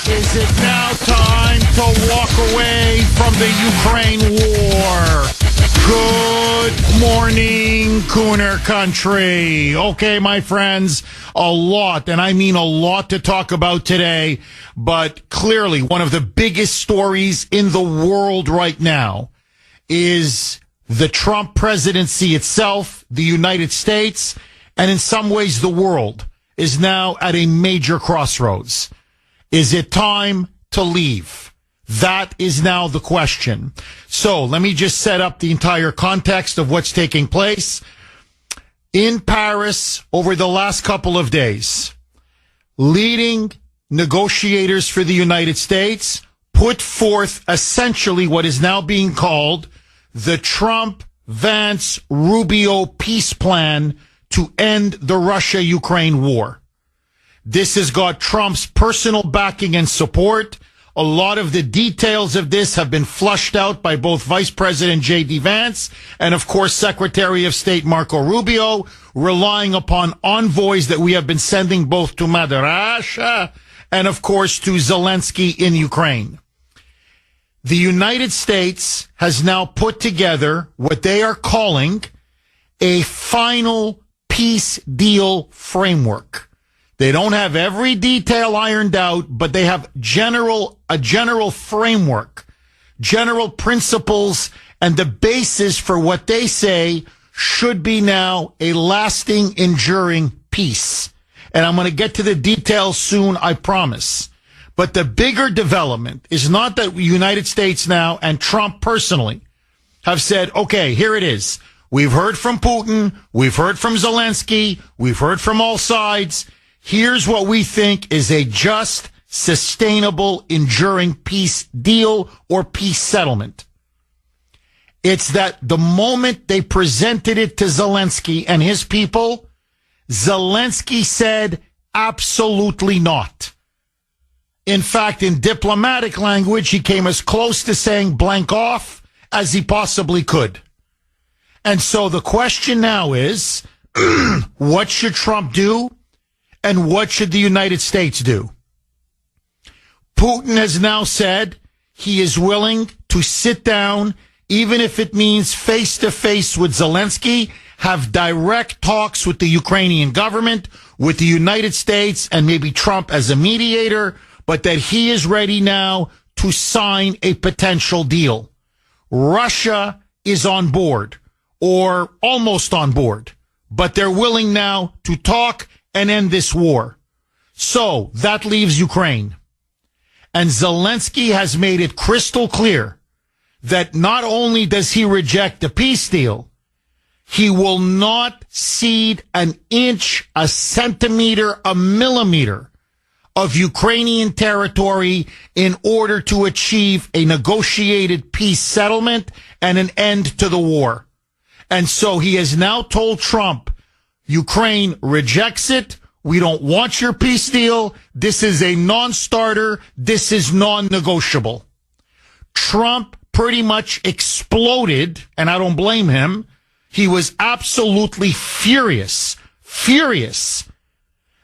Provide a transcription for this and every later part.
Is it now time to walk away from the Ukraine war? Good morning, Kuhner country. Okay, my friends, a lot, and I mean a lot to talk about today, but clearly one of the biggest stories in the world right now is the Trump presidency itself, the United States, and in some ways the world is now at a major crossroads. Is it time to leave? That is now the question. So let me just set up the entire context of what's taking place. In Paris over the last couple of days, leading negotiators for the United States put forth essentially what is now being called the Trump-Vance-Rubio peace plan to end the Russia-Ukraine war. This has got Trump's personal backing and support. A lot of the details of this have been flushed out by both Vice President J.D. Vance and, of course, Secretary of State Marco Rubio, relying upon envoys that we have been sending both to Mother Russia and, of course, to Zelensky in Ukraine. The United States has now put together what they are calling a final peace deal framework. They don't have every detail ironed out, but they have a general framework, general principles, and the basis for what they say should be now a lasting, enduring peace. And I'm going to get to the details soon, I promise. But the bigger development is not that the United States now and Trump personally have said, okay, here it is. We've heard from Putin. We've heard from Zelensky. We've heard from all sides. Here's what we think is a just, sustainable, enduring peace deal or peace settlement. It's that the moment they presented it to Zelensky and his people, Zelensky said absolutely not. In fact, in diplomatic language, he came as close to saying blank off as he possibly could. And so the question now is, what should Trump do? And what should the United States do? Putin has now said he is willing to sit down, even if it means face-to-face with Zelensky, have direct talks with the Ukrainian government, with the United States, and maybe Trump as a mediator, but that he is ready now to sign a potential deal. Russia is on board, or almost on board, but they're willing now to talk and end this war. So that leaves Ukraine. And Zelensky has made it crystal clear that not only does he reject the peace deal, he will not cede an inch, a centimeter, a millimeter of Ukrainian territory in order to achieve a negotiated peace settlement and an end to the war. And so he has now told Trump, Ukraine rejects it. We don't want your peace deal. This is a non-starter. This is non-negotiable. Trump pretty much exploded, and I don't blame him. He was absolutely furious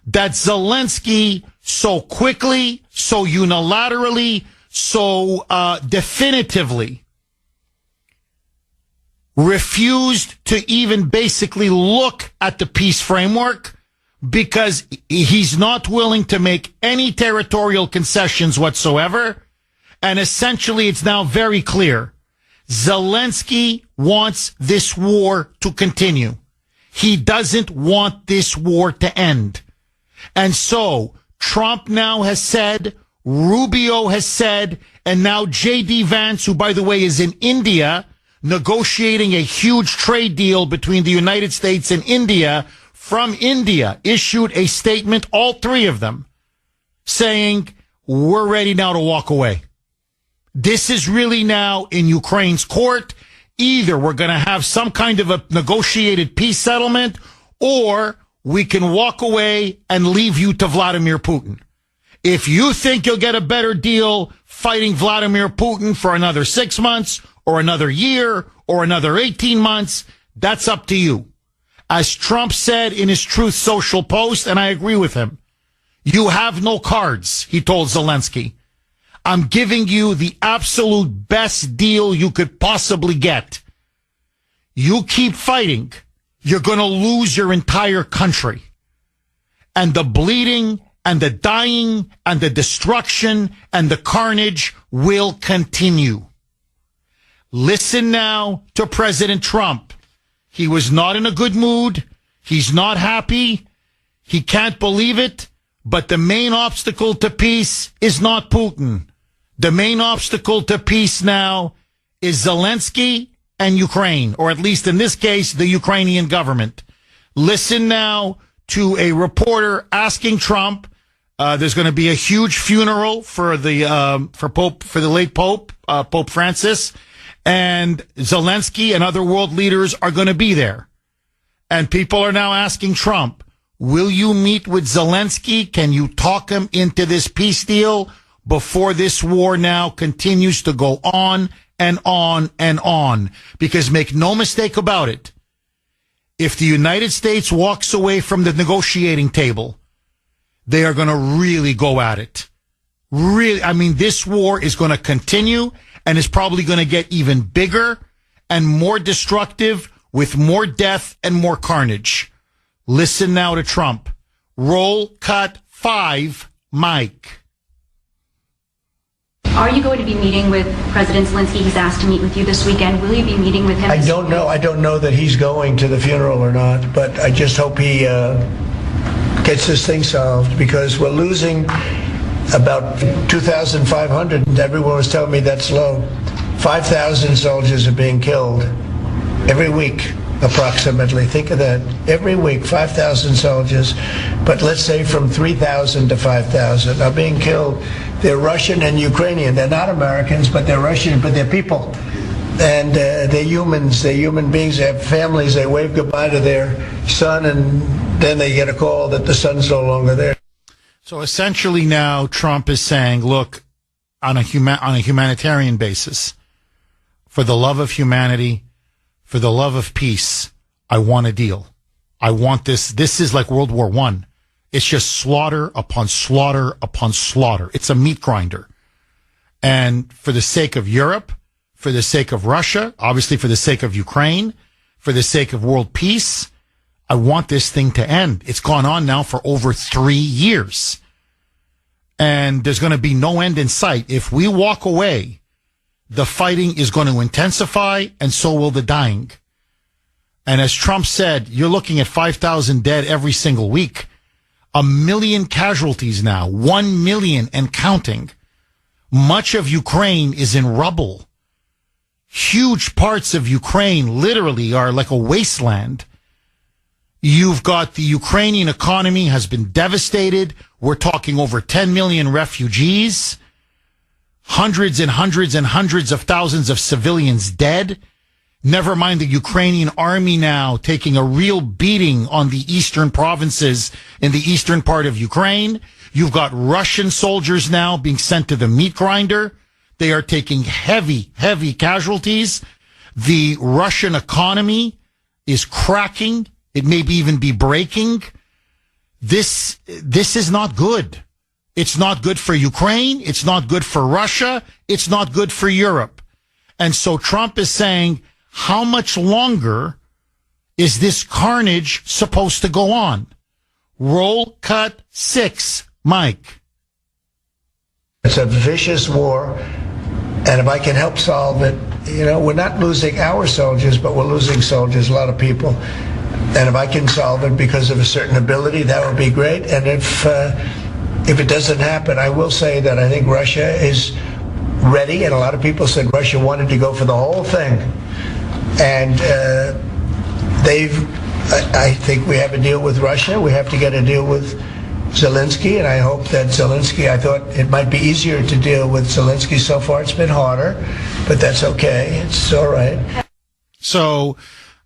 that Zelensky so quickly, so unilaterally, so definitively refused to even basically look at the peace framework because he's not willing to make any territorial concessions whatsoever. And essentially, it's now very clear. Zelensky wants this war to continue. He doesn't want this war to end. And so Trump now has said, Rubio has said, and now J.D. Vance, who, by the way, is in India, negotiating a huge trade deal between the United States and India, from India, issued a statement, all three of them, saying, we're ready now to walk away. This is really now in Ukraine's court. Either we're going to have some kind of a negotiated peace settlement, or we can walk away and leave you to Vladimir Putin. If you think you'll get a better deal fighting Vladimir Putin for another 6 months or another year or another 18 months, that's up to you. As Trump said in his Truth Social post, and I agree with him, You have no cards, he told Zelensky. I'm giving you the absolute best deal you could possibly get. You keep fighting, you're going to lose your entire country. And the bleeding and the dying and the destruction and the carnage will continue. Listen now to President Trump. He was not in a good mood. He's not happy. He can't believe it. But the main obstacle to peace is not Putin. The main obstacle to peace now is Zelensky and Ukraine, or at least in this case, the Ukrainian government. Listen now to a reporter asking Trump. There's going to be a huge funeral for the late Pope, Pope Francis, and Zelensky and other world leaders are going to be there. And people are now asking Trump, will you meet with Zelensky? Can you talk him into this peace deal before this war now continues to go on and on and on? Because make no mistake about it, if the United States walks away from the negotiating table, they are going to really go at it. Really, I mean, this war is going to continue and is probably going to get even bigger and more destructive with more death and more carnage. Listen now to Trump. Roll cut 5, Mike. Are you going to be meeting with President Zelensky? He's asked to meet with you this weekend. Will you be meeting with him? I don't know. I don't know that he's going to the funeral or not, but I just hope he gets this thing solved, because we're losing about 2,500, and everyone was telling me that's low. 5,000 soldiers are being killed every week, approximately. Think of that. Every week, 5,000 soldiers, but let's say from 3,000 to 5,000 are being killed. They're Russian and Ukrainian. They're not Americans, but they're Russian, but they're people. And they're humans. They're human beings. They have families. They wave goodbye to their son, and then they get a call that the son's no longer there. So essentially now Trump is saying, look, on a humanitarian basis, for the love of humanity, for the love of peace, I want a deal. I want this. This is like World War I. It's just slaughter upon slaughter upon slaughter. It's a meat grinder. And for the sake of Europe, for the sake of Russia, obviously for the sake of Ukraine, for the sake of world peace, I want this thing to end. It's gone on now for over 3 years. And there's going to be no end in sight. If we walk away, the fighting is going to intensify, and so will the dying. And as Trump said, you're looking at 5,000 dead every single week. 1 million casualties now, 1 million and counting. Much of Ukraine is in rubble. Huge parts of Ukraine literally are like a wasteland. You've got the Ukrainian economy has been devastated. We're talking over 10 million refugees, hundreds and hundreds and hundreds of thousands of civilians dead. Never mind the Ukrainian army now taking a real beating on the eastern provinces in the eastern part of Ukraine. You've got Russian soldiers now being sent to the meat grinder. They are taking heavy, heavy casualties. The Russian economy is cracking. It may even be breaking. This is not good. It's not good for Ukraine. It's not good for Russia. It's not good for Europe. And so Trump is saying, how much longer is this carnage supposed to go on? Roll cut 6, Mike. It's a vicious war, and if I can help solve it, you know, we're not losing our soldiers, but we're losing soldiers, a lot of people. And if I can solve it because of a certain ability, that would be great. And if it doesn't happen, I will say that I think Russia is ready, and a lot of people said Russia wanted to go for the whole thing. And I think we have a deal with Russia. We have to get a deal with Zelensky, and I hope that Zelensky, I thought it might be easier to deal with Zelensky. So far it's been harder, but that's okay. It's all right. So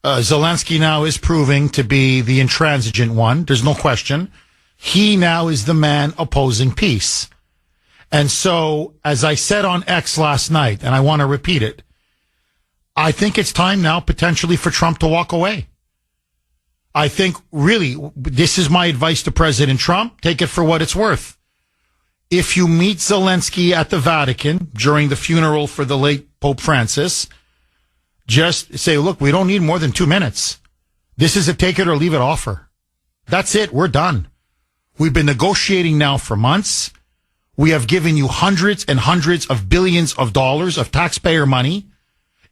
Zelensky now is proving to be the intransigent one. There's no question. He now is the man opposing peace. And so, as I said on X last night, and I want to repeat it, I think it's time now potentially for Trump to walk away. I think really this is my advice to President Trump. Take it for what it's worth. If you meet Zelensky at the Vatican during the funeral for the late Pope Francis, just say, look, we don't need more than 2 minutes. This is a take it or leave it offer. That's it. We're done. We've been negotiating now for months. We have given you hundreds and hundreds of billions of dollars of taxpayer money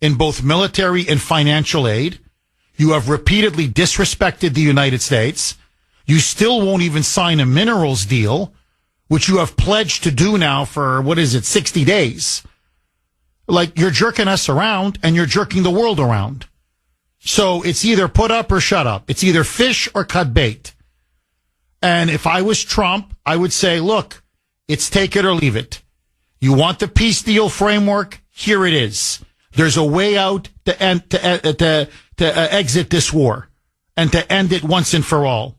in both military and financial aid. You have repeatedly disrespected the United States. You still won't even sign a minerals deal, which you have pledged to do now for, 60 days. Like, you're jerking us around and you're jerking the world around. So it's either put up or shut up. It's either fish or cut bait. And if I was Trump, I would say, look, it's take it or leave it. You want the peace deal framework? Here it is. There's a way out to exit this war and to end it once and for all.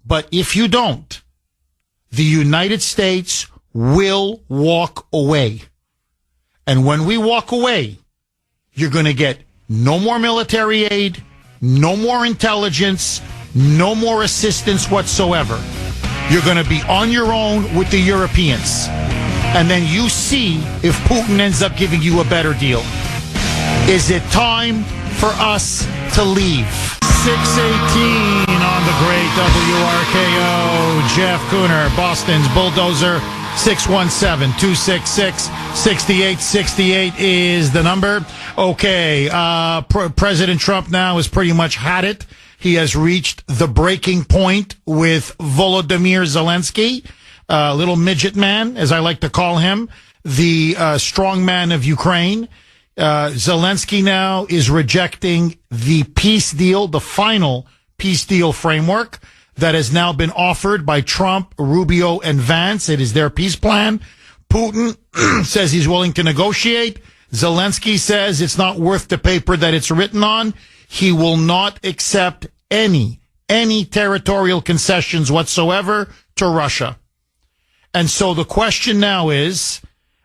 But if you don't, the United States will walk away. And when we walk away, you're going to get no more military aid, no more intelligence, no more assistance whatsoever. You're going to be on your own with the Europeans. And then you see if Putin ends up giving you a better deal. Is it time for us to leave? 6:18 on the great WRKO. Jeff Kuhner, Boston's Bulldozer. 617-266-6868 is the number. Okay, President Trump now has pretty much had it. He has reached the breaking point with Volodymyr Zelensky, little midget man, as I like to call him, the strong man of Ukraine. Zelensky now is rejecting the peace deal, the final peace deal framework that has now been offered by Trump, Rubio, and Vance. It is their peace plan. Putin says he's willing to negotiate. Zelensky says it's not worth the paper that it's written on. He will not accept any territorial concessions whatsoever to Russia. And so the question now is,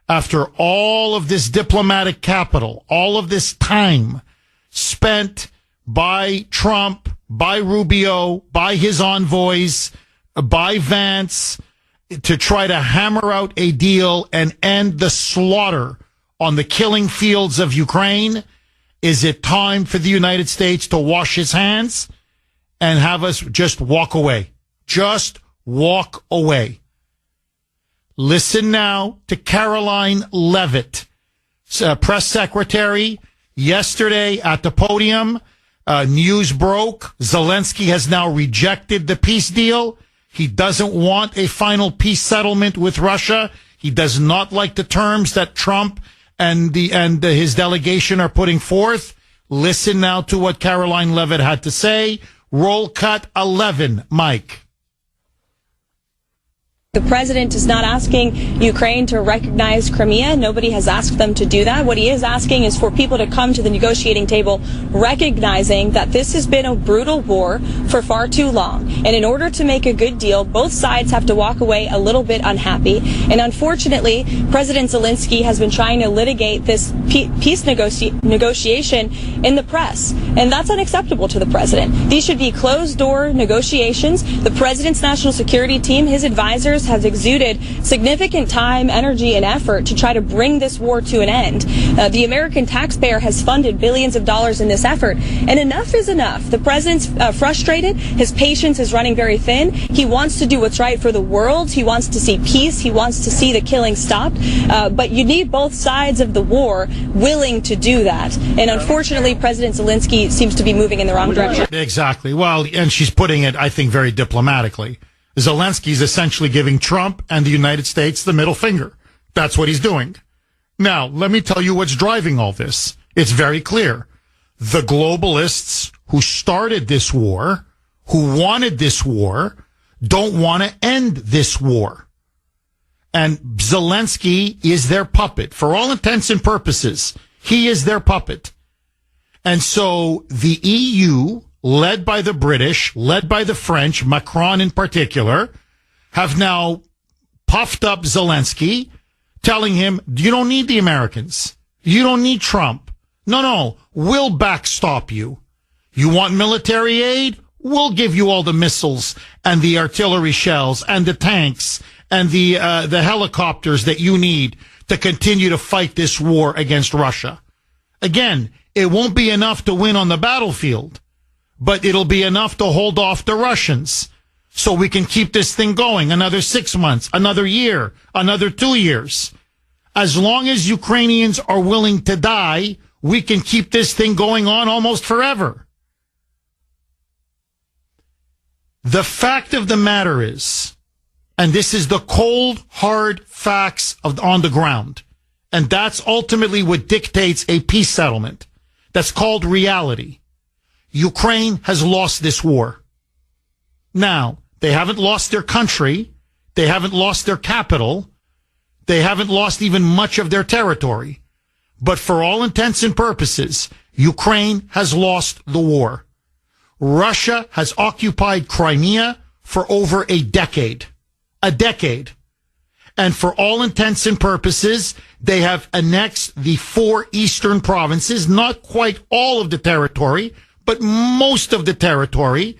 after all of this diplomatic capital, all of this time spent by Trump, by Rubio, by his envoys, by Vance, to try to hammer out a deal and end the slaughter on the killing fields of Ukraine, is it time for the United States to wash its hands and have us just walk away? Just walk away. Listen now to Caroline Leavitt, press secretary, yesterday at the podium. News broke. Zelensky has now rejected the peace deal. He doesn't want a final peace settlement with Russia. He does not like the terms that Trump and his delegation are putting forth. Listen now to what Caroline Leavitt had to say. Roll cut 11, Mike. The president is not asking Ukraine to recognize Crimea. Nobody has asked them to do that. What he is asking is for people to come to the negotiating table recognizing that this has been a brutal war for far too long. And in order to make a good deal, both sides have to walk away a little bit unhappy. And unfortunately, President Zelensky has been trying to litigate this peace negotiation in the press. And that's unacceptable to the president. These should be closed-door negotiations. The president's national security team, his advisors, has exuded significant time, energy, and effort to try to bring this war to an end. The American taxpayer has funded billions of dollars in this effort, and enough is enough. The president's frustrated. His patience is running very thin. He wants to do what's right for the world. He wants to see peace. He wants to see the killing stopped. But you need both sides of the war willing to do that. And unfortunately, President Zelensky seems to be moving in the wrong direction. Exactly. Well, and she's putting it, I think, very diplomatically. Zelensky's essentially giving Trump and the United States the middle finger. That's what he's doing. Now, let me tell you what's driving all this. It's very clear. The globalists who started this war, who wanted this war, don't want to end this war. And Zelensky is their puppet. For all intents and purposes, he is their puppet. And so the EU, led by the British, led by the French, Macron in particular, have now puffed up Zelensky, telling him, you don't need the Americans. You don't need Trump. No, we'll backstop you. You want military aid? We'll give you all the missiles and the artillery shells and the tanks and the helicopters that you need to continue to fight this war against Russia. Again, it won't be enough to win on the battlefield, but it'll be enough to hold off the Russians so we can keep this thing going another 6 months, another year, another 2 years. As long as Ukrainians are willing to die, we can keep this thing going on almost forever. The fact of the matter is, and this is the cold, hard facts on the ground, and that's ultimately what dictates a peace settlement. That's called reality. Ukraine has lost this war. Now, they haven't lost their country. They haven't lost their capital. They haven't lost even much of their territory. But for all intents and purposes, Ukraine has lost the war. Russia has occupied Crimea for over a decade. A decade. And for all intents and purposes, they have annexed the 4 eastern provinces, not quite all of the territory, but most of the territory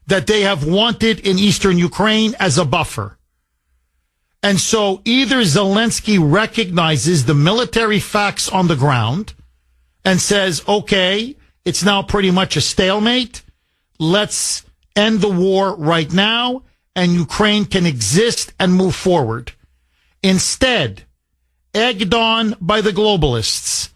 that they have wanted in eastern Ukraine as a buffer. And so either Zelensky recognizes the military facts on the ground and says, okay, it's now pretty much a stalemate. Let's end the war right now, and Ukraine can exist and move forward. Instead, egged on by the globalists,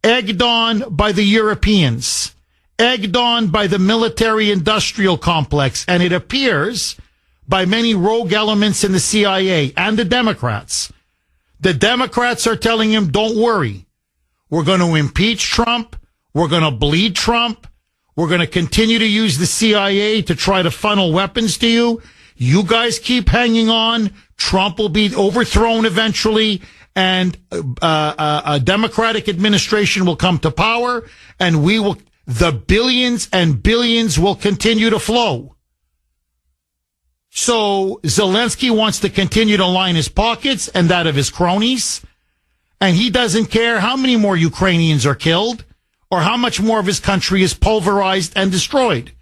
egged on by the Europeans, egged on by the military-industrial complex, and it appears by many rogue elements in the CIA and the Democrats. The Democrats are telling him, don't worry. We're going to impeach Trump. We're going to bleed Trump. We're going to continue to use the CIA to try to funnel weapons to you. You guys keep hanging on. Trump will be overthrown eventually, and a Democratic administration will come to power, and the billions and billions will continue to flow. So Zelensky wants to continue to line his pockets and that of his cronies, and he doesn't care how many more Ukrainians are killed or how much more of his country is pulverized and destroyed.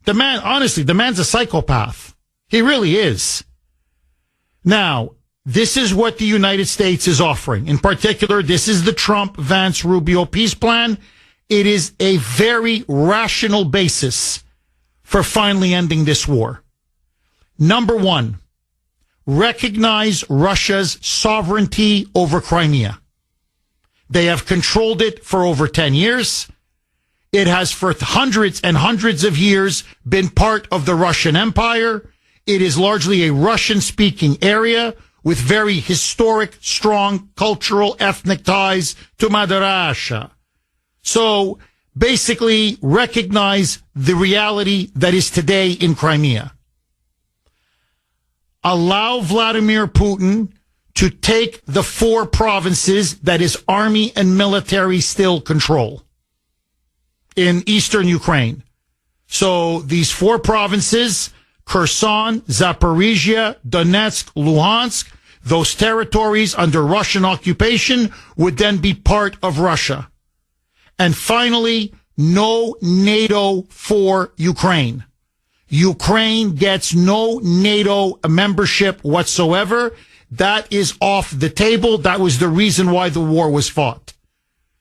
The man, honestly, the man's a psychopath. He really is. Now, this is what the United States is offering. In particular, this is the Trump-Vance-Rubio peace plan. It is a very rational basis for finally ending this war. Number one, recognize Russia's sovereignty over Crimea. They have controlled it for over 10 years. It has for hundreds and hundreds of years been part of the Russian Empire. It is largely a Russian-speaking area with very historic, strong cultural, ethnic ties to Mother Russia. So basically recognize the reality that is today in Crimea. Allow Vladimir Putin to take the 4 provinces that his army and military still control in eastern Ukraine. So these 4 provinces, Kherson, Zaporizhia, Donetsk, Luhansk, those territories under Russian occupation would then be part of Russia. And finally, no NATO for Ukraine. Ukraine gets no NATO membership whatsoever. That is off the table. That was the reason why the war was fought.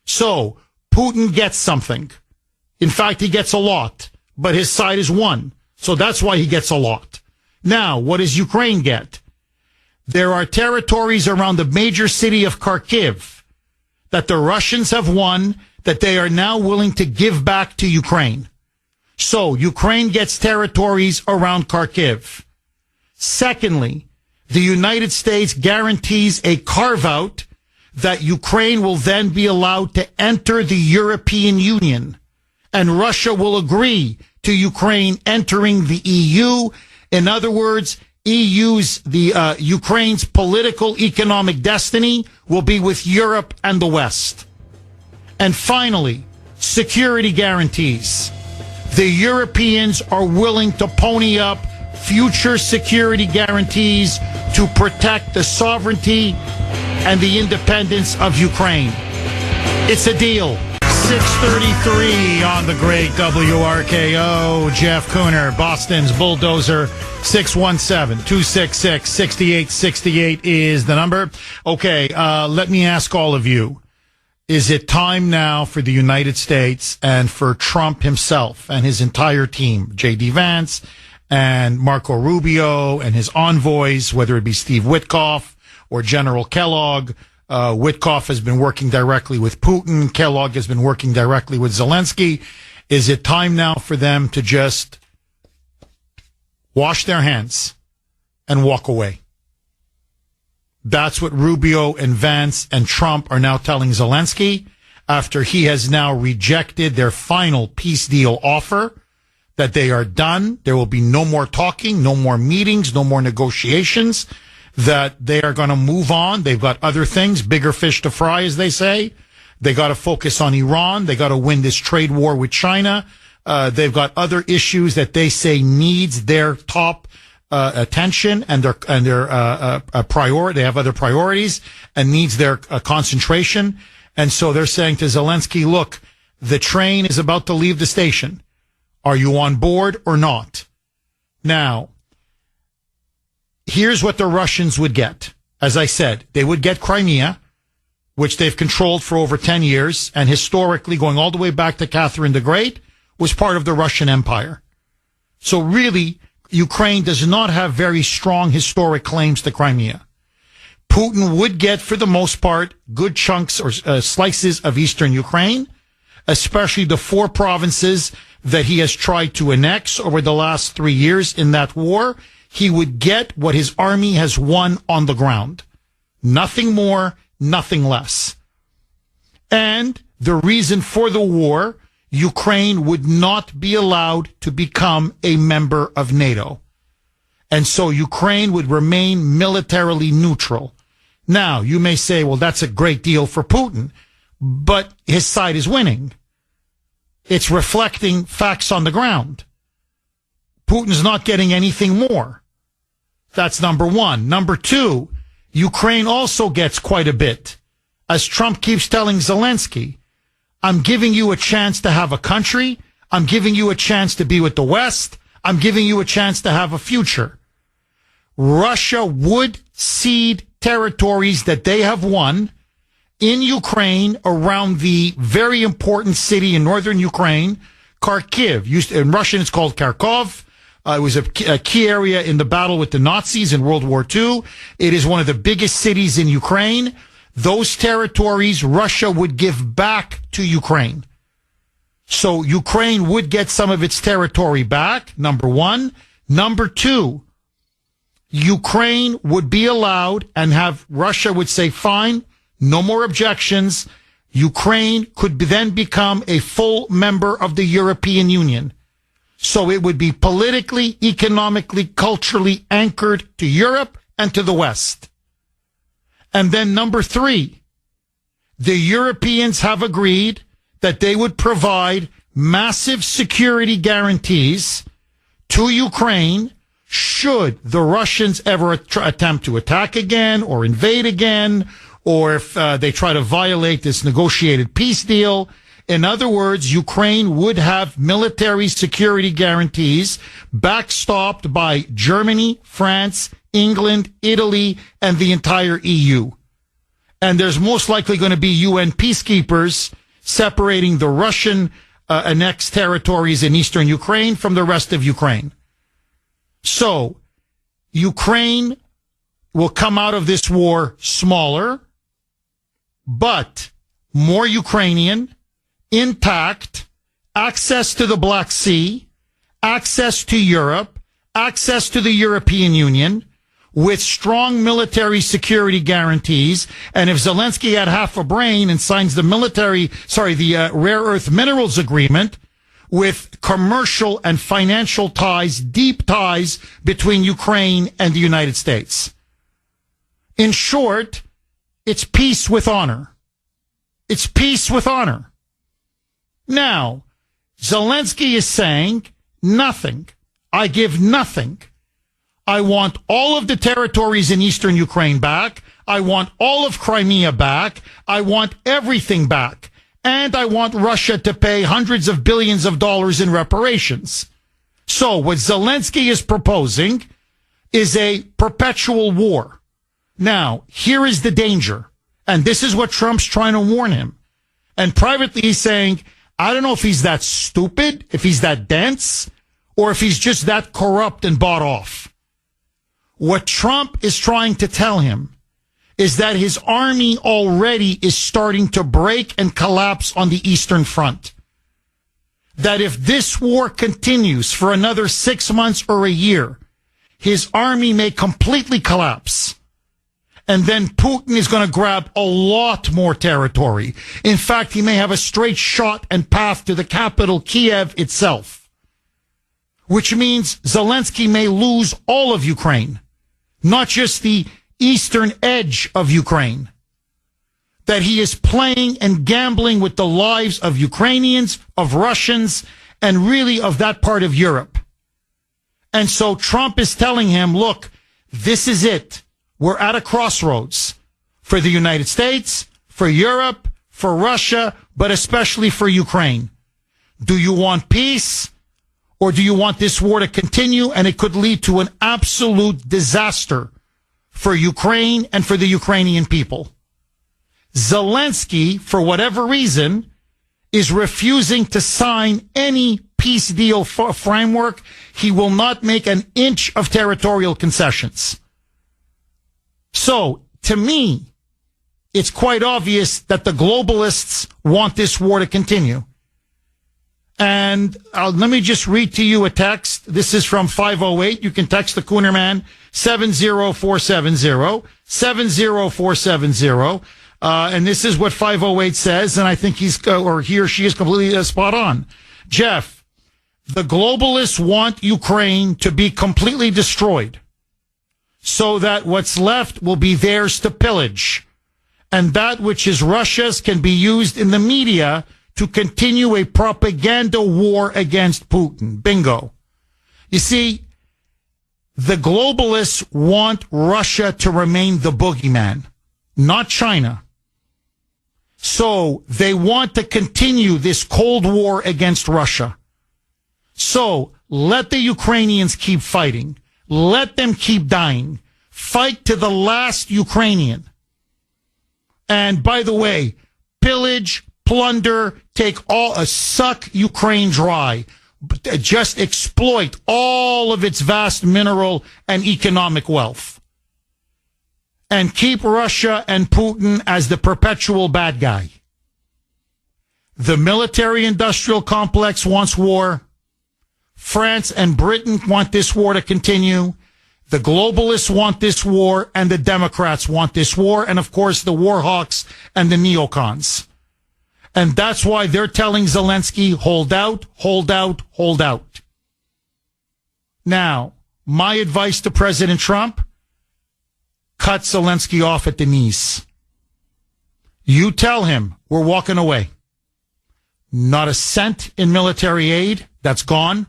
So Putin gets something. In fact, he gets a lot, but his side is won. So that's why he gets a lot. Now, what does Ukraine get? There are territories around the major city of Kharkiv that the Russians have won that they are now willing to give back to Ukraine. So Ukraine gets territories around Kharkiv. Secondly, the United States guarantees a carve-out that Ukraine will then be allowed to enter the European Union, and Russia will agree to Ukraine entering the EU. In other words, Ukraine's political economic destiny will be with Europe and the West. And finally, security guarantees. The Europeans are willing to pony up future security guarantees to protect the sovereignty and the independence of Ukraine. It's a deal. 6:33 on the great WRKO. Jeff Kuhner, Boston's Bulldozer. 617-266-6868 is the number. Okay, let me ask all of you. Is it time now for the United States and for Trump himself and his entire team, J.D. Vance and Marco Rubio and his envoys, whether it be Steve Witkoff or General Kellogg? Witkoff has been working directly with Putin. Kellogg has been working directly with Zelensky. Is it time now for them to just wash their hands and walk away? That's what Rubio and Vance and Trump are now telling Zelensky after he has now rejected their final peace deal offer, that they are done. There will be no more talking, no more meetings, no more negotiations, that they are going to move on. They've got other things, bigger fish to fry, as they say. They got to focus on Iran. They got to win this trade war with China. They've got other issues that they say needs their top attention and their priority. They have other priorities and needs their concentration. And so they're saying to Zelensky, look, the train is about to leave the station. Are you on board or not? Now, here's what the Russians would get. As I said, they would get Crimea, which they've controlled for over 10 years, and historically, going all the way back to Catherine the Great, was part of the Russian Empire. So really, Ukraine does not have very strong historic claims to Crimea. Putin would get, for the most part, good chunks or slices of eastern Ukraine, especially the 4 provinces that he has tried to annex over the last 3 years in that war. He would get what his army has won on the ground. Nothing more, nothing less. And the reason for the war, Ukraine would not be allowed to become a member of NATO. And so Ukraine would remain militarily neutral. Now, you may say, well, that's a great deal for Putin, but his side is winning. It's reflecting facts on the ground. Putin's not getting anything more. That's number one. Number two, Ukraine also gets quite a bit. As Trump keeps telling Zelensky, I'm giving you a chance to have a country. I'm giving you a chance to be with the West. I'm giving you a chance to have a future. Russia would cede territories that they have won in Ukraine around the very important city in northern Ukraine, Kharkiv. In Russian, it's called Kharkov. It was a key area in the battle with the Nazis in World War II. It is one of the biggest cities in Ukraine. Those territories Russia would give back to Ukraine. So Ukraine would get some of its territory back, number one. Number two, Ukraine would be allowed and have Russia would say, fine, no more objections. Ukraine could then become a full member of the European Union. So it would be politically, economically, culturally anchored to Europe and to the West. And then number three, the Europeans have agreed that they would provide massive security guarantees to Ukraine should the Russians ever attempt to attack again or invade again, or if they try to violate this negotiated peace deal. In other words, Ukraine would have military security guarantees backstopped by Germany, France, England, Italy, and the entire EU. And there's most likely going to be UN peacekeepers separating the Russian annexed territories in eastern Ukraine from the rest of Ukraine. So, Ukraine will come out of this war smaller, but more Ukrainian, intact, access to the Black Sea, access to Europe, access to the European Union, with strong military security guarantees. And if Zelensky had half a brain and signs the rare earth minerals agreement with commercial and financial ties, deep ties between Ukraine and the United States. In short, it's peace with honor. It's peace with honor. Now, Zelensky is saying nothing. I give nothing. I want all of the territories in eastern Ukraine back. I want all of Crimea back. I want everything back. and I want Russia to pay hundreds of billions of dollars in reparations. So what Zelensky is proposing is a perpetual war. Now, here is the danger, and this is what Trump's trying to warn him. And privately he's saying, I don't know if he's that stupid, if he's that dense, or if he's just that corrupt and bought off. What Trump is trying to tell him is that his army already is starting to break and collapse on the Eastern Front. That if this war continues for another 6 months or a year, his army may completely collapse. And then Putin is going to grab a lot more territory. In fact, he may have a straight shot and path to the capital, Kiev itself. Which means Zelensky may lose all of Ukraine, not just the eastern edge of Ukraine. That he is playing and gambling with the lives of Ukrainians, of Russians, and really of that part of Europe. And so Trump is telling him, look, this is it. We're at a crossroads for the United States, for Europe, for Russia, but especially for Ukraine. Do you want peace, or do you want this war to continue and it could lead to an absolute disaster for Ukraine and for the Ukrainian people? Zelensky, for whatever reason, is refusing to sign any peace deal framework. He will not make an inch of territorial concessions. So, to me, it's quite obvious that the globalists want this war to continue. And let me just read to you a text. This is from 508. You can text the Kuhner man, 70470, 70470. And this is what 508 says, and I think he or she is completely spot on. Jeff, the globalists want Ukraine to be completely destroyed so that what's left will be theirs to pillage, and that which is Russia's can be used in the media to continue a propaganda war against Putin. Bingo. You see, the globalists want Russia to remain the boogeyman, not China. So they want to continue this Cold War against Russia. So let the Ukrainians keep fighting. Let them keep dying. Fight to the last Ukrainian. And by the way, pillage, plunder, suck Ukraine dry. Just exploit all of its vast mineral and economic wealth. And keep Russia and Putin as the perpetual bad guy. The military-industrial complex wants war. France and Britain want this war to continue. The globalists want this war, and the Democrats want this war, and of course the war hawks and the neocons. And that's why they're telling Zelensky, hold out, hold out, hold out. Now, my advice to President Trump, cut Zelensky off at the knees. You tell him we're walking away. Not a cent in military aid. That's gone.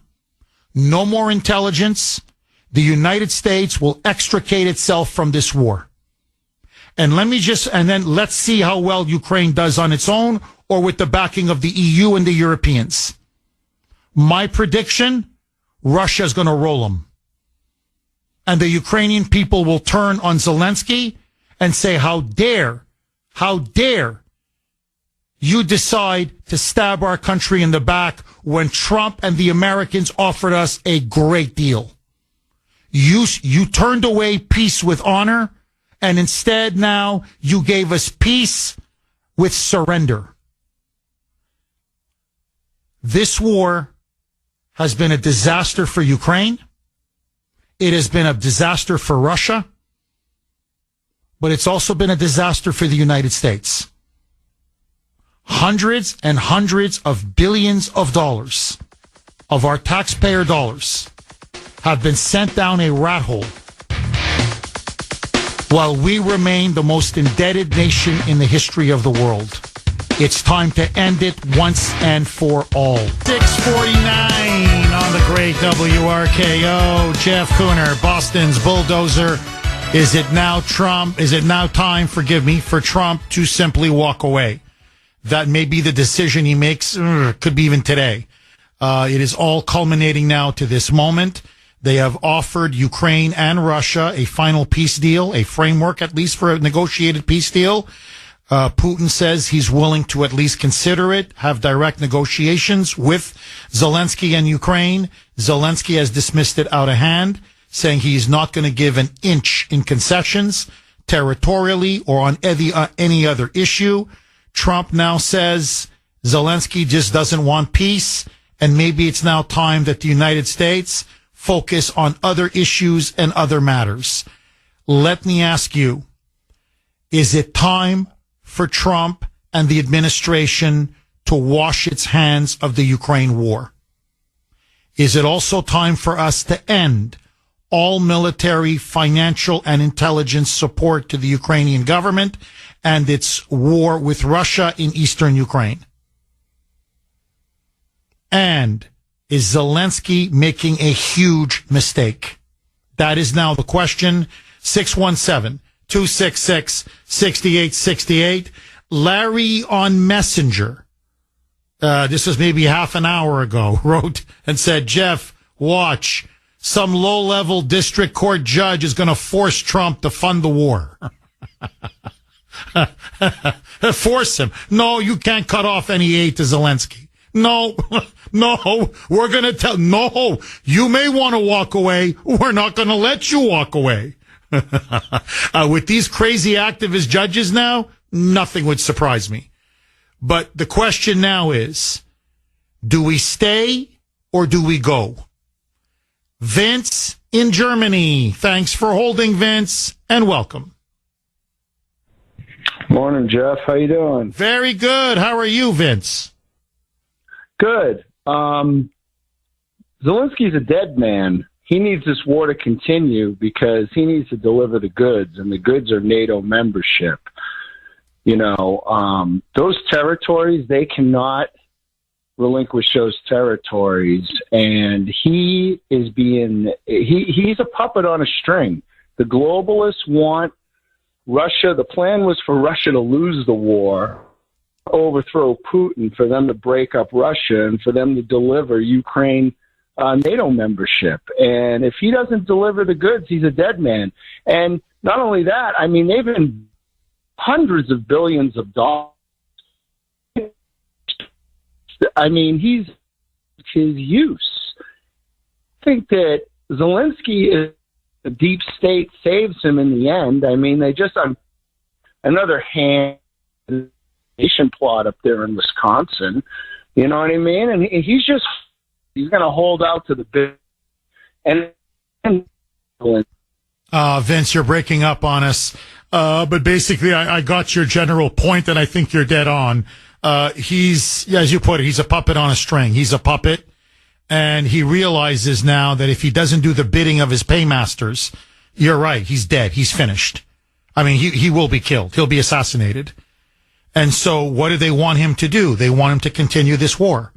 No more intelligence. The United States will extricate itself from this war. And then let's see how well Ukraine does on its own or with the backing of the EU and the Europeans. My prediction, Russia's going to roll them. And the Ukrainian people will turn on Zelensky and say, how dare you decide to stab our country in the back when Trump and the Americans offered us a great deal. You turned away peace with honor, and instead now you gave us peace with surrender. This war has been a disaster for Ukraine. It has been a disaster for Russia, but it's also been a disaster for the United States. Hundreds and hundreds of billions of dollars of our taxpayer dollars have been sent down a rat hole while we remain the most indebted nation in the history of the world. It's time to end it once and for all. 6:49 on the great WRKO. Jeff Kuhner, Boston's bulldozer. Is it now time, for Trump to simply walk away? that may be the decision he makes, could be even today. It is all culminating now to this moment. They have offered Ukraine and Russia a final peace deal, a framework at least for a negotiated peace deal. Putin says he's willing to at least consider it, have direct negotiations with Zelensky and Ukraine. Zelensky has dismissed it out of hand, saying he's not going to give an inch in concessions territorially or on any other issue. Trump now says Zelensky just doesn't want peace, and maybe it's now time that the United States focus on other issues and other matters. Let me ask you, is it time for Trump and the administration to wash its hands of the Ukraine war? Is it also time for us to end all military, financial, and intelligence support to the Ukrainian government and its war with Russia in eastern Ukraine? And is Zelensky making a huge mistake? That is now the question. 617-266-6868. Larry on Messenger, this was maybe half an hour ago, wrote and said, Jeff, watch. Some low-level district court judge is going to force Trump to fund the war. Force him. No, you can't cut off any aid to Zelensky. No, we're going to tell, no, you may want to walk away. We're not going to let you walk away. With these crazy activist judges now, nothing would surprise me. But the question now is, do we stay or do we go? Vince in Germany. Thanks for holding, Vince, and welcome. Morning, Jeff. How you doing? Very good. How are you, Vince? Good. Zelensky's a dead man. He needs this war to continue because he needs to deliver the goods, and the goods are NATO membership. You know, those territories, they cannot relinquish those territories, and he is he's a puppet on a string. The globalists want Russia. The plan was for Russia to lose the war, overthrow Putin, for them to break up Russia, and for them to deliver Ukraine NATO membership. And if he doesn't deliver the goods, he's a dead man. And not only that, I mean, they've been hundreds of billions of dollars. I mean, he's his use. I think that Zelensky is the deep state saves him in the end. I mean, they just another hand nation plot up there in Wisconsin. You know what I mean? And he's going to hold out to the big. And Vince, you're breaking up on us. But basically, I got your general point, and I think you're dead on. He's, as you put it, he's a puppet on a string. He's a puppet, and he realizes now that if he doesn't do the bidding of his paymasters, you're right, he's dead. He's finished. I mean, he will be killed. He'll be assassinated. And so what do they want him to do? They want him to continue this war.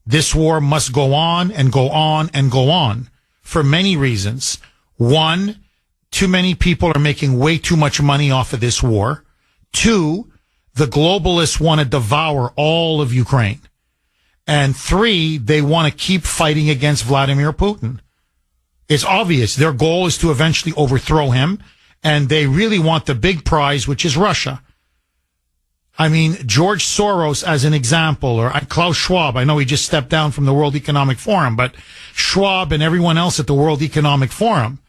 This war must go on and go on and go on for many reasons. One, too many people are making way too much money off of this war. Two, the globalists want to devour all of Ukraine. And three, they want to keep fighting against Vladimir Putin. It's obvious. Their goal is to eventually overthrow him, and they really want the big prize, which is Russia. I mean, George Soros, as an example, or Klaus Schwab, I know he just stepped down from the World Economic Forum, but Schwab and everyone else at the World Economic Forum,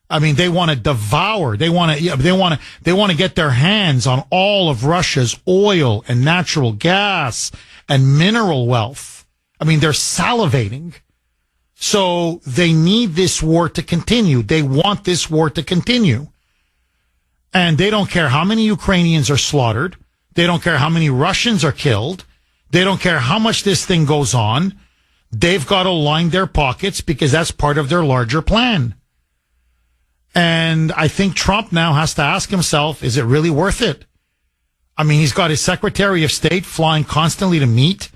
I mean, they want to devour. They want to get their hands on all of Russia's oil and natural gas and mineral wealth. I mean, they're salivating. So they need this war to continue. They want this war to continue. And they don't care how many Ukrainians are slaughtered. They don't care how many Russians are killed. They don't care how much this thing goes on. They've got to line their pockets because that's part of their larger plan. And I think Trump now has to ask himself, is it really worth it? I mean, he's got his Secretary of State flying constantly to meet.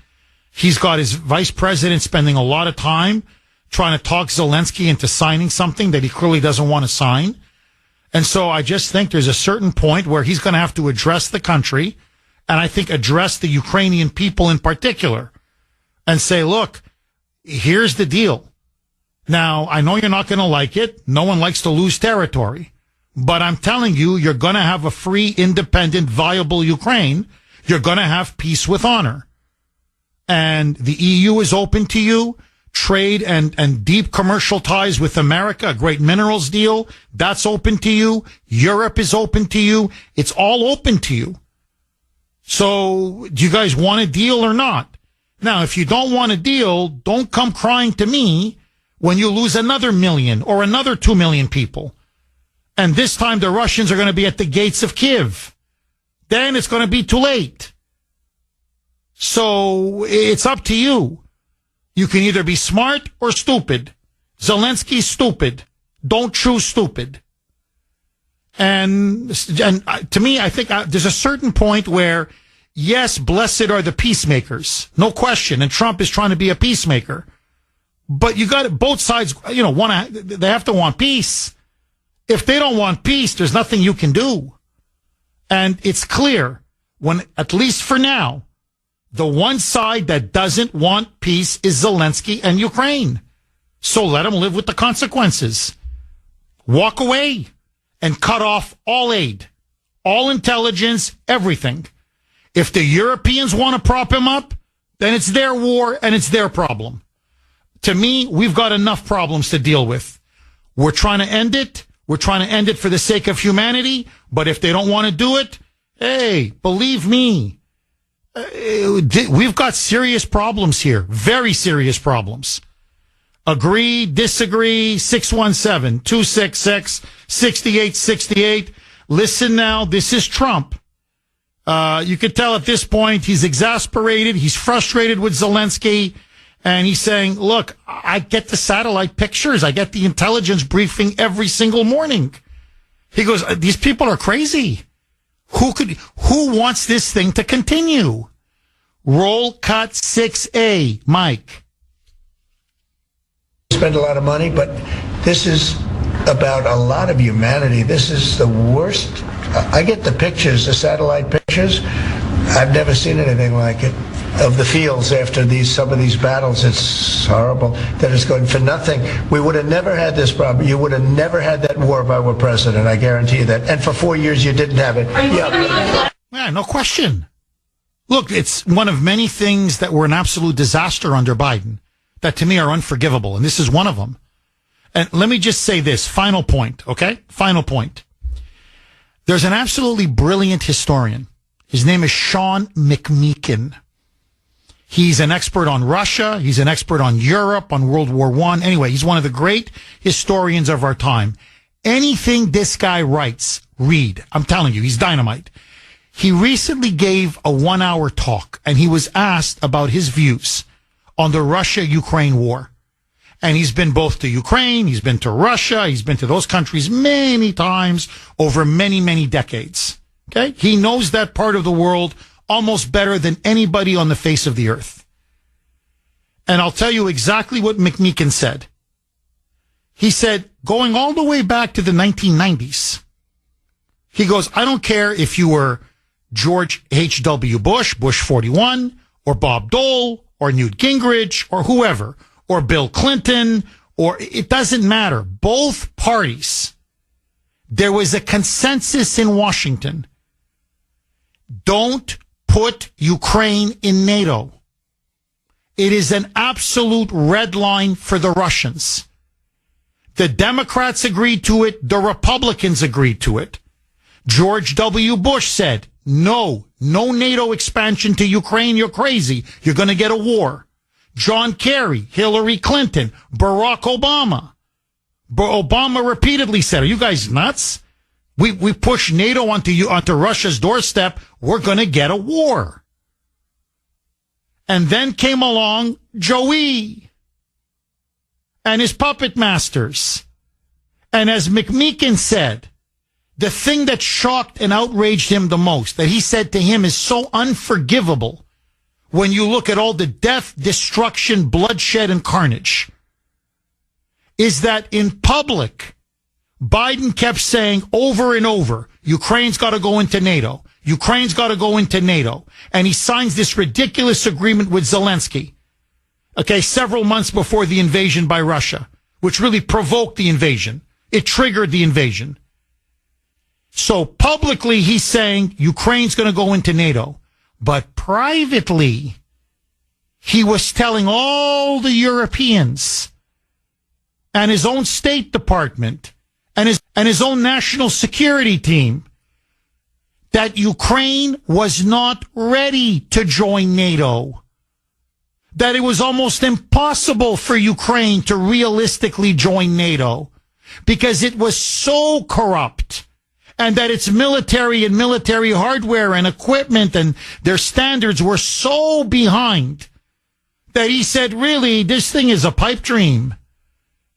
He's got his vice president spending a lot of time trying to talk Zelensky into signing something that he clearly doesn't want to sign. And so I just think there's a certain point where he's going to have to address the country and I think address the Ukrainian people in particular and say, look, here's the deal. Now, I know you're not going to like it. No one likes to lose territory. But I'm telling you, you're going to have a free, independent, viable Ukraine. You're going to have peace with honor. And the EU is open to you. Trade and deep commercial ties with America, a great minerals deal, that's open to you. Europe is open to you. It's all open to you. So, do you guys want a deal or not? Now, if you don't want a deal, don't come crying to me when you lose another million or another 2 million people. And this time the Russians are going to be at the gates of Kiev. Then it's going to be too late. So, it's up to you. You can either be smart or stupid. Zelensky's stupid. Don't choose stupid. And to me, I think there's a certain point where, yes, blessed are the peacemakers. No question. And Trump is trying to be a peacemaker. But you got both sides, they have to want peace. If they don't want peace, there's nothing you can do. And it's clear when, at least for now, the one side that doesn't want peace is Zelensky and Ukraine. So let them live with the consequences. Walk away and cut off all aid, all intelligence, everything. If the Europeans want to prop him up, then it's their war and it's their problem. To me, we've got enough problems to deal with. We're trying to end it. We're trying to end it for the sake of humanity. But if they don't want to do it, hey, believe me, we've got serious problems here. Very serious problems. Agree, disagree, 617-266-6868. Listen now, this is Trump. You could tell at this point he's exasperated, he's frustrated with Zelensky, and he's saying, look, I get the satellite pictures, I get the intelligence briefing every single morning. He goes, these people are crazy. Who wants this thing to continue? Roll cut 6A, Mike. Spend a lot of money, but this is about a lot of humanity. This is the worst. I get the pictures, the satellite pictures. I've never seen anything like it of the fields after some of these battles. It's horrible that it's going for nothing. We would have never had this problem. You would have never had that war if I were president. I guarantee you that. And for 4 years, you didn't have it. Yeah, no question. Look, it's one of many things that were an absolute disaster under Biden that to me are unforgivable. And this is one of them. And let me just say this, final point, okay? Final point. There's an absolutely brilliant historian. His name is Sean McMeekin. He's an expert on Russia. He's an expert on Europe, on World War I. Anyway, he's one of the great historians of our time. Anything this guy writes, read. I'm telling you, he's dynamite. He recently gave a 1-hour talk, and he was asked about his views on the Russia-Ukraine war. And he's been both to Ukraine, he's been to Russia, he's been to those countries many times over many, many decades. Okay? He knows that part of the world almost better than anybody on the face of the earth. And I'll tell you exactly what McMeekin said. He said, going all the way back to the 1990s, he goes, I don't care if you were George H.W. Bush, Bush 41, or Bob Dole, or Newt Gingrich, or whoever, or Bill Clinton, or it doesn't matter. Both parties, there was a consensus in Washington. Don't put Ukraine in NATO. It is an absolute red line for the Russians. The Democrats agreed to it. The Republicans agreed to it. George W. Bush said, no NATO expansion to Ukraine. You're crazy. You're going to get a war. John Kerry, Hillary Clinton, Barack Obama. Obama repeatedly said, are you guys nuts? We push NATO onto Russia's doorstep. We're going to get a war. And then came along Joey and his puppet masters. And as McMeekin said, the thing that shocked and outraged him the most, that he said to him is so unforgivable when you look at all the death, destruction, bloodshed, and carnage, is that in public, Biden kept saying over and over, Ukraine's got to go into NATO. Ukraine's got to go into NATO. And he signs this ridiculous agreement with Zelensky. Okay, several months before the invasion by Russia, which really provoked the invasion. It triggered the invasion. So publicly, he's saying Ukraine's going to go into NATO. But privately, he was telling all the Europeans and his own State Department and his own national security team that Ukraine was not ready to join NATO. That it was almost impossible for Ukraine to realistically join NATO because it was so corrupt, and that its military and military hardware and equipment and their standards were so behind that he said, really, this thing is a pipe dream.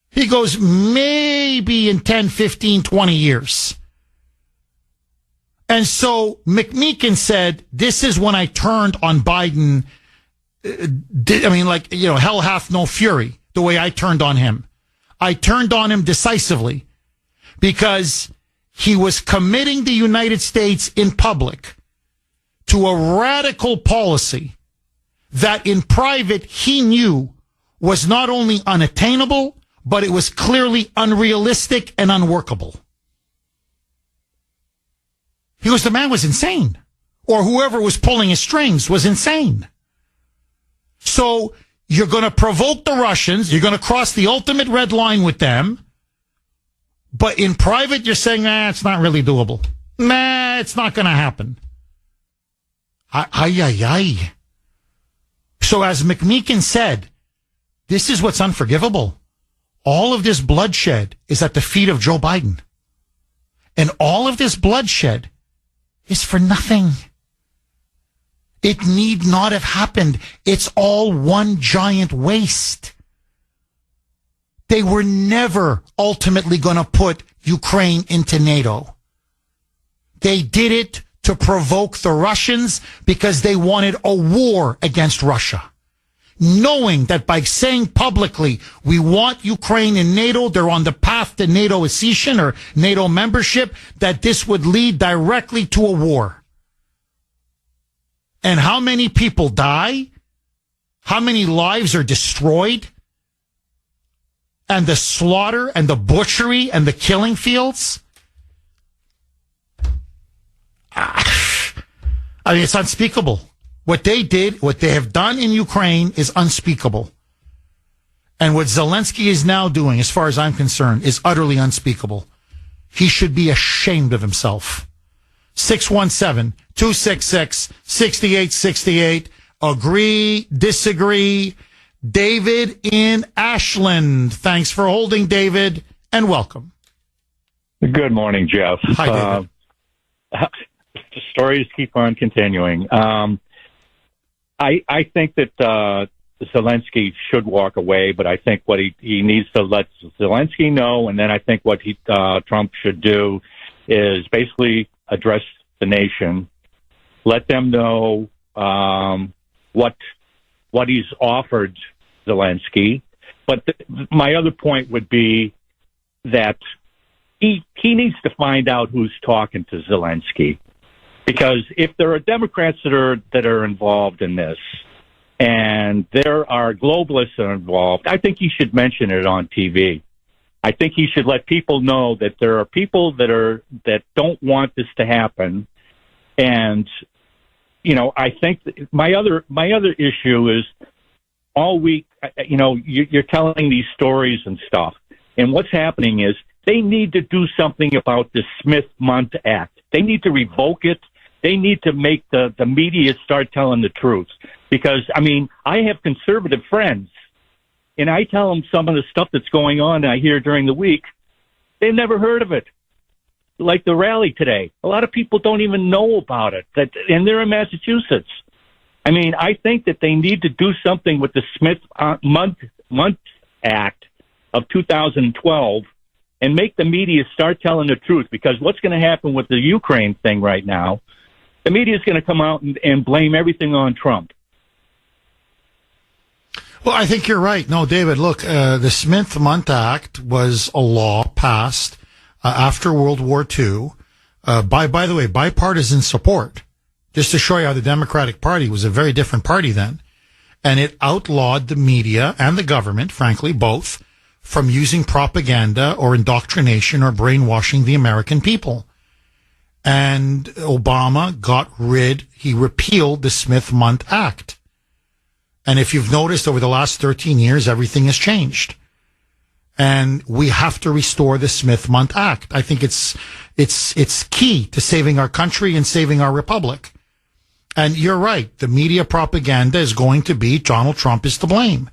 He goes, maybe in 10, 15, 20 years. And so McMeekin said, this is when I turned on Biden. Hell hath no fury, the way I turned on him. I turned on him decisively because he was committing the United States in public to a radical policy that in private he knew was not only unattainable, but it was clearly unrealistic and unworkable. He goes, the man was insane. Or whoever was pulling his strings was insane. So you're going to provoke the Russians. You're going to cross the ultimate red line with them. But in private, you're saying, it's not really doable. It's not going to happen. Ay. So as McMeekin said, this is what's unforgivable. All of this bloodshed is at the feet of Joe Biden. And all of this bloodshed is for nothing. It need not have happened. It's all one giant waste. They were never ultimately going to put Ukraine into NATO. They did it to provoke the Russians because they wanted a war against Russia. Knowing that by saying publicly, we want Ukraine in NATO, they're on the path to NATO accession or NATO membership, that this would lead directly to a war. And how many people die? How many lives are destroyed? And the slaughter and the butchery and the killing fields? It's unspeakable. What they did, what they have done in Ukraine is unspeakable. And what Zelensky is now doing, as far as I'm concerned, is utterly unspeakable. He should be ashamed of himself. 617-266-6868. Agree, disagree. David in Ashland. Thanks for holding, David, and welcome. Good morning, Jeff. Hi, David. The stories keep on continuing. I think that Zelensky should walk away, but I think what he needs to let Zelensky know, and then I think what Trump should do is basically address the nation, let them know what he's offered Zelensky. But my other point would be that he needs to find out who's talking to Zelensky. Because if there are Democrats that are involved in this, and there are globalists that are involved, I think he should mention it on TV. I think he should let people know that there are people that don't want this to happen. And I think my other issue is all week. You're telling these stories and stuff, and what's happening is they need to do something about the Smith-Mundt Act. They need to revoke it. They need to make the media start telling the truth. Because, I have conservative friends, and I tell them some of the stuff that's going on I hear during the week. They've never heard of it. Like the rally today. A lot of people don't even know about it, and they're in Massachusetts. I think that they need to do something with the Smith-Mundt Act of 2012 and make the media start telling the truth. Because what's going to happen with the Ukraine thing right now, the media is going to come out and blame everything on Trump. Well, I think you're right. No, David, look, the Smith-Mundt Act was a law passed after World War II By the way, bipartisan support, just to show you how the Democratic Party was a very different party then. And it outlawed the media and the government, frankly, both, from using propaganda or indoctrination or brainwashing the American people. And Obama he repealed the Smith-Mundt Act. And if you've noticed over the last 13 years, everything has changed. And we have to restore the Smith-Mundt Act. I think it's key to saving our country and saving our republic. And you're right. The media propaganda is going to be Donald Trump is to blame.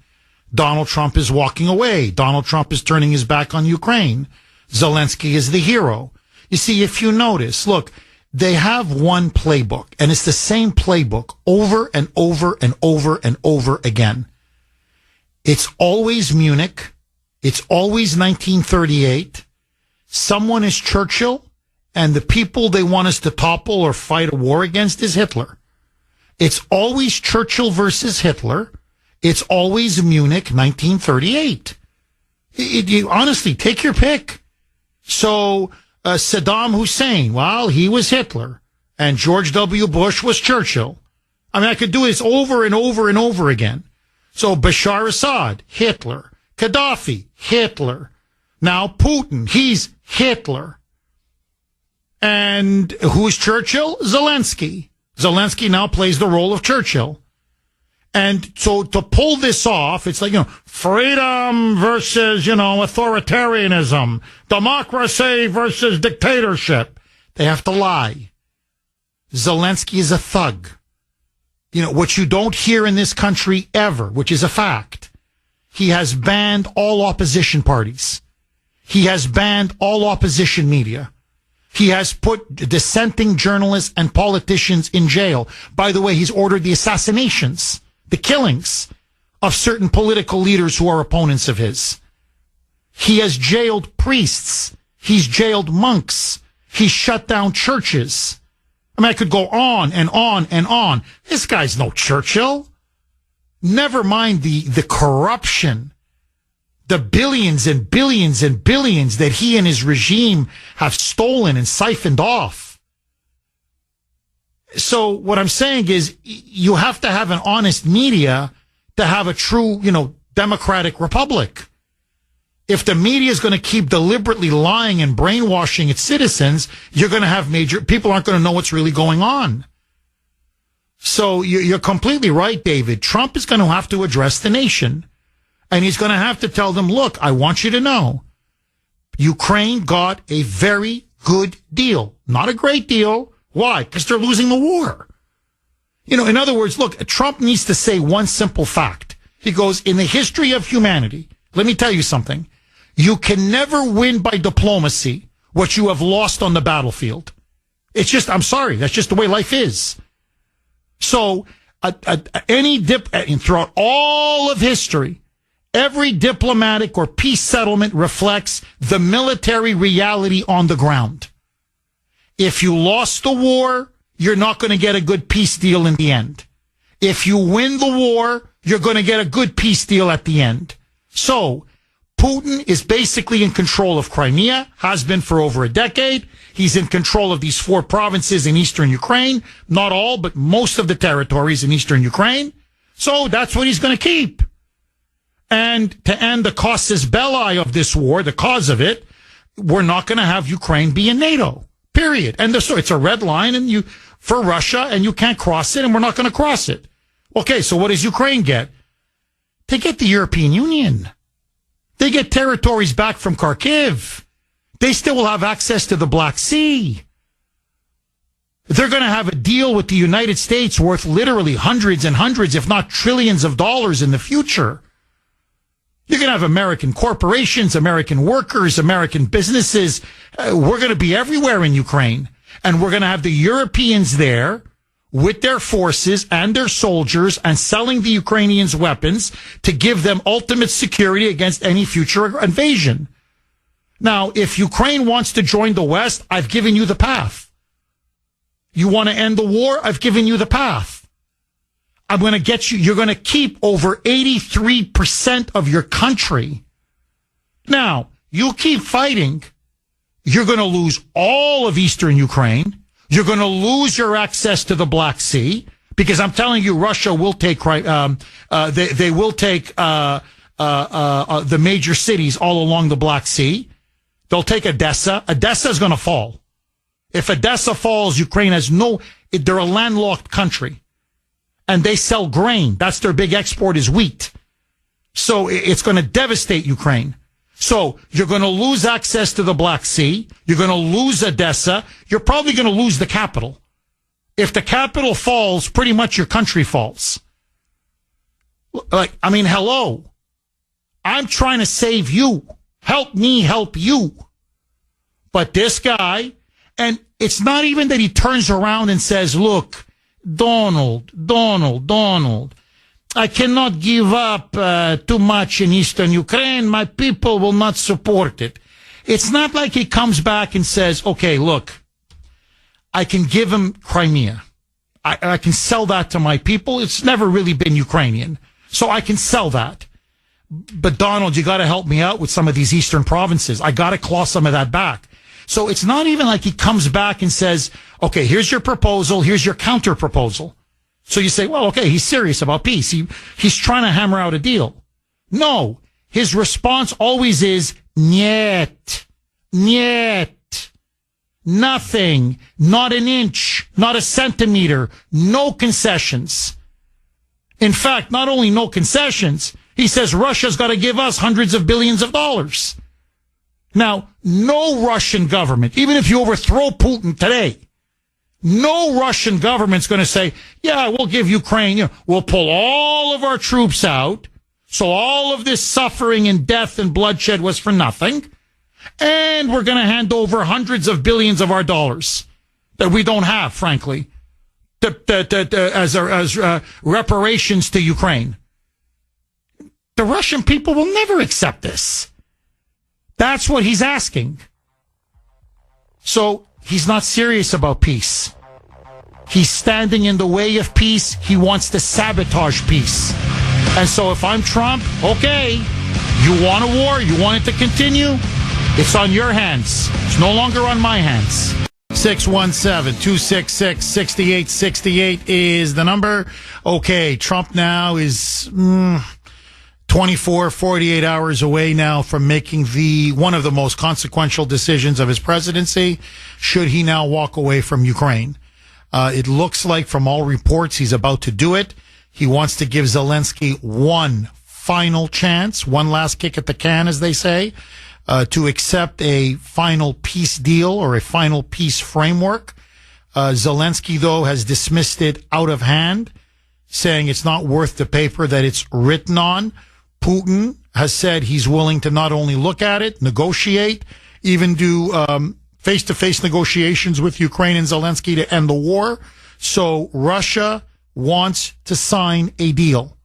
Donald Trump is walking away. Donald Trump is turning his back on Ukraine. Zelensky is the hero. You see, if you notice, look, they have one playbook, and it's the same playbook over and over and over and over again. It's always Munich. It's always 1938. Someone is Churchill, and the people they want us to topple or fight a war against is Hitler. It's always Churchill versus Hitler. It's always Munich, 1938. You honestly, take your pick. So Saddam Hussein, well, he was Hitler, and George W. Bush was Churchill. I mean, I could do this over and over and over again. So Bashar Assad, Hitler. Gaddafi, Hitler. Now Putin, he's Hitler. And who's Churchill? Zelensky. Zelensky now plays the role of Churchill. And so to pull this off, it's like, freedom versus, authoritarianism, democracy versus dictatorship. They have to lie. Zelensky is a thug. What you don't hear in this country ever, which is a fact, he has banned all opposition parties. He has banned all opposition media. He has put dissenting journalists and politicians in jail. By the way, he's ordered the assassinations, the killings of certain political leaders who are opponents of his. He has jailed priests. He's jailed monks. He shut down churches. I mean, I could go on and on and on. This guy's no Churchill. Never mind the corruption, the billions and billions and billions that he and his regime have stolen and siphoned off. So what I'm saying is you have to have an honest media to have a true, democratic republic. If the media is going to keep deliberately lying and brainwashing its citizens, you're going to have people aren't going to know what's really going on. So you're completely right, David. Trump is going to have to address the nation. And he's going to have to tell them, look, I want you to know, Ukraine got a very good deal. Not a great deal. Why? Because they're losing the war. In other words, look, Trump needs to say one simple fact. He goes, in the history of humanity, let me tell you something. You can never win by diplomacy what you have lost on the battlefield. It's just, I'm sorry, that's just the way life is. So, throughout all of history, every diplomatic or peace settlement reflects the military reality on the ground. If you lost the war, you're not going to get a good peace deal in the end. If you win the war, you're going to get a good peace deal at the end. So, Putin is basically in control of Crimea, has been for over a decade. He's in control of these 4 provinces in eastern Ukraine. Not all, but most of the territories in eastern Ukraine. So that's what he's going to keep. And to end the casus belli of this war, the cause of it, we're not going to have Ukraine be in NATO. Period. And so it's a red line for Russia, and you can't cross it, and we're not going to cross it. Okay, so what does Ukraine get? They get the European Union. They get territories back from Kharkiv. They still will have access to the Black Sea. They're going to have a deal with the United States worth literally hundreds and hundreds, if not trillions of dollars in the future. You're going to have American corporations, American workers, American businesses. We're going to be everywhere in Ukraine. And we're going to have the Europeans there with their forces and their soldiers and selling the Ukrainians weapons to give them ultimate security against any future invasion. Now, if Ukraine wants to join the West, I've given you the path. You want to end the war? I've given you the path. I'm going to get you, you're going to keep over 83% of your country. Now, you keep fighting. you're going to lose all of eastern Ukraine. You're going to lose your access to the Black Sea, because I'm telling you, Russia will take, they will take, the major cities all along the Black Sea. They'll take Odessa. Odessa is going to fall. If Odessa falls, Ukraine has they're a landlocked country. And they sell grain. That's their big export is wheat. So it's going to devastate Ukraine. So you're going to lose access to the Black Sea. You're going to lose Odessa. You're probably going to lose the capital. If the capital falls, pretty much your country falls. Hello. I'm trying to save you. Help me help you. But this guy, and it's not even that he turns around and says, look, Donald, I cannot give up too much in eastern Ukraine. My people will not support it. It's not like he comes back and says, okay, look, I can give him Crimea. I can sell that to my people. It's never really been Ukrainian. So I can sell that. But Donald, you got to help me out with some of these eastern provinces. I got to claw some of that back. So it's not even like he comes back and says, okay, here's your proposal. Here's your counter proposal. So you say, well, okay, he's serious about peace. He's trying to hammer out a deal. No, his response always is, niet, nothing, not an inch, not a centimeter, no concessions. In fact, not only no concessions, he says Russia's got to give us hundreds of billions of dollars. Now, no Russian government, even if you overthrow Putin today, no Russian government's going to say, yeah, we'll give Ukraine, we'll pull all of our troops out. So all of this suffering and death and bloodshed was for nothing. And we're going to hand over hundreds of billions of our dollars that we don't have, frankly, as reparations to Ukraine. The Russian people will never accept this. That's what he's asking. So he's not serious about peace. He's standing in the way of peace. He wants to sabotage peace. And so if I'm Trump, okay, you want a war, you want it to continue, it's on your hands. It's no longer on my hands. 617-266-6868 is the number. Okay, Trump now is 48 hours away now from making one of the most consequential decisions of his presidency. Should he now walk away from Ukraine? It looks like from all reports he's about to do it. He wants to give Zelensky one final chance, one last kick at the can, as they say, to accept a final peace deal or a final peace framework. Zelensky, though, has dismissed it out of hand, saying it's not worth the paper that it's written on. Putin has said he's willing to not only look at it, negotiate, even do face-to-face negotiations with Ukraine and Zelensky to end the war. So Russia wants to sign a deal.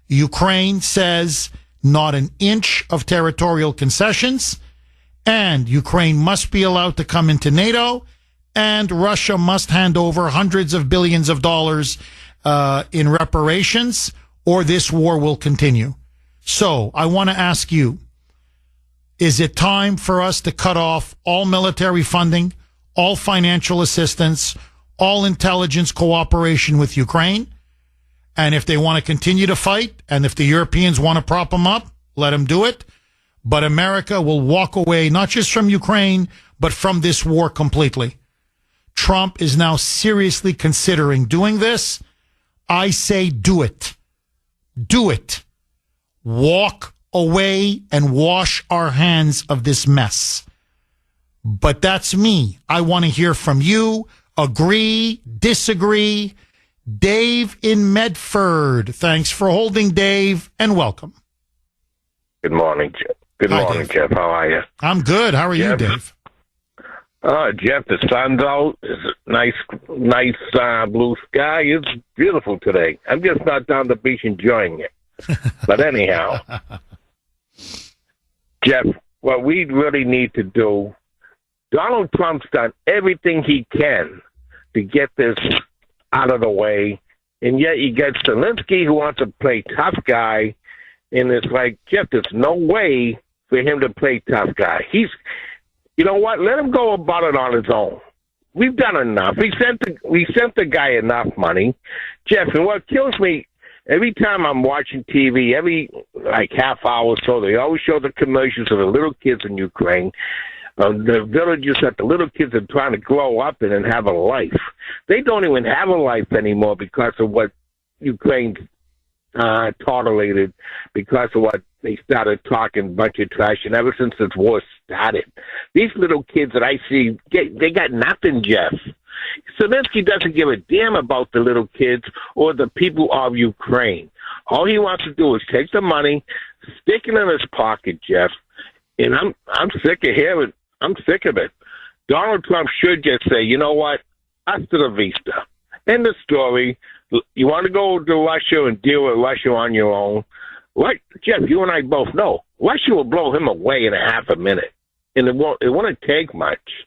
Ukraine says not an inch of territorial concessions, and Ukraine must be allowed to come into NATO, and Russia must hand over hundreds of billions of dollars in reparations, or this war will continue. So I want to ask you, is it time for us to cut off all military funding, all financial assistance, all intelligence cooperation with Ukraine? And if they want to continue to fight, and if the Europeans want to prop them up, let them do it. But America will walk away, not just from Ukraine, but from this war completely. Trump is now seriously considering doing this. I say do it. Do it. Walk away and wash our hands of this mess. But that's me. I want to hear from you. Agree, disagree. Dave in Medford. Thanks for holding, Dave, and welcome. Good morning, Jeff. Good morning, Dave. Jeff. How are you? I'm good. How are you, Dave? Jeff, the sun's out. It's a nice blue sky. It's beautiful today. I'm just not down the beach enjoying it. But anyhow, Jeff, what we really need to do, Donald Trump's done everything he can to get this out of the way, and yet you get Zelensky who wants to play tough guy, and it's like, Jeff, there's no way for him to play tough guy. You know what? Let him go about it on his own. We've done enough. We sent the guy enough money, Jeff. And what kills me, every time I'm watching TV, every like half hour or so, they always show the commercials of the little kids in Ukraine, the villages that the little kids are trying to grow up in and have a life. They don't even have a life anymore because of what Ukraine tolerated, because of what they started talking a bunch of trash, and ever since this war started, these little kids that I see, they got nothing, Jeff. Zelensky doesn't give a damn about the little kids or the people of Ukraine. All he wants to do is take the money, stick it in his pocket, Jeff. And I'm sick of hearing. I'm sick of it. Donald Trump should just say, you know what? Hasta la vista. End of story. You want to go to Russia and deal with Russia on your own? Like Jeff, you and I both know, Russia will blow him away in a half a minute, and it won't take much.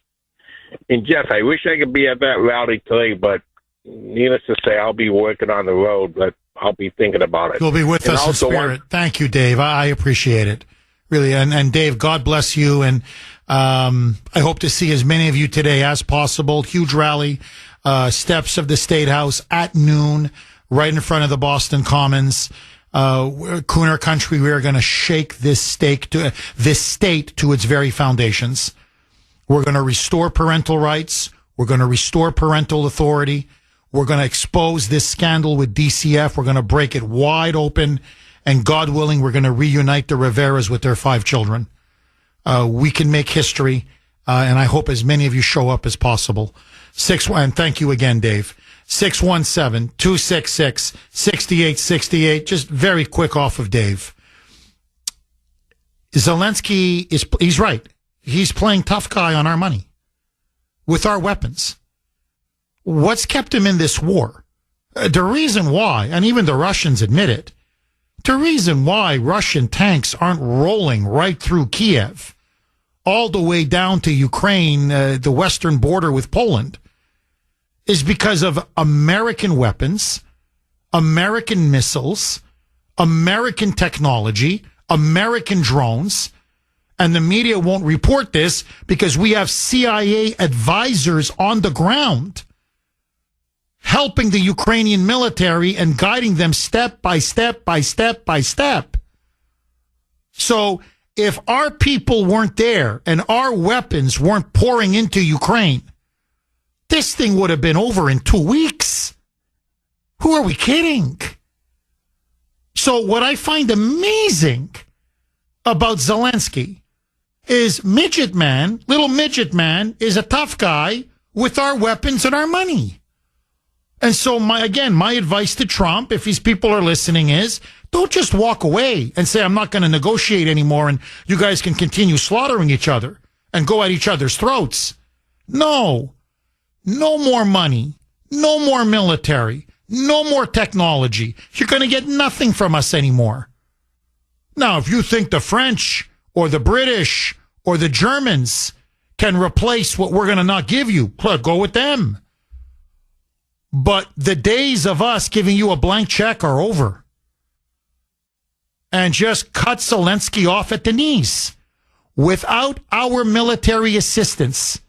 And Jeff, I wish I could be at that rally today, but needless to say, I'll be working on the road, but I'll be thinking about it. You'll be with us in spirit. Thank you, Dave. I appreciate it, really. And Dave, God bless you, and I hope to see as many of you today as possible. Huge rally, steps of the State House at noon, right in front of the Boston Commons. Kuhner country, we are going to shake this state to its very foundations. We're going to restore parental rights. We're going to restore parental authority. We're going to expose this scandal with DCF. We're going to break it wide open. And God willing, we're going to reunite the Riveras with their 5 children. We can make history. And I hope as many of you show up as possible. And thank you again, Dave. 617-266-6868. Just very quick off of Dave. Zelensky he's right. He's playing tough guy on our money with our weapons. What's kept him in this war? The reason why, and even the Russians admit it, the reason why Russian tanks aren't rolling right through Kiev all the way down to Ukraine, the western border with Poland, is because of American weapons, American missiles, American technology, American drones, and the media won't report this because we have CIA advisors on the ground helping the Ukrainian military and guiding them step by step by step by step. So if our people weren't there and our weapons weren't pouring into Ukraine, this thing would have been over in 2 weeks. Who are we kidding? So what I find amazing about Zelensky is little midget man is a tough guy with our weapons and our money. And so my advice to Trump, if these people are listening, is don't just walk away and say, I'm not going to negotiate anymore and you guys can continue slaughtering each other and go at each other's throats. No more money, no more military, no more technology. You're going to get nothing from us anymore. Now, if you think the French or the British or the Germans can replace what we're going to not give you, go with them. But the days of us giving you a blank check are over. And just cut Zelensky off at the knees. Without our military assistance,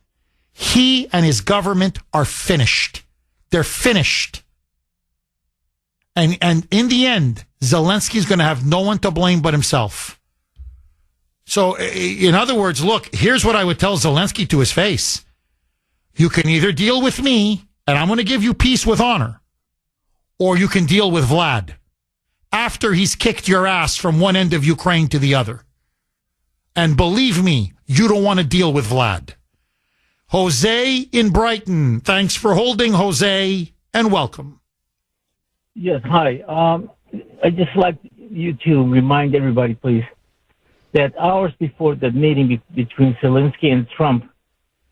he and his government are finished. They're finished. And in the end, Zelensky's going to have no one to blame but himself. So, in other words, look, here's what I would tell Zelensky to his face. You can either deal with me, and I'm going to give you peace with honor, or you can deal with Vlad after he's kicked your ass from one end of Ukraine to the other. And believe me, you don't want to deal with Vlad. Jose in Brighton. Thanks for holding, Jose, and welcome. Yes, hi. I'd just like you to remind everybody, please, that hours before the meeting between Zelensky and Trump,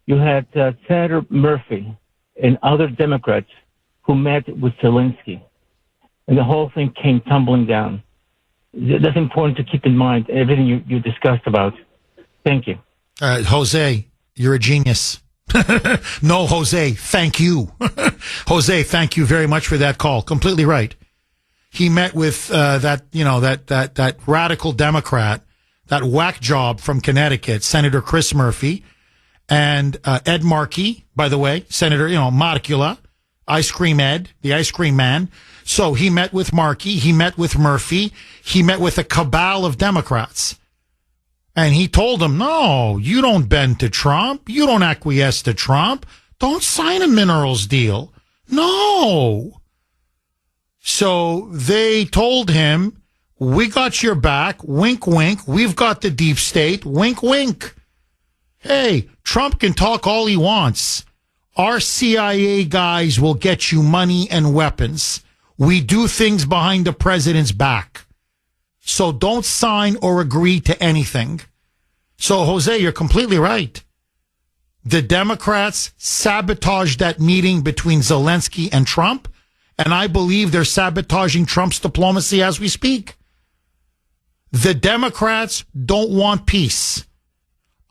you had Senator Murphy and other Democrats who met with Zelensky. And the whole thing came tumbling down. That's important to keep in mind, everything you discussed about. Thank you. Jose, you're a genius. No, Jose, thank you. Jose, thank you very much for that call. Completely right. He met with that radical Democrat, that whack job from Connecticut, Senator Chris Murphy, And Ed Markey, by the way, Senator, Markula, Ice Cream Ed, the ice cream man. So he met with Markey, he met with Murphy, he met with a cabal of Democrats. And he told them, no, you don't bend to Trump. You don't acquiesce to Trump. Don't sign a minerals deal. No. So they told him, we got your back. Wink, wink. We've got the deep state. Wink, wink. Hey, Trump can talk all he wants. Our CIA guys will get you money and weapons. We do things behind the president's back. So don't sign or agree to anything. So, Jose, you're completely right. The Democrats sabotaged that meeting between Zelensky and Trump, and I believe they're sabotaging Trump's diplomacy as we speak. The Democrats don't want peace.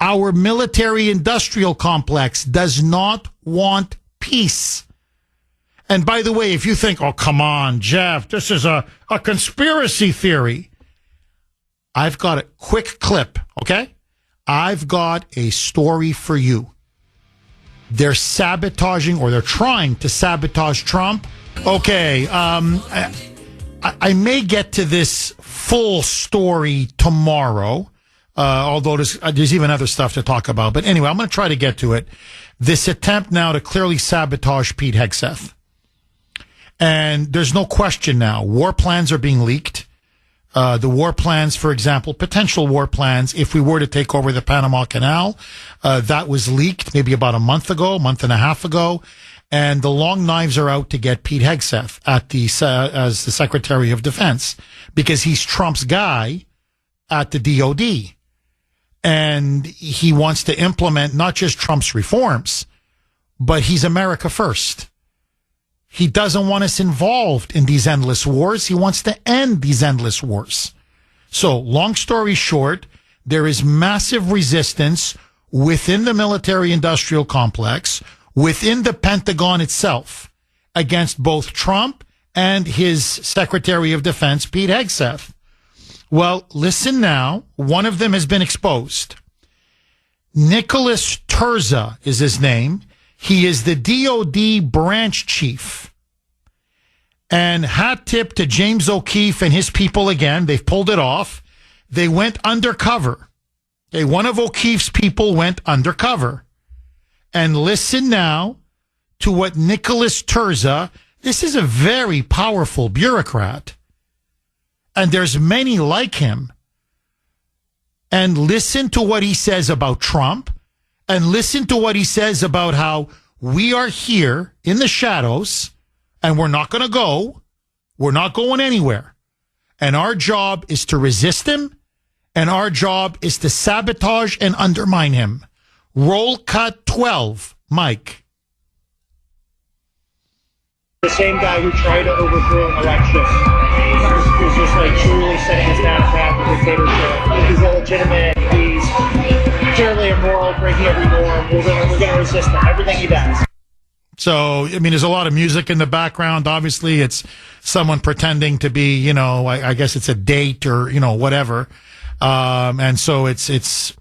Our military-industrial complex does not want peace. And by the way, if you think, oh, come on, Jeff, this is a conspiracy theory, I've got a quick clip, okay? I've got a story for you. They're sabotaging, or they're trying to sabotage Trump. Okay, I may get to this full story tomorrow, although there's even other stuff to talk about. But anyway, I'm going to try to get to it. This attempt now to clearly sabotage Pete Hegseth. And there's no question now, war plans are being leaked. The war plans, for example, potential war plans, if we were to take over the Panama Canal, that was leaked maybe about a month and a half ago. And the long knives are out to get Pete Hegseth as the Secretary of Defense, because he's Trump's guy at the DOD. And he wants to implement not just Trump's reforms, but he's America first. He doesn't want us involved in these endless wars. He wants to end these endless wars. So, long story short, there is massive resistance within the military-industrial complex, within the Pentagon itself, against both Trump and his Secretary of Defense, Pete Hegseth. Well, listen now. One of them has been exposed. Nicholas Terza is his name. He is the DOD branch chief. And hat tip to James O'Keefe and his people again. They've pulled it off. They went undercover. Okay, one of O'Keefe's people went undercover. And listen now to what Nicholas Terza, this is a very powerful bureaucrat. And there's many like him. And listen to what he says about Trump. And listen to what he says about how we are here in the shadows and we're not going to go. We're not going anywhere. And our job is to resist him. And our job is to sabotage and undermine him. Roll cut 12, Mike. The same guy who tried to overthrow an election is just like truly setting us down a path of dictatorship. He's illegitimate. He's purely immoral, breaking every norm. We're going to resist him. Everything he does. So, I mean, there's a lot of music in the background. Obviously, it's someone pretending to be, I guess it's a date or, whatever. And so it's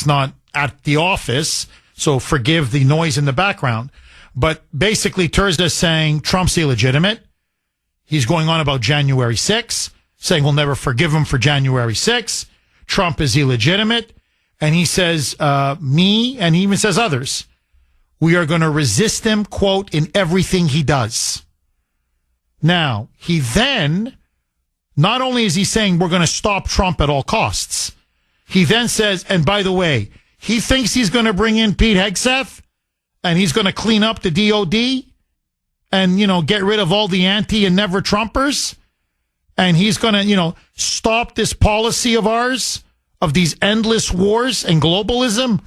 not at the office. So forgive the noise in the background. But basically, Terza is saying Trump's illegitimate. He's going on about January 6th, saying we'll never forgive him for January 6th. Trump is illegitimate. And he says, me, and he even says others, we are going to resist him, quote, in everything he does. Now, he then, not only is he saying we're going to stop Trump at all costs, he then says, and by the way, he thinks he's going to bring in Pete Hegseth, and he's going to clean up the DOD, and, get rid of all the anti and never Trumpers, and he's going to, stop this policy of ours, of these endless wars and globalism.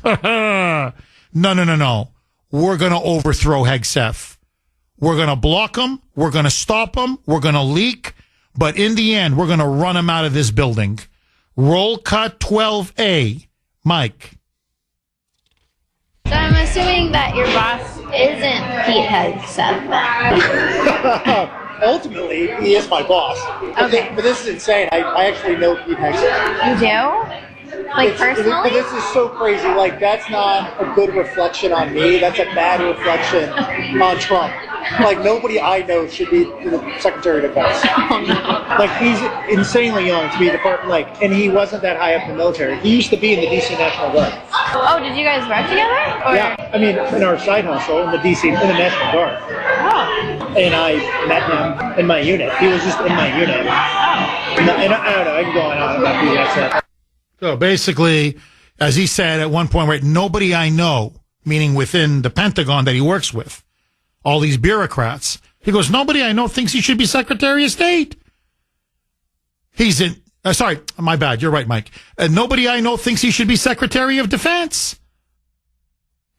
No. We're going to overthrow Hegseth. We're going to block him. We're going to stop him. We're going to leak. But in the end, we're going to run him out of this building. Roll cut 12A. Mike. So I'm assuming that your boss isn't Pete Hegseth. Ultimately, he is my boss. Okay. But this is insane. I actually know Pete Hegseth. You do? Like, personally? This is so crazy. Like, that's not a good reflection on me. That's a bad reflection on Trump. Like, nobody I know should be the Secretary of Defense. Like, he's insanely young to be and he wasn't that high up in the military. He used to be in the D.C. National Guard. Oh, did you guys work together? Or? Yeah, I mean, in our side hustle in the National Guard. Oh. And I met him in my unit. He was just in my unit. Oh. And I don't know, I can go on about who that said. So basically, as he said at one point, right, nobody I know, meaning within the Pentagon that he works with, all these bureaucrats, he goes, nobody I know thinks he should be Secretary of State. He's in, sorry, my bad, you're right, Mike. Nobody I know thinks he should be Secretary of Defense.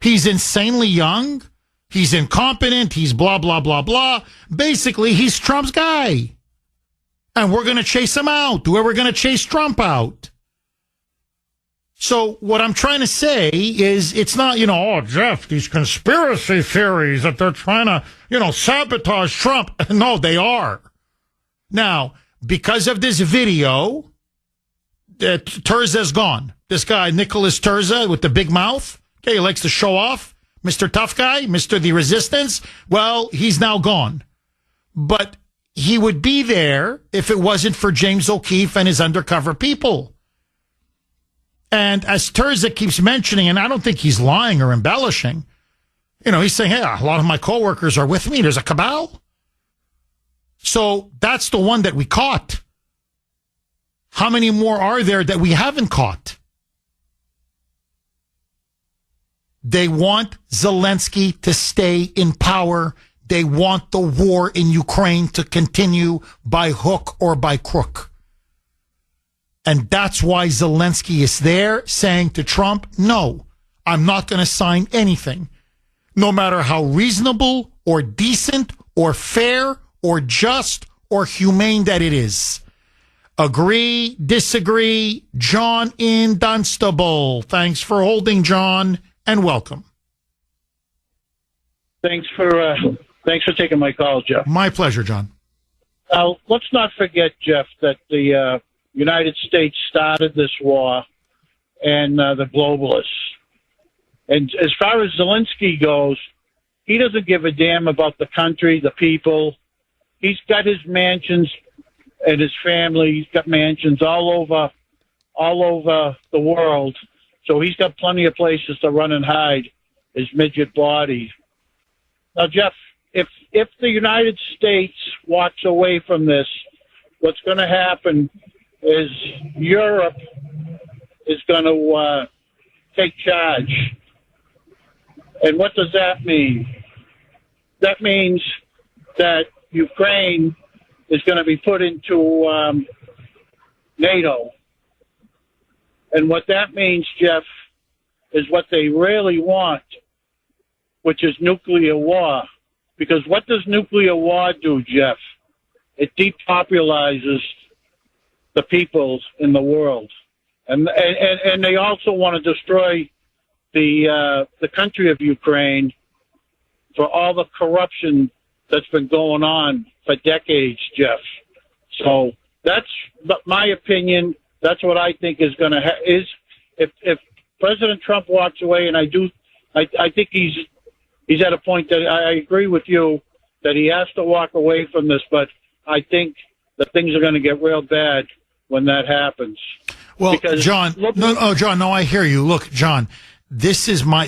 He's insanely young. He's incompetent. He's blah, blah, blah, blah. Basically, he's Trump's guy. And we're going to chase him out. We're going to chase Trump out. So what I'm trying to say is it's not, oh, Jeff, these conspiracy theories that they're trying to, sabotage Trump. No, they are. Now, because of this video, Terza's gone. This guy, Nicholas Terza, with the big mouth, okay, he likes to show off. Mr. Tough Guy, Mr. The Resistance, well, he's now gone. But he would be there if it wasn't for James O'Keefe and his undercover people. And as Terza keeps mentioning, and I don't think he's lying or embellishing, he's saying, hey, a lot of my coworkers are with me. There's a cabal. So that's the one that we caught. How many more are there that we haven't caught? They want Zelensky to stay in power. They want the war in Ukraine to continue by hook or by crook. And that's why Zelensky is there saying to Trump, no, I'm not going to sign anything, no matter how reasonable or decent or fair or just or humane that it is. Agree, disagree, John in Dunstable. Thanks for holding, John, and welcome. Thanks for taking my call, Jeff. My pleasure, John. Let's not forget, Jeff, that the United States started this war and the globalists. And as far as Zelensky goes, he doesn't give a damn about the country, the people. He's got his mansions and his family. He's got mansions all over the world. So he's got plenty of places to run and hide his midget body. Now, Jeff, if the United States walks away from this, what's going to happen is Europe is going to take charge. And what does that mean? That means that Ukraine is going to be put into NATO. And what that means, Jeff, is what they really want, which is nuclear war. Because what does nuclear war do, Jeff? It depopulizes the peoples in the world. And they also want to destroy the country of Ukraine for all the corruption that's been going on for decades, Jeff. So that's my opinion. That's what I think is going to is if President Trump walks away, and I think he's at a point that I agree with you that he has to walk away from this, but I think that things are going to get real bad when that happens. Well, because, John, no, I hear you. Look, John, this is I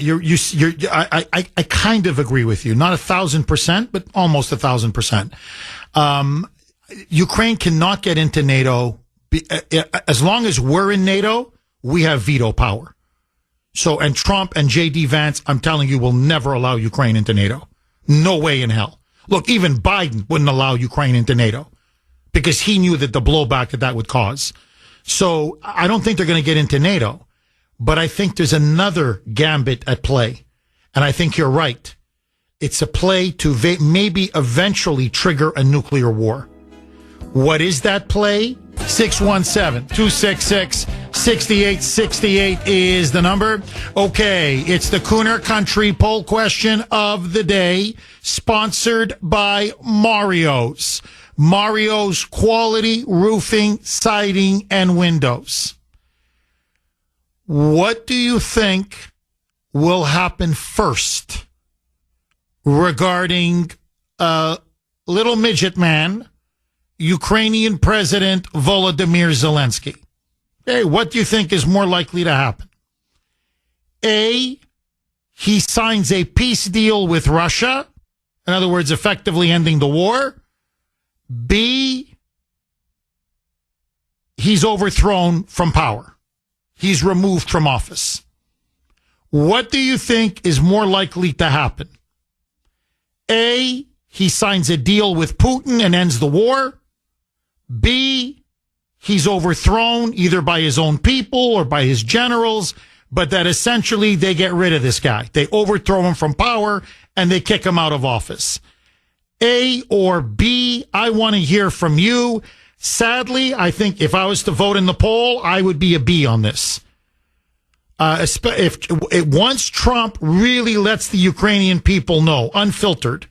kind of agree with you. Not 1,000%, but almost 1,000%. Ukraine cannot get into NATO. As long as we're in NATO, we have veto power. So, and Trump and J.D. Vance, I'm telling you, will never allow Ukraine into NATO. No way in hell. Look, even Biden wouldn't allow Ukraine into NATO because he knew that the blowback that would cause. So I don't think they're going to get into NATO, but I think there's another gambit at play. And I think you're right. It's a play to maybe eventually trigger a nuclear war. What is that play? 617-266-6868 is the number. Okay, it's the Kuhner Country poll question of the day, sponsored by Mario's. Mario's quality roofing, siding, and windows. What do you think will happen first regarding little midget man, Ukrainian President Volodymyr Zelensky? Hey, what do you think is more likely to happen? A, he signs a peace deal with Russia, in other words, effectively ending the war. B, he's overthrown from power. He's removed from office. What do you think is more likely to happen? A, he signs a deal with Putin and ends the war. B, he's overthrown either by his own people or by his generals, but that essentially they get rid of this guy. They overthrow him from power and they kick him out of office. A or B, I want to hear from you. Sadly, I think if I was to vote in the poll, I would be a B on this. Once Trump really lets the Ukrainian people know, unfiltered,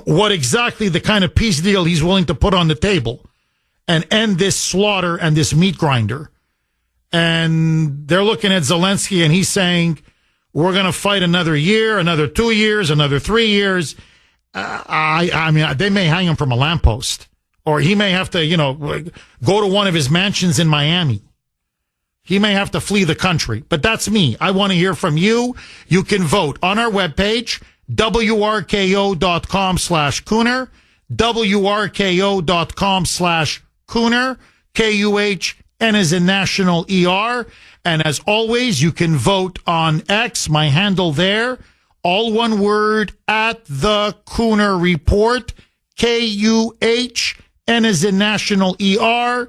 what exactly the kind of peace deal he's willing to put on the table and end this slaughter and this meat grinder. And they're looking at Zelensky and he's saying, we're going to fight another year, another 2 years, another 3 years. I mean, they may hang him from a lamppost, or he may have to, go to one of his mansions in Miami. He may have to flee the country, but that's me. I want to hear from you. You can vote on our webpage, wrko.com/Kuhner, wrko.com/Kuhner, KUHN as in national ER. And as always, you can vote on X, my handle there, all one word, at the Kuhner Report, KUHN as in national ER.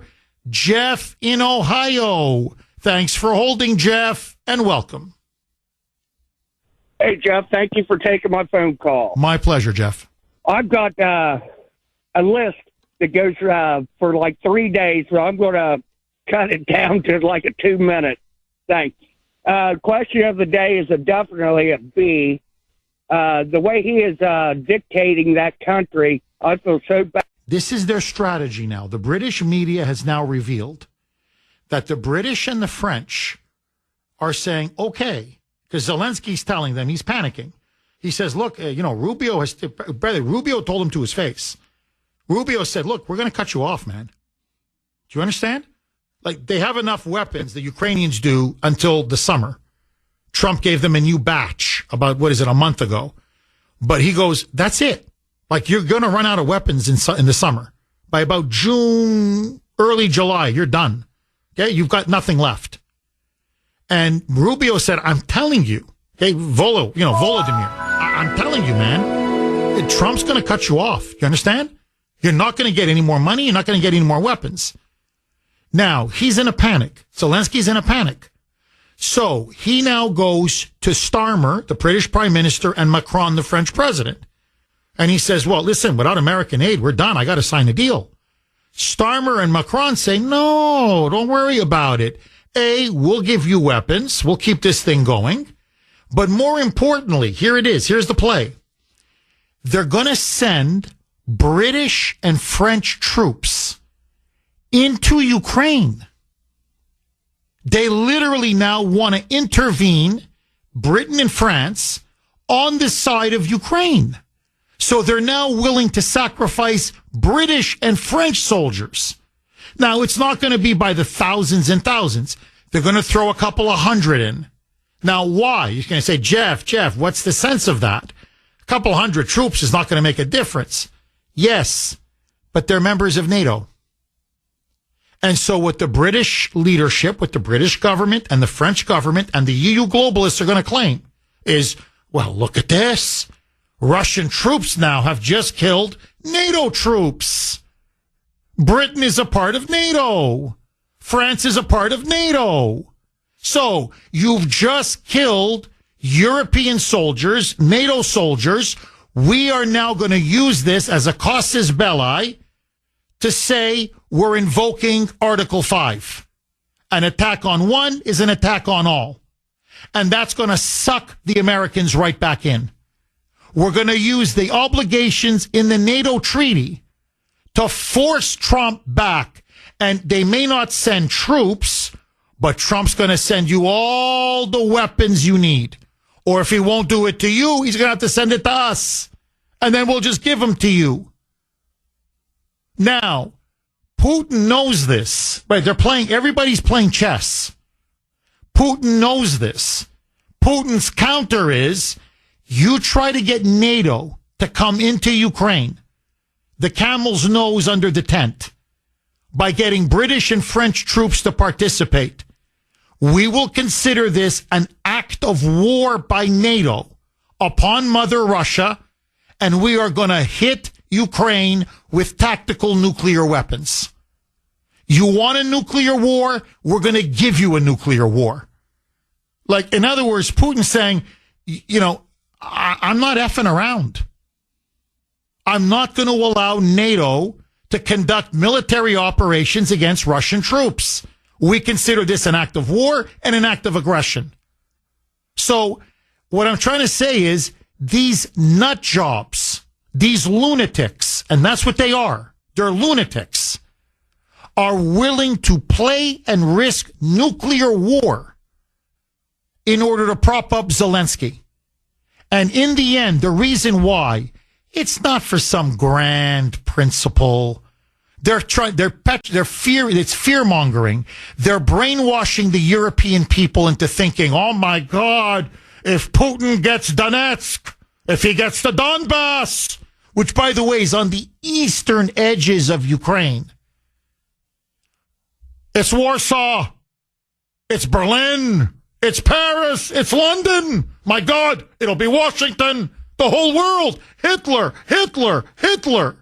Jeff in Ohio. Thanks for holding, Jeff, and welcome. Hey, Jeff, thank you for taking my phone call. My pleasure, Jeff. I've got a list that goes for like 3 days, so I'm going to cut it down to like a 2-minute. Thanks. Question of the day is definitely a B. The way he is dictating that country, I feel so bad. This is their strategy now. The British media has now revealed that the British and the French are saying, okay, because Zelensky's telling them, he's panicking. He says, look, Rubio told him to his face. Rubio said, look, we're going to cut you off, man. Do you understand? Like, they have enough weapons, the Ukrainians do, until the summer. Trump gave them a new batch about, a month ago. But he goes, that's it. Like, you're going to run out of weapons in the summer. By about June, early July, you're done. Okay, you've got nothing left. And Rubio said, I'm telling you, okay, Volodymyr, I'm telling you, man, Trump's going to cut you off. You understand? You're not going to get any more money. You're not going to get any more weapons. Now, he's in a panic. Zelensky's in a panic. So he now goes to Starmer, the British Prime Minister, and Macron, the French President. And he says, well, listen, without American aid, we're done. I got to sign a deal. Starmer and Macron say, no, don't worry about it. A, we'll give you weapons. We'll keep this thing going. But more importantly, here it is. Here's the play. They're going to send British and French troops into Ukraine. They literally now want to intervene, Britain and France, on the side of Ukraine. So they're now willing to sacrifice British and French soldiers. Now, it's not going to be by the thousands and thousands. They're going to throw a couple of hundred in. Now, why? You're going to say, Jeff, what's the sense of that? A couple hundred troops is not going to make a difference. Yes, but they're members of NATO. And so what the British leadership, what the British government and the French government and the EU globalists are going to claim is, well, look at this. Russian troops now have just killed NATO troops. Britain is a part of NATO. France is a part of NATO. So you've just killed European soldiers, NATO soldiers. We are now going to use this as a casus belli to say we're invoking Article 5. An attack on one is an attack on all. And that's going to suck the Americans right back in. We're going to use the obligations in the NATO treaty to force Trump back. And they may not send troops, But Trump's going to send you all the weapons you need. Or if he won't do it to you, he's going to have to send it to us. And then we'll just give them to you. Now, Putin knows this. Right? Everybody's playing chess. Putin knows this. Putin's counter is, you try to get NATO to come into Ukraine, the camel's nose under the tent, by getting British and French troops to participate. We will consider this an act of war by NATO upon Mother Russia, and we are going to hit Ukraine with tactical nuclear weapons. You want a nuclear war? We're going to give you a nuclear war. Like, in other words, Putin's saying, I'm not effing around. I'm not going to allow NATO to conduct military operations against Russian troops. We consider this an act of war and an act of aggression. So what I'm trying to say is these nut jobs, these lunatics, and that's what they are. They're lunatics, are willing to play and risk nuclear war in order to prop up Zelensky. And in the end, the reason why, it's not for some grand principle. It's fear mongering. They're brainwashing the European people into thinking, oh my God, if Putin gets Donetsk, if he gets the Donbass, which by the way is on the eastern edges of Ukraine. It's Warsaw. It's Berlin. It's Paris. It's London. My God, it'll be Washington. The whole world. Hitler, Hitler, Hitler.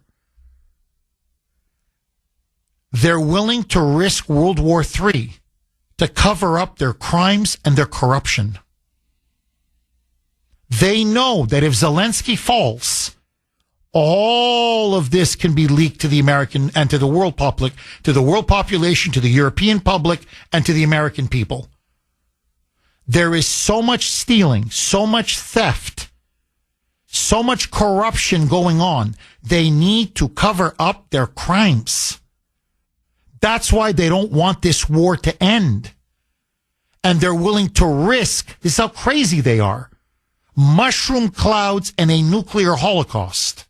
They're willing to risk World War III to cover up their crimes and their corruption. They know that if Zelensky falls, all of this can be leaked to the American and to the world public, to the world population, to the European public, and to the American people. There is so much stealing, so much theft, so much corruption going on. They need to cover up their crimes. That's why they don't want this war to end. And they're willing to risk, this is how crazy they are, mushroom clouds and a nuclear holocaust.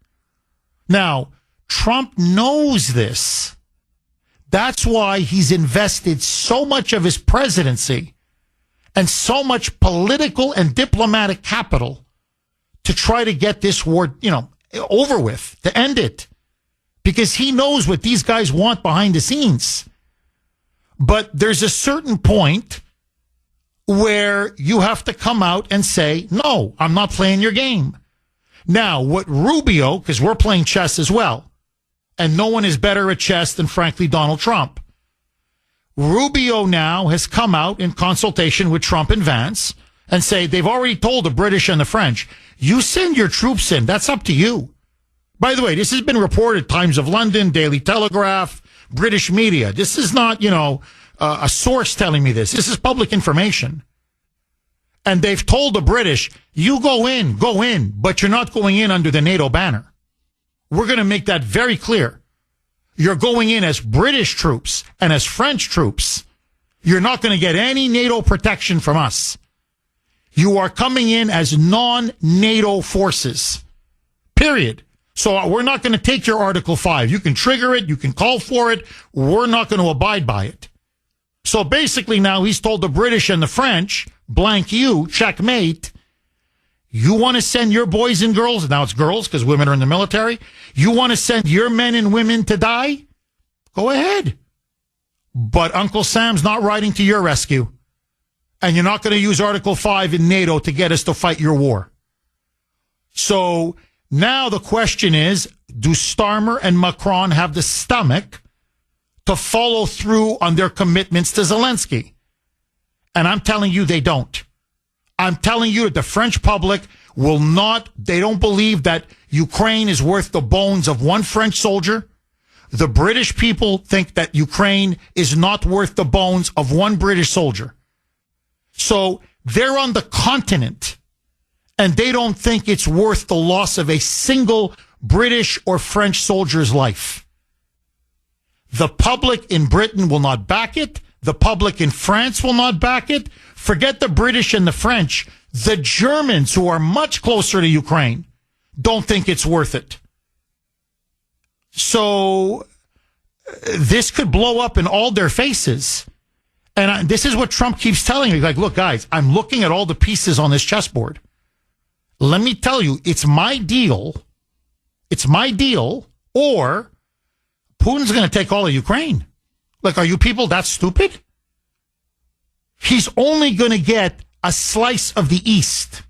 Now, Trump knows this. That's why he's invested so much of his presidency and so much political and diplomatic capital to try to get this war, over with, to end it. Because he knows what these guys want behind the scenes. But there's a certain point where you have to come out and say, no, I'm not playing your game. Now, what Rubio, because we're playing chess as well, and no one is better at chess than, frankly, Donald Trump. Rubio now has come out in consultation with Trump and Vance and say they've already told the British and the French, you send your troops in, that's up to you. By the way, this has been reported, Times of London, Daily Telegraph, British media. This is not, a source telling me this. This is public information. And they've told the British, you go in, but you're not going in under the NATO banner. We're going to make that very clear. You're going in as British troops and as French troops. You're not going to get any NATO protection from us. You are coming in as non-NATO forces. Period. So we're not going to take your Article 5. You can trigger it. You can call for it. We're not going to abide by it. So basically now he's told the British and the French, blank you, checkmate, you want to send your boys and girls, now it's girls because women are in the military, you want to send your men and women to die? Go ahead. But Uncle Sam's not riding to your rescue. And you're not going to use Article 5 in NATO to get us to fight your war. So now the question is, do Starmer and Macron have the stomach to follow through on their commitments to Zelensky? And I'm telling you they don't. I'm telling you that the French public they don't believe that Ukraine is worth the bones of one French soldier. The British people think that Ukraine is not worth the bones of one British soldier. So they're on the continent and they don't think it's worth the loss of a single British or French soldier's life. The public in Britain will not back it. The public in France will not back it. Forget the British and the French. The Germans, who are much closer to Ukraine, don't think it's worth it. So this could blow up in all their faces. And this is what Trump keeps telling me. Like, look, guys, I'm looking at all the pieces on this chessboard. Let me tell you, it's my deal. It's my deal, or Putin's going to take all of Ukraine. Like, are you people that stupid? He's only going to get a slice of the East.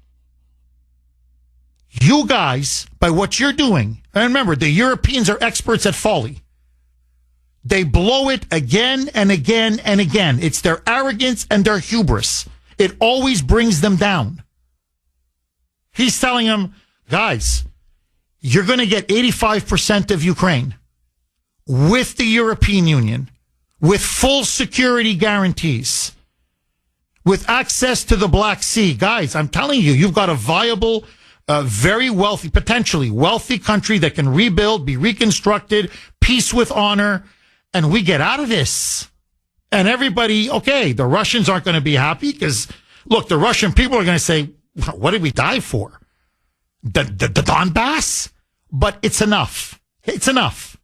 You guys, by what you're doing, and remember, the Europeans are experts at folly. They blow it again and again and again. It's their arrogance and their hubris. It always brings them down. He's telling them, guys, you're going to get 85% of Ukraine with the European Union, with full security guarantees, with access to the Black Sea. Guys, I'm telling you, you've got a viable, very wealthy, potentially wealthy country that can rebuild, be reconstructed, peace with honor, and we get out of this. And everybody, okay, the Russians aren't going to be happy because, look, the Russian people are going to say, what did we die for? The Donbass? But it's enough. It's enough.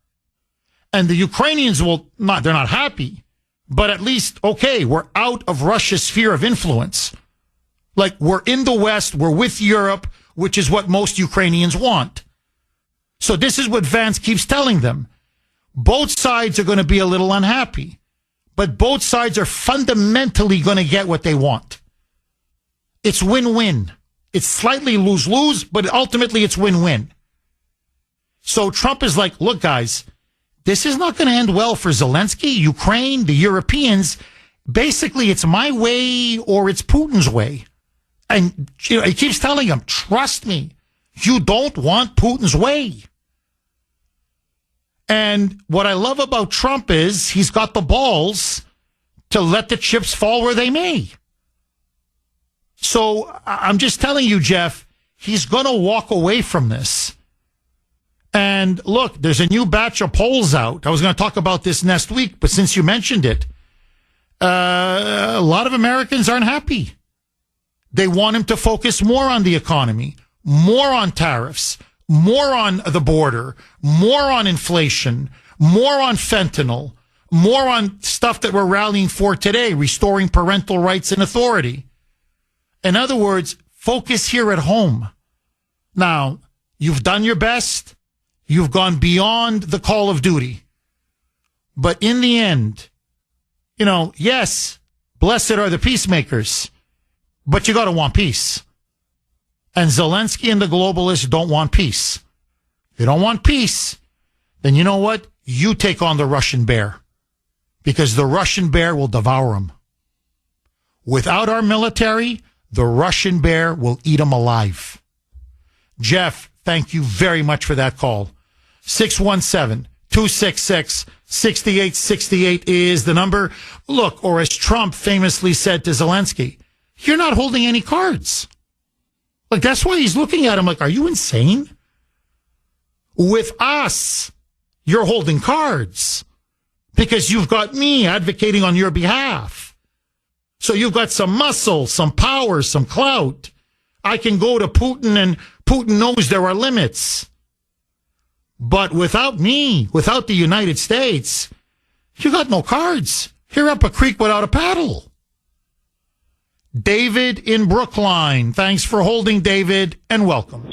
And the Ukrainians they're not happy, but at least, okay, we're out of Russia's sphere of influence. Like, we're in the West, we're with Europe, which is what most Ukrainians want. So this is what Vance keeps telling them. Both sides are going to be a little unhappy, but both sides are fundamentally going to get what they want. It's win-win. It's slightly lose-lose, but ultimately it's win-win. So Trump is like, look, guys, this is not going to end well for Zelensky, Ukraine, the Europeans. Basically, it's my way or it's Putin's way. And he keeps telling them, trust me, you don't want Putin's way. And what I love about Trump is he's got the balls to let the chips fall where they may. So I'm just telling you, Jeff, he's going to walk away from this. And look, there's a new batch of polls out. I was going to talk about this next week, but since you mentioned it, a lot of Americans aren't happy. They want him to focus more on the economy, more on tariffs, more on the border, more on inflation, more on fentanyl, more on stuff that we're rallying for today, restoring parental rights and authority. In other words, focus here at home. Now, you've done your best. You've gone beyond the call of duty. But in the end, yes, blessed are the peacemakers, but you got to want peace. And Zelensky and the globalists don't want peace. If you don't want peace, then you know what? You take on the Russian bear, because the Russian bear will devour them. Without our military, the Russian bear will eat them alive. Jeff, thank you very much for that call. 617-266-6868 is the number. Look, or as Trump famously said to Zelensky, you're not holding any cards. Like, that's why he's looking at him like, are you insane? With us, you're holding cards because you've got me advocating on your behalf. So you've got some muscle, some power, some clout. I can go to Putin, and Putin knows there are limits. But without me, without the United States, you got no cards. You're up a creek without a paddle. David in Brookline. Thanks for holding, David, and welcome.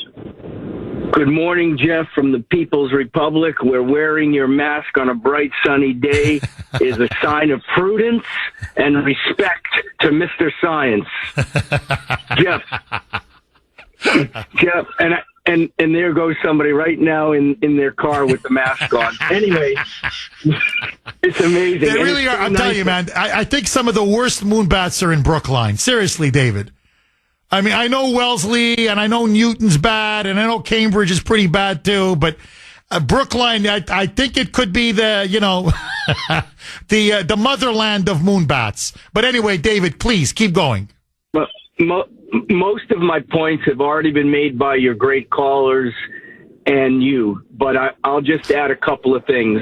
Good morning, Jeff, from the People's Republic, where wearing your mask on a bright, sunny day is a sign of prudence and respect to Mr. Science. Jeff, and there goes somebody right now in their car with the mask on. Anyway, it's amazing. They really are. I'm telling you, man, I think some of the worst moonbats are in Brookline. Seriously, David. I mean, I know Wellesley, and I know Newton's bad, and I know Cambridge is pretty bad too, but Brookline, I think it could be the motherland of moonbats. But anyway, David, please keep going. Well, most of my points have already been made by your great callers and you, but I'll just add a couple of things.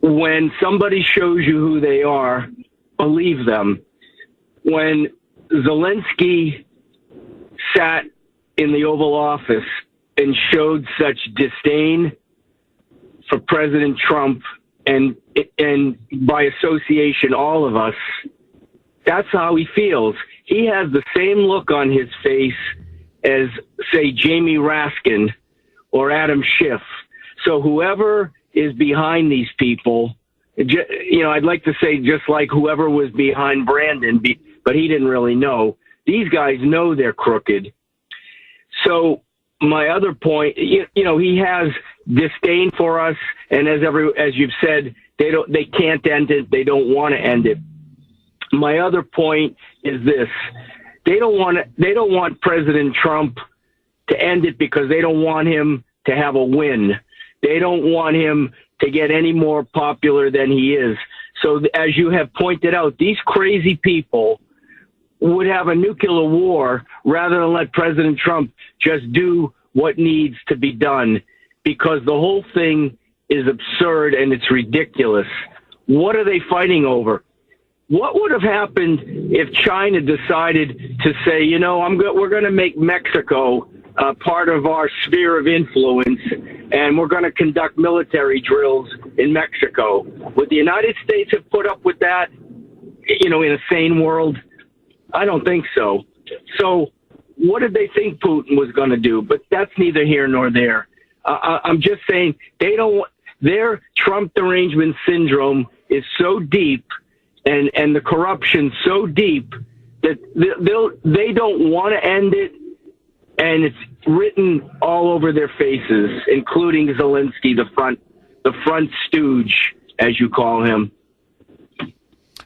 when somebody shows you who they are, believe them. When Zelensky sat in the Oval Office and showed such disdain for President Trump and by association, all of us, that's how he feels. He has the same look on his face as, say, Jamie Raskin or Adam Schiff. So whoever is behind these people, I'd like to say just like whoever was behind Brandon, but he didn't really know. These guys know they're crooked. So my other point, he has disdain for us, and as you've said, they can't end it. They don't want to end it. My other point is this: they don't want President Trump to end it because they don't want him to have a win. They don't want him to get any more popular than he is. So as you have pointed out, these crazy people would have a nuclear war rather than let President Trump just do what needs to be done, because the whole thing is absurd and it's ridiculous. What are they fighting over? What would have happened if China decided to say, we're going to make Mexico part of our sphere of influence, and we're going to conduct military drills in Mexico? Would the United States have put up with that, in a sane world? I don't think so. So what did they think Putin was going to do? But that's neither here nor there. I'm just saying their Trump derangement syndrome is so deep and the corruption so deep that they don't want to end it. And it's written all over their faces, including Zelensky, the front stooge, as you call him.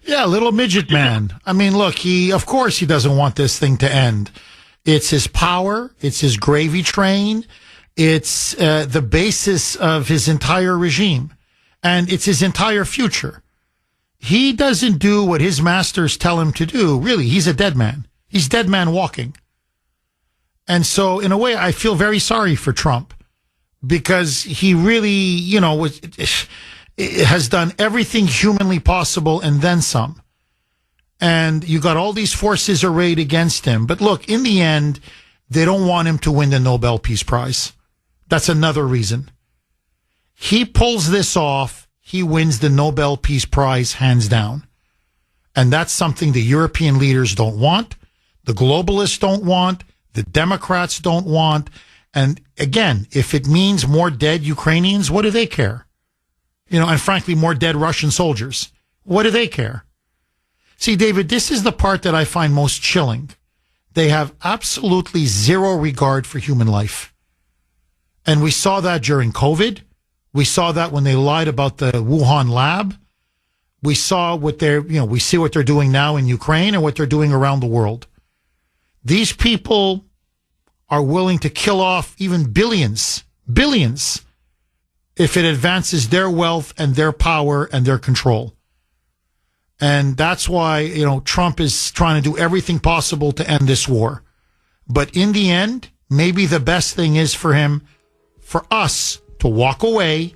Yeah, little midget man. I mean, look, of course he doesn't want this thing to end. It's his power. It's his gravy train. It's the basis of his entire regime. And it's his entire future. He doesn't do what his masters tell him to do. Really, he's a dead man. He's dead man walking. And so, in a way, I feel very sorry for Trump, because he really, has done everything humanly possible and then some. And you got all these forces arrayed against him. But look, in the end, they don't want him to win the Nobel Peace Prize. That's another reason. He pulls this off, he wins the Nobel Peace Prize hands down. And that's something the European leaders don't want, the globalists don't want, the Democrats don't want. And again, if it means more dead Ukrainians, what do they care? And frankly, more dead Russian soldiers. What do they care? See, David, this is the part that I find most chilling. They have absolutely zero regard for human life. And we saw that during COVID. We saw that when they lied about the Wuhan lab. We saw we see what they're doing now in Ukraine and what they're doing around the world. These people are willing to kill off even billions, if it advances their wealth and their power and their control. And that's why, Trump is trying to do everything possible to end this war. But in the end, maybe the best thing is for us to walk away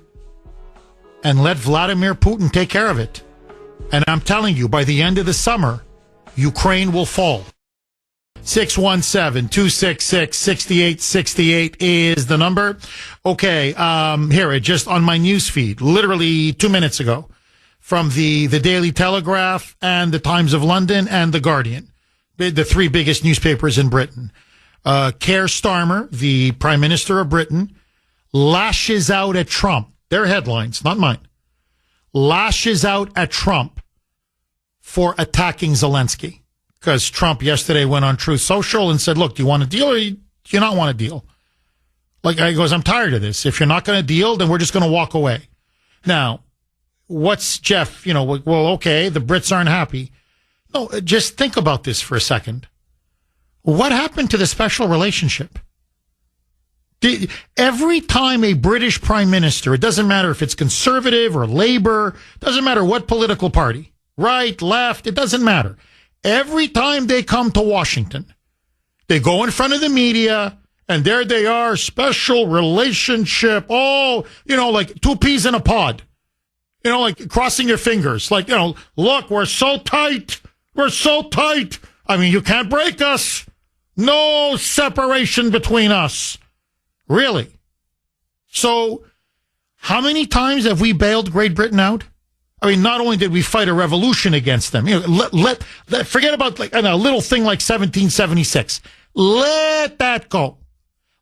and let Vladimir Putin take care of it. And I'm telling you, by the end of the summer, Ukraine will fall. 617-266-6868 is the number. Okay, here, just on my news feed, literally 2 minutes ago, from the Daily Telegraph and the Times of London and The Guardian, the three biggest newspapers in Britain. Keir Starmer, the Prime Minister of Britain, lashes out at Trump. Their headlines, not mine. Lashes out at Trump for attacking Zelensky. Because Trump yesterday went on Truth Social and said, look, do you want a deal or do you not want a deal? He goes, I'm tired of this. If you're not going to deal, then we're just going to walk away. Now, what's Jeff, well, okay, the Brits aren't happy. No, just think about this for a second. What happened to the special relationship? Every time a British prime minister, it doesn't matter if it's conservative or Labour, doesn't matter what political party, right, left, it doesn't matter. Every time they come to Washington, they go in front of the media, and there they are, special relationship, like two peas in a pod. You know, like crossing your fingers. Like, you know, look, we're so tight. We're so tight. I mean, you can't break us. No separation between us. Really? So, how many times have we bailed Great Britain out? I mean, not only did we fight a revolution against them, you know, let forget about like a little thing like 1776. Let that go.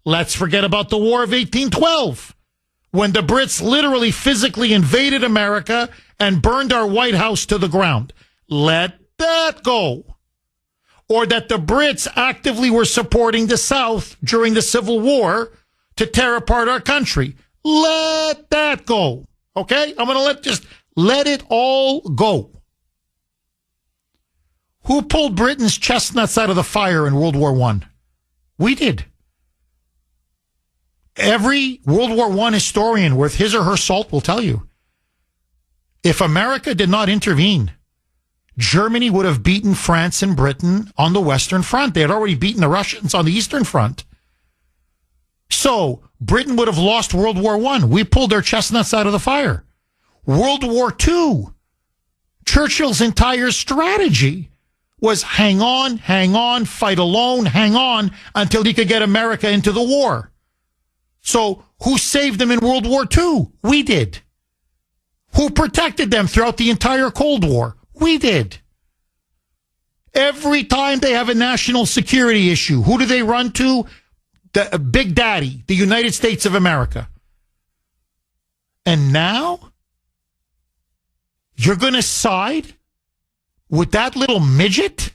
Let's forget about the War of 1812, when the Brits literally physically invaded America and burned our White House to the ground. Let that go. Or that the Brits actively were supporting the South during the Civil War to tear apart our country. Let that go. Okay? I'm going to let it all go. Who pulled Britain's chestnuts out of the fire in World War I? We did. Every World War I historian worth his or her salt will tell you, if America did not intervene, Germany would have beaten France and Britain on the Western Front. They had already beaten the Russians on the Eastern Front. So Britain would have lost World War I. We pulled their chestnuts out of the fire. World War II, Churchill's entire strategy was hang on, fight alone, hang on until he could get America into the war. So who saved them in World War II? We did. Who protected them throughout the entire Cold War? We did. Every time they have a national security issue, who do they run to? The Big Daddy, the United States of America. And now you're going to side with that little midget?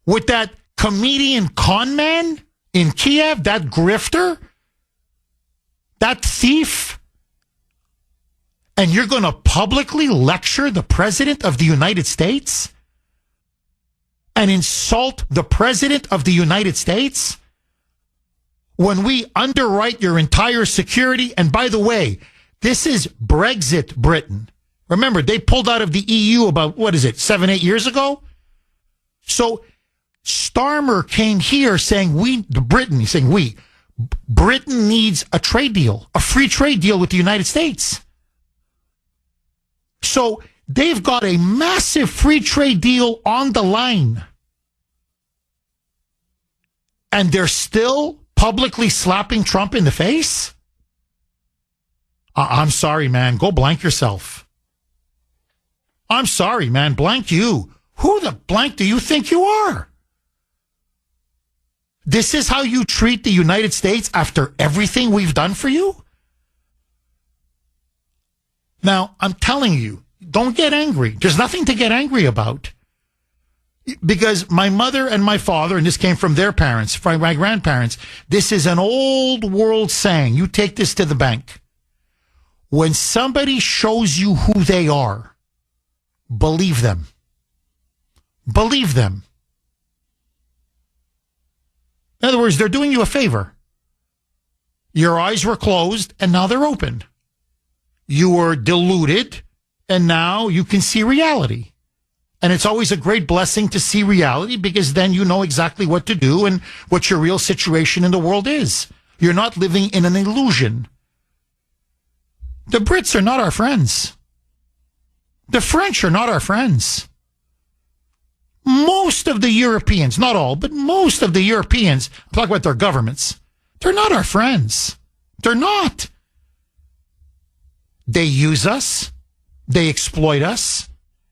With that comedian con man in Kiev? That grifter? That thief? And you're going to publicly lecture the President of the United States? And insult the President of the United States? When we underwrite your entire security, and by the way, this is Brexit Britain. Remember, they pulled out of the EU about, 7-8 years ago? So Starmer came here saying Britain needs a trade deal, a free trade deal with the United States. So they've got a massive free trade deal on the line. And they're still publicly slapping Trump in the face? I'm sorry, man. Go blank yourself. I'm sorry, man. Blank you. Who the blank do you think you are? This is how you treat the United States after everything we've done for you? Now, I'm telling you, don't get angry. There's nothing to get angry about. Because my mother and my father, and this came from their parents, from my grandparents, this is an old world saying. You take this to the bank. When somebody shows you who they are, believe them. Believe them. In other words, they're doing you a favor. Your eyes were closed, and now they're open. You were deluded, and now you can see reality. And it's always a great blessing to see reality, because then you know exactly what to do and what your real situation in the world is. You're not living in an illusion. The Brits are not our friends. The French are not our friends. Most of the Europeans, not all, but most of the Europeans, I'm talking about their governments, they're not our friends. They're not. They use us. They exploit us.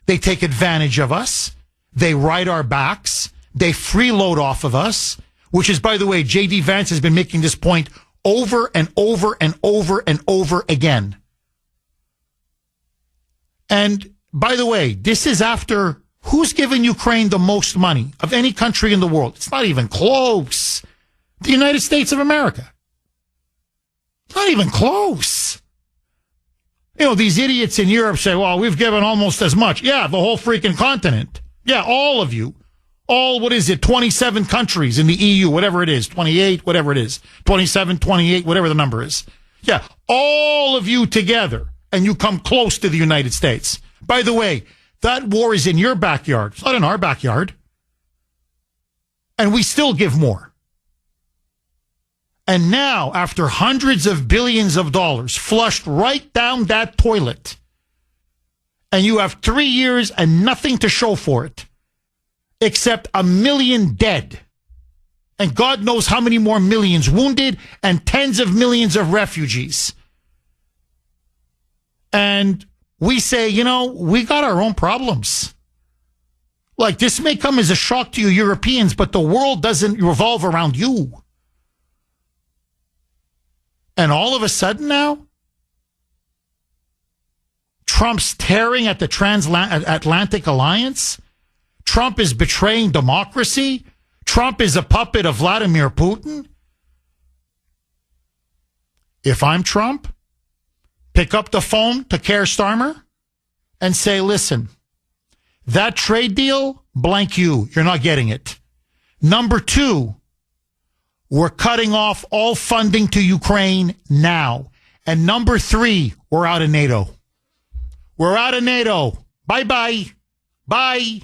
They take advantage of us. They ride our backs. They freeload off of us, which is, by the way, J.D. Vance has been making this point over and over and over and over again. And by the way, this is after who's given Ukraine the most money of any country in the world? It's not even close. The United States of America. Not even close. You know, these idiots in Europe say, well, we've given almost as much. Yeah, the whole freaking continent. Yeah, all of you. All, 27 countries in the EU, whatever it is, 28, whatever it is, 27, 28, whatever the number is. Yeah, all of you together, and you come close to the United States. By the way, that war is in your backyard. It's not in our backyard. And we still give more. And now, after hundreds of billions of dollars flushed right down that toilet, and you have 3 years and nothing to show for it except 1 million dead. And God knows how many more millions wounded and tens of millions of refugees. And we say, we got our own problems. Like, this may come as a shock to you Europeans, but the world doesn't revolve around you. And all of a sudden now, Trump's tearing at the transatlantic alliance. Trump is betraying democracy. Trump is a puppet of Vladimir Putin. If I'm Trump, pick up the phone to Keir Starmer and say, listen, that trade deal, blank you, you're not getting it. Number 2, we're cutting off all funding to Ukraine now. And number 3, we're out of NATO. We're out of NATO. Bye-bye. Bye.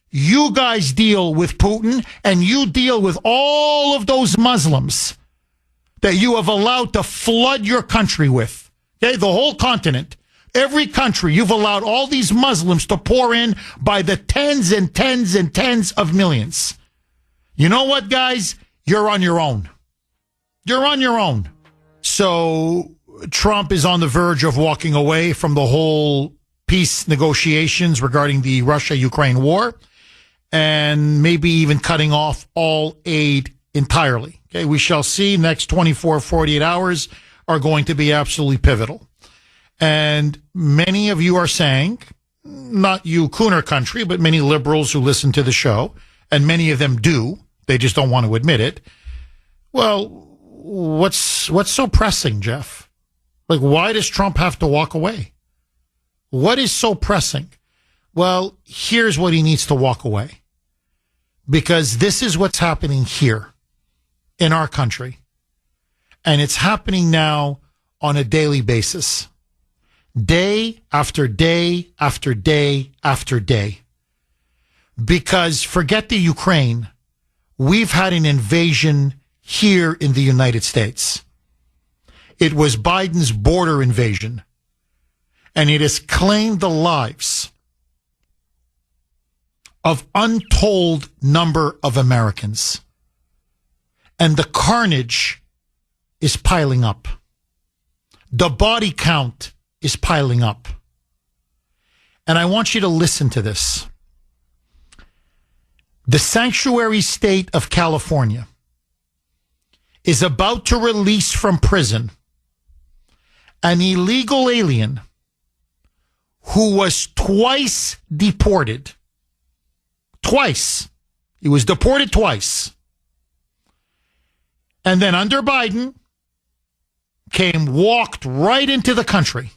You guys deal with Putin, and you deal with all of those Muslims that you have allowed to flood your country with. Okay, the whole continent. Every country, you've allowed all these Muslims to pour in by the tens and tens and tens of millions. You know what, guys? You're on your own. You're on your own. So Trump is on the verge of walking away from the whole peace negotiations regarding the Russia-Ukraine war, and maybe even cutting off all aid entirely. Okay, we shall see. Next 24, 48 hours are going to be absolutely pivotal. And many of you are saying, not you, Kuhner country, but many liberals who listen to the show, and many of them do, they just don't want to admit it. Well, what's so pressing, Jeff? Like, why does Trump have to walk away? What is so pressing? Well, here's what he needs to walk away. Because this is what's happening here in our country. And it's happening now on a daily basis. Day after day after day after day. Because forget the Ukraine, we've had an invasion here in the United States. It was Biden's border invasion. And it has claimed the lives of untold number of Americans. And the carnage is piling up. The body count is piling up. And I want you to listen to this. The sanctuary state of California is about to release from prison an illegal alien who was twice deported. Twice. He was deported twice. And then under Biden, walked right into the country.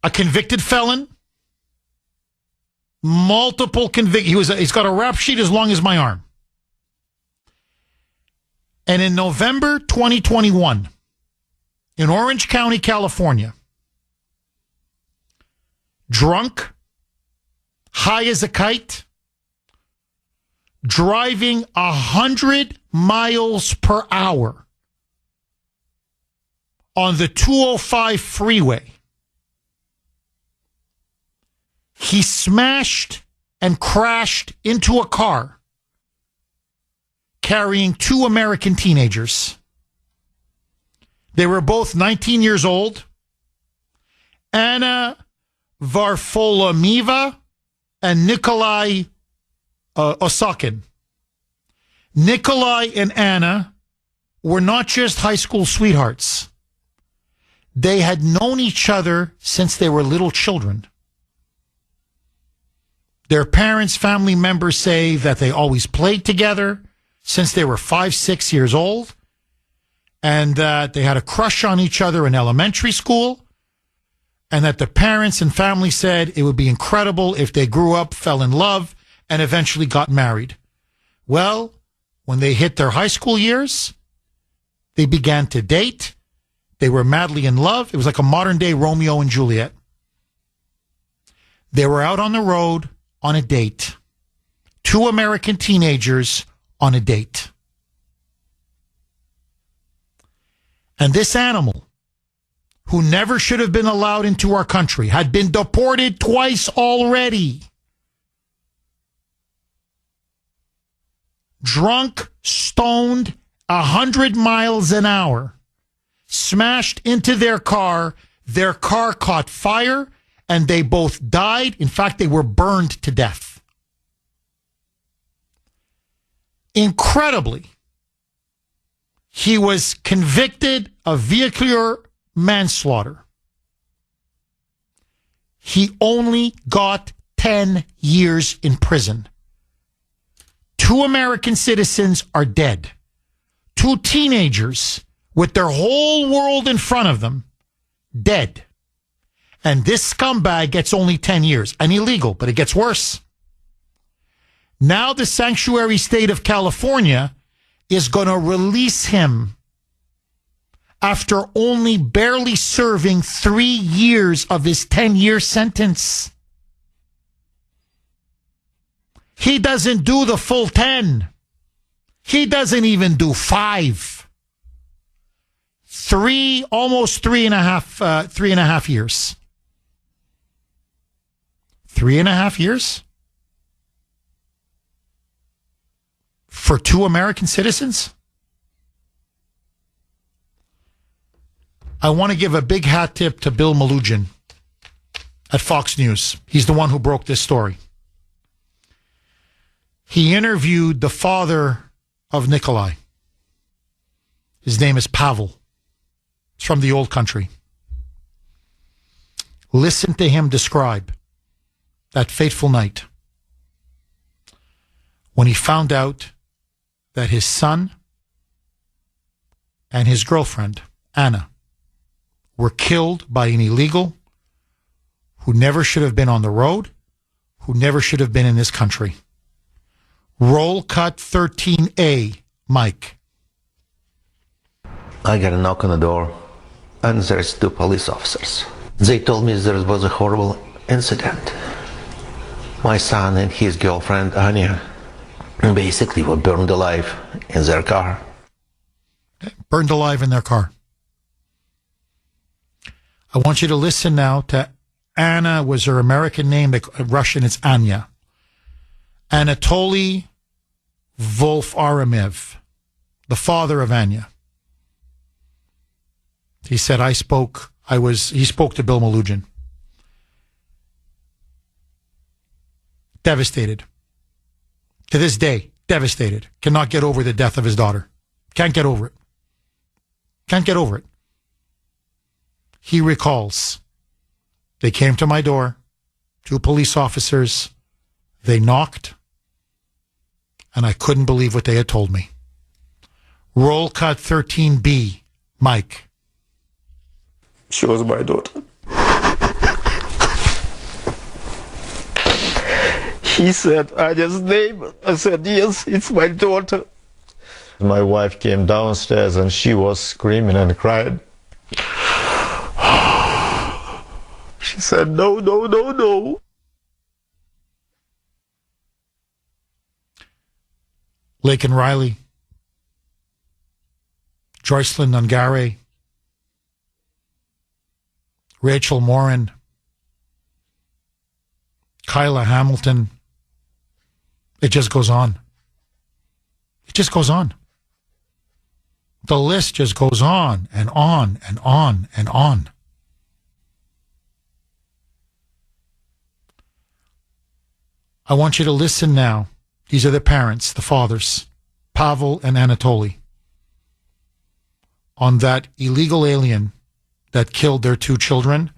A convicted felon. Multiple convictions. He's got a rap sheet as long as my arm. And in November 2021, in Orange County, California, drunk, high as a kite, driving 100 miles per hour on the 205 freeway. He smashed and crashed into a car carrying 2 American teenagers. They were both 19 years old. Anna Varfolomieva and Nikolai Osakin. Nikolai and Anna were not just high school sweethearts. They had known each other since they were little children. Their parents, family members say that they always played together since they were 5, 6 years old, and that they had a crush on each other in elementary school, and that the parents and family said it would be incredible if they grew up, fell in love, and eventually got married. Well, when they hit their high school years, they began to date. They were madly in love. It was like a modern-day Romeo and Juliet. They were out on the road on a date. 2 American teenagers on a date. And this animal, who never should have been allowed into our country, had been deported twice already. Drunk, stoned, 100 miles an hour, smashed into their car caught fire, and they both died. In fact, they were burned to death. Incredibly, he was convicted of vehicular manslaughter. He only got 10 years in prison. 2 American citizens are dead. 2 teenagers with their whole world in front of them, dead. And this scumbag gets only 10 years. And illegal, but it gets worse. Now the sanctuary state of California is going to release him after only barely serving 3 years of his 10-year sentence. He doesn't do the full 10. He doesn't even do 5. Almost three and a half years. 3.5 years? For 2 American citizens? I want to give a big hat tip to Bill Malugin at Fox News. He's the one who broke this story. He interviewed the father of Nikolai. His name is Pavel. It's from the old country. Listen to him describe that fateful night when he found out that his son and his girlfriend, Anna, were killed by an illegal who never should have been on the road, who never should have been in this country. Roll cut 13A, Mike. I got a knock on the door, and there's 2 police officers. They told me there was a horrible incident. My son and his girlfriend, Anya, basically were burned alive in their car. Burned alive in their car. I want you to listen now to Anna, was her American name, Russian it's Anya. Anatoly Wolf-Aramev, the father of Anya. He said, he spoke to Bill Malugin. Devastated. To this day, devastated. Cannot get over the death of his daughter. Can't get over it. Can't get over it. He recalls, they came to my door, 2 police officers, they knocked, and I couldn't believe what they had told me. Roll cut 13B, Mike. She was my daughter. He said, Anya's name. I said, yes, it's my daughter. My wife came downstairs and she was screaming and crying. She said, no, no, no, no. Laken Riley, Joycelyn Nungare, Rachel Morin, Kyla Hamilton. It just goes on. It just goes on. The list just goes on and on and on and on. I want you to listen now. These are the parents, the fathers, Pavel and Anatoly, on that illegal alien that killed their 2 children.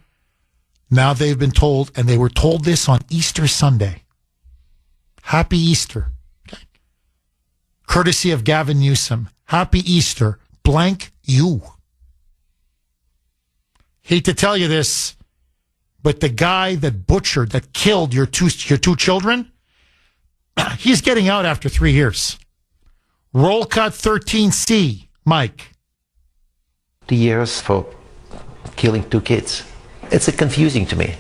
Now they've been told, and they were told this on Easter Sunday. Happy Easter. Okay. Courtesy of Gavin Newsom. Happy Easter. Blank you. Hate to tell you this, but the guy that butchered, that killed your two children, he's getting out after 3 years. Roll cut 13C, Mike. 2 years for killing 2 kids. It's confusing to me.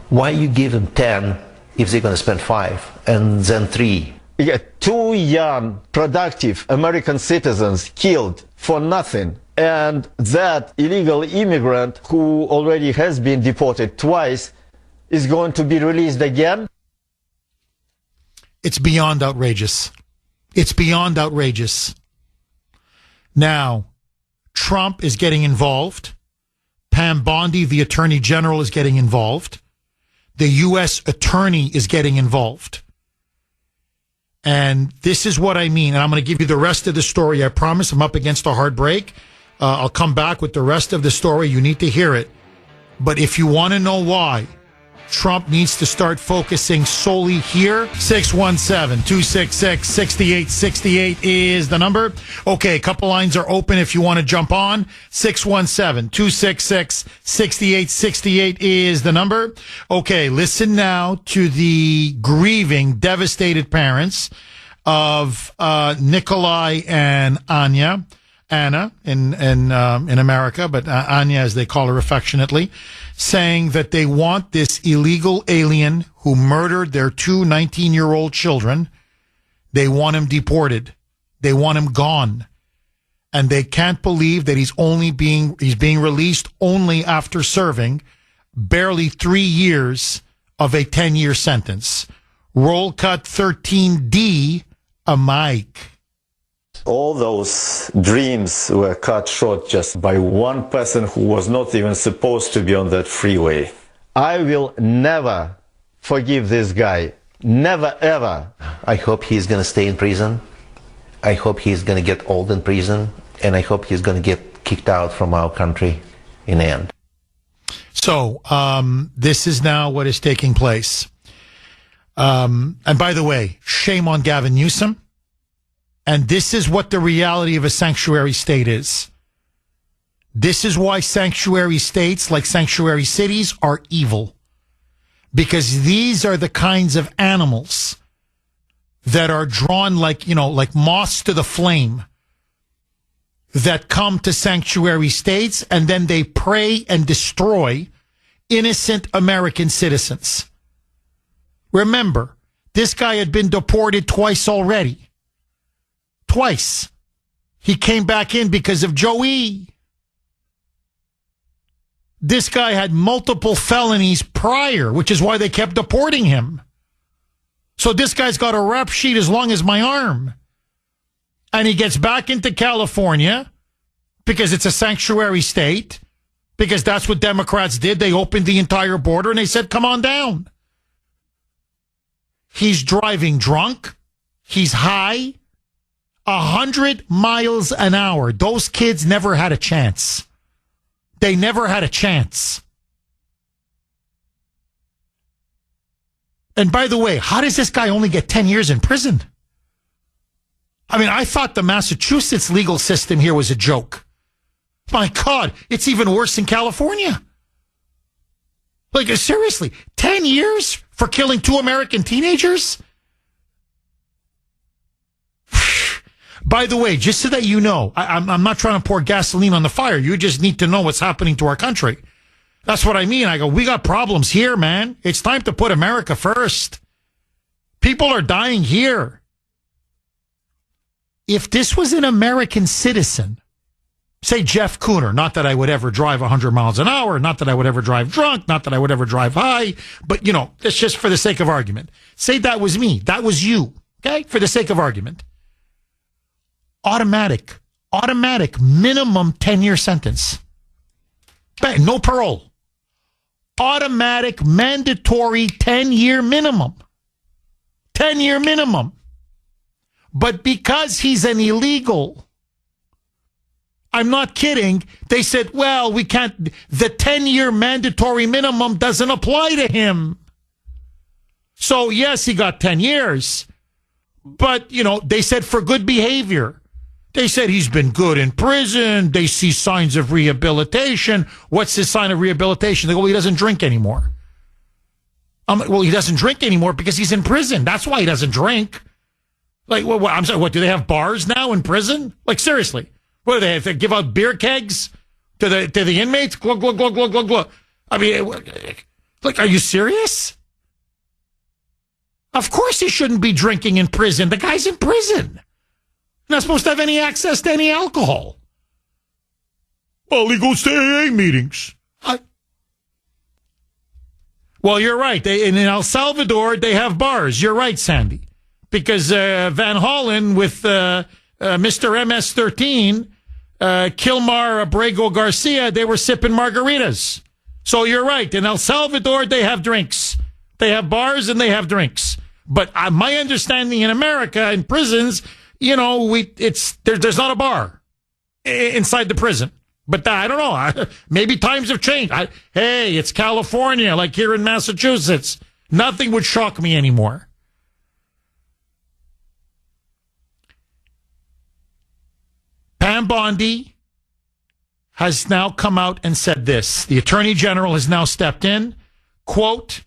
Why you give them 10 if they're going to spend 5 and then 3? You got 2 young, productive American citizens killed for nothing. And that illegal immigrant who already has been deported twice is going to be released again? It's beyond outrageous. It's beyond outrageous. Now, Trump is getting involved. Pam Bondi, the Attorney General, is getting involved. The U.S. Attorney is getting involved. And this is what I mean. And I'm going to give you the rest of the story. I promise. I'm up against a hard break. I'll come back with the rest of the story. You need to hear it. But if you want to know why Trump needs to start focusing solely here, 617-266-6868 is the number. Okay, a couple lines are open if you want to jump on. 617-266-6868 is the number. Okay, listen now to the grieving, devastated parents of Nikolai and Anna in America, but Anya as they call her affectionately, saying that they want this illegal alien who murdered their two 19-year-old children, they want him deported. They want him gone. And they can't believe that he's being released only after serving barely 3 years of a 10-year sentence. Roll cut 13D, a mic. All those dreams were cut short just by one person who was not even supposed to be on that freeway. I will never forgive this guy. Never, ever. I hope he's going to stay in prison. I hope he's going to get old in prison. And I hope he's going to get kicked out from our country in the end. So, this is now what is taking place. And by the way, shame on Gavin Newsom. And this is what the reality of a sanctuary state is. This is why sanctuary states, like sanctuary cities, are evil. Because these are the kinds of animals that are drawn like moths to the flame, that come to sanctuary states and then they prey and destroy innocent American citizens. Remember, this guy had been deported twice already. Twice. He came back in because of Joey. This guy had multiple felonies prior, which is why they kept deporting him. So this guy's got a rap sheet as long as my arm. And he gets back into California because it's a sanctuary state, because that's what Democrats did. They opened the entire border and they said, come on down. He's driving drunk. He's high. 100 miles an hour. Those kids never had a chance. They never had a chance. And by the way, how does this guy only get 10 years in prison? I mean, I thought the Massachusetts legal system here was a joke. My God, it's even worse in California. Like, seriously, 10 years for killing 2 American teenagers? By the way, just so that you know, I'm not trying to pour gasoline on the fire. You just need to know what's happening to our country. That's what I mean. I go, we got problems here, man. It's time to put America first. People are dying here. If this was an American citizen, say Jeff Kuhner, not that I would ever drive 100 miles an hour, not that I would ever drive drunk, not that I would ever drive high, but, it's just for the sake of argument. Say that was me. That was you. Okay? For the sake of argument. Automatic, minimum 10-year sentence. No parole. Automatic, mandatory 10-year minimum. 10-year minimum. But because he's an illegal, I'm not kidding, they said, well, we can't, the 10-year mandatory minimum doesn't apply to him. So, yes, he got 10 years. But, they said for good behavior. They said he's been good in prison. They see signs of rehabilitation. What's his sign of rehabilitation? They go, well, he doesn't drink anymore. Well, he doesn't drink anymore because he's in prison. That's why he doesn't drink. Like, I'm sorry, what, do they have bars now in prison? Like, seriously. What do they have to give out beer kegs to the inmates? Glug, glug, glug, glug, glug, glug. I mean, like, are you serious? Of course he shouldn't be drinking in prison. The guy's in prison. Not supposed to have any access to any alcohol. Well, he goes to AA meetings. Well, you're right. In El Salvador, they have bars. You're right, Sandy. Because Van Hollen with Mr. MS-13, Kilmar Abrego Garcia, they were sipping margaritas. So you're right. In El Salvador, they have drinks. They have bars and they have drinks. But my understanding in America, in prisons, there's not a bar inside the prison. But I don't know. Maybe times have changed. Hey, it's California, like here in Massachusetts. Nothing would shock me anymore. Pam Bondi has now come out and said this. The Attorney General has now stepped in. Quote,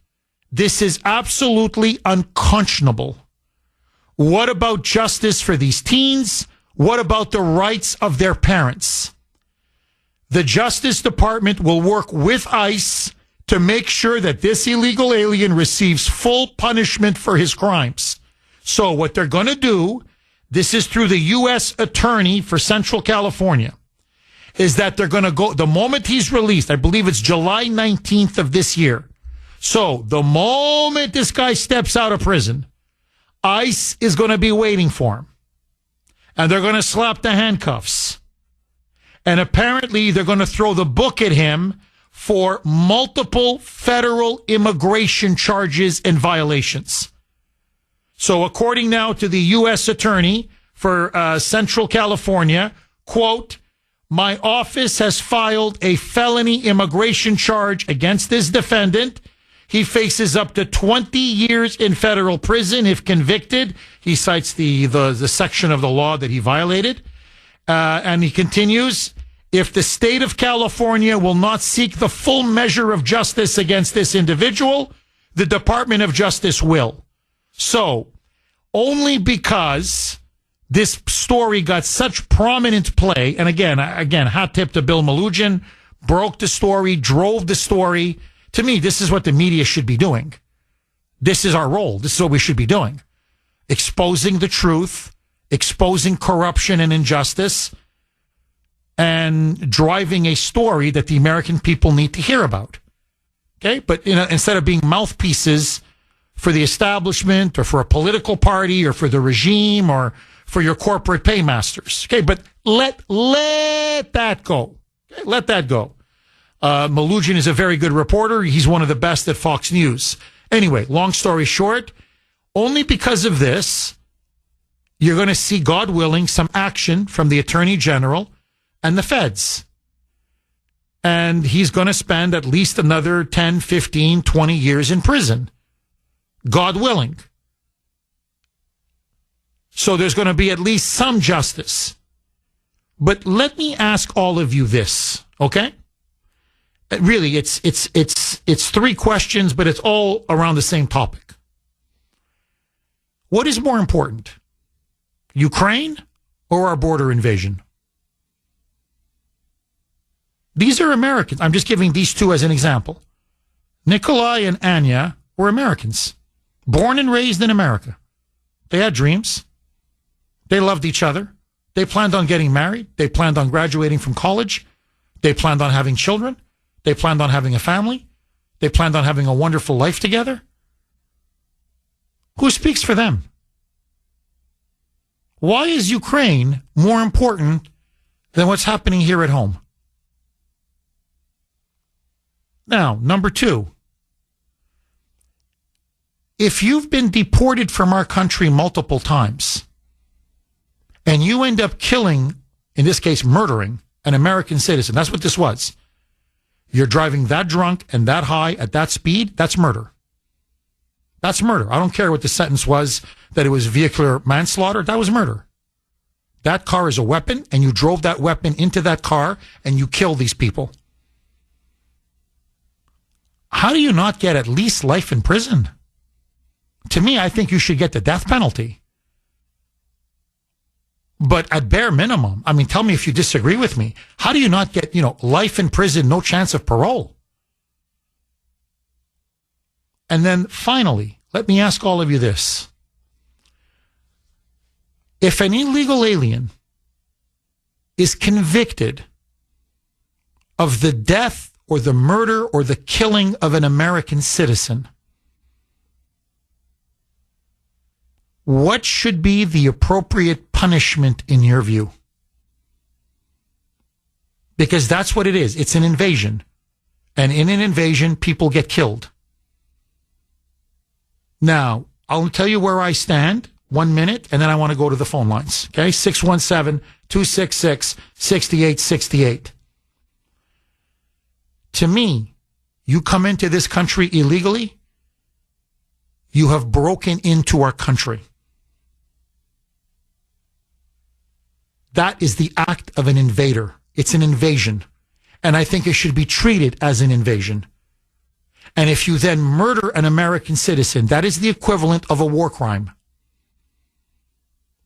"This is absolutely unconscionable. What about justice for these teens? What about the rights of their parents? The Justice Department will work with ICE to make sure that this illegal alien receives full punishment for his crimes." So what they're going to do, this is through the U.S. Attorney for Central California, is that they're going to go, the moment he's released, I believe it's July 19th of this year. So the moment this guy steps out of prison, ICE is going to be waiting for him. And they're going to slap the handcuffs. And apparently they're going to throw the book at him for multiple federal immigration charges and violations. So according now to the U.S. Attorney for Central California, quote, "My office has filed a felony immigration charge against this defendant. He faces up to 20 years in federal prison if convicted." He cites the section of the law that he violated. And he continues, "If the state of California will not seek the full measure of justice against this individual, the Department of Justice will." So, only because this story got such prominent play, and again, hat tip to Bill Malugin, broke the story, drove the story. To me, this is what the media should be doing. This is our role. This is what we should be doing. Exposing the truth, exposing corruption and injustice, and driving a story that the American people need to hear about. Okay? But instead of being mouthpieces for the establishment or for a political party or for the regime or for your corporate paymasters. Okay? But let that go. Okay? Let that go. Malugin is a very good reporter. He's one of the best at Fox News. Anyway, long story short, only because of this, you're going to see, God willing, some action from the Attorney General and the feds. And he's going to spend at least another 10, 15, 20 years in prison. God willing. So there's going to be at least some justice. But let me ask all of you this, okay? Really, it's three questions, but it's all around the same topic. What is more important? Ukraine or our border invasion? These are Americans. I'm just giving these two as an example. Nikolai and Anya were Americans, born and raised in America. They had dreams. They loved each other. They planned on getting married. They planned on graduating from college. They planned on having children. They planned on having a family. They planned on having a wonderful life together. Who speaks for them? Why is Ukraine more important than what's happening here at home? Now, number two, if you've been deported from our country multiple times and you end up killing, in this case, murdering an American citizen, that's what this was. You're driving that drunk and that high at that speed, that's murder. That's murder. I don't care what the sentence was, that it was vehicular manslaughter. That was murder. That car is a weapon, and you drove that weapon into that car, and you killed these people. How do you not get at least life in prison? To me, I think you should get the death penalty. But at bare minimum, I mean, tell me if you disagree with me. How do you not get, life in prison, no chance of parole? And then finally, let me ask all of you this. If an illegal alien is convicted of the death or the murder or the killing of an American citizen, what should be the appropriate punishment in your view? Because that's what it is. It's an invasion. And in an invasion, people get killed. Now, I'll tell you where I stand, 1 minute, and then I want to go to the phone lines. Okay? 617-266-6868. To me, you come into this country illegally, you have broken into our country. That is the act of an invader. It's an invasion. And I think it should be treated as an invasion. And if you then murder an American citizen, that is the equivalent of a war crime.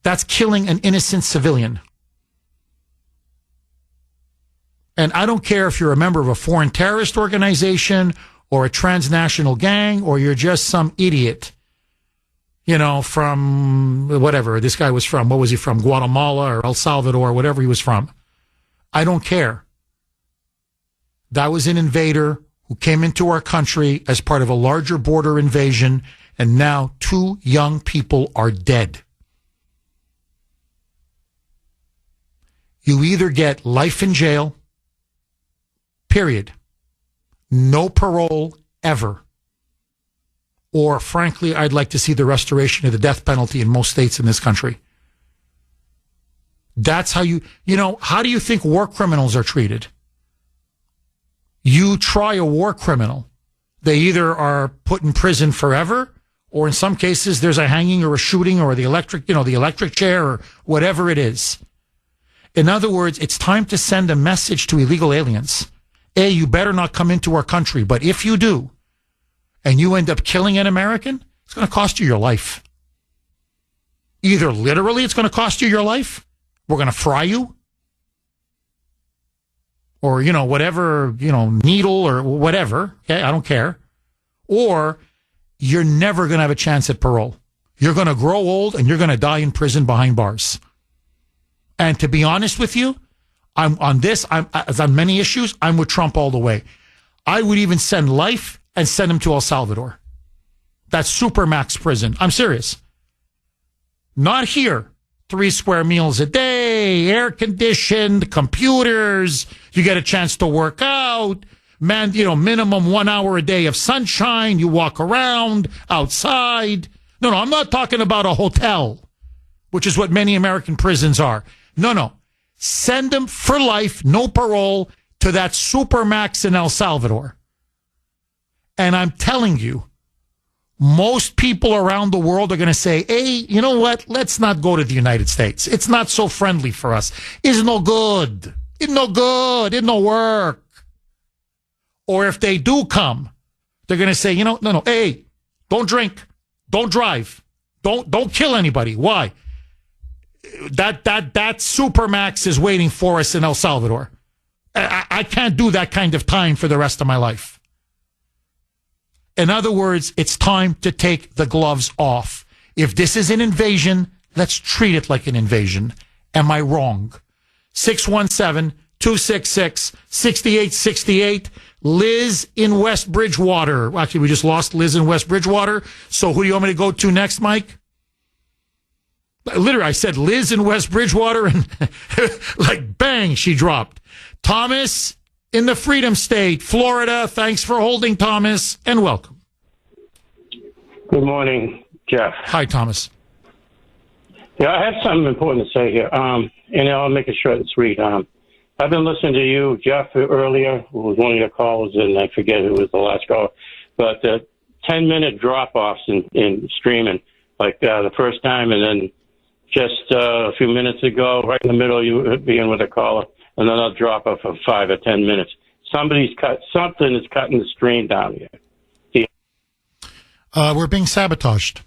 That's killing an innocent civilian. And I don't care if you're a member of a foreign terrorist organization or a transnational gang or you're just some idiot, you know, from whatever this guy was from. What was he from? Guatemala or El Salvador, whatever he was from. I don't care. That was an invader who came into our country as part of a larger border invasion, and now 2 young people are dead. You either get life in jail, period, no parole ever, or frankly, I'd like to see the restoration of the death penalty in most states in this country. That's how how do you think war criminals are treated? You try a war criminal. They either are put in prison forever, or in some cases there's a hanging or a shooting or the electric chair or whatever it is. In other words, it's time to send a message to illegal aliens. A, you better not come into our country, but if you do, and you end up killing an American, it's going to cost you your life. Either literally it's going to cost you your life, we're going to fry you, or, whatever, needle or whatever, okay, I don't care. Or you're never going to have a chance at parole. You're going to grow old and you're going to die in prison behind bars. And to be honest with you, I'm on many issues, I'm with Trump all the way. I would even send life and send him to El Salvador. That's supermax prison. I'm serious. Not here. 3 square meals a day, air conditioned, computers. You get a chance to work out. Man, minimum 1 hour a day of sunshine. You walk around outside. No, I'm not talking about a hotel, which is what many American prisons are. No. Send them for life, no parole, to that supermax in El Salvador. And I'm telling you, most people around the world are going to say, hey, you know what? Let's not go to the United States. It's not so friendly for us. It's no good. It's no good. It no work. Or if they do come, they're going to say, no, hey, don't drink. Don't drive. Don't kill anybody. Why? That supermax is waiting for us in El Salvador. I can't do that kind of time for the rest of my life. In other words, it's time to take the gloves off. If this is an invasion, let's treat it like an invasion. Am I wrong? 617-266-6868. Liz in West Bridgewater. Actually, we just lost Liz in West Bridgewater. So who do you want me to go to next, Mike? Literally, I said Liz in West Bridgewater, and like bang, she dropped. Thomas in the Freedom State, Florida. Thanks for holding, Thomas, and welcome. Good morning, Jeff. Hi, Thomas. Yeah, I have something important to say here, and I'll make it short and sweet. I've been listening to you, Jeff, earlier, who was one of your callers, and I forget who was the last caller, but 10-minute drop-offs in streaming, like the first time, and then just a few minutes ago, right in the middle, you begin with a caller, and then I'll drop off for 5 or 10 minutes. Something is cutting the stream down here. We're being sabotaged.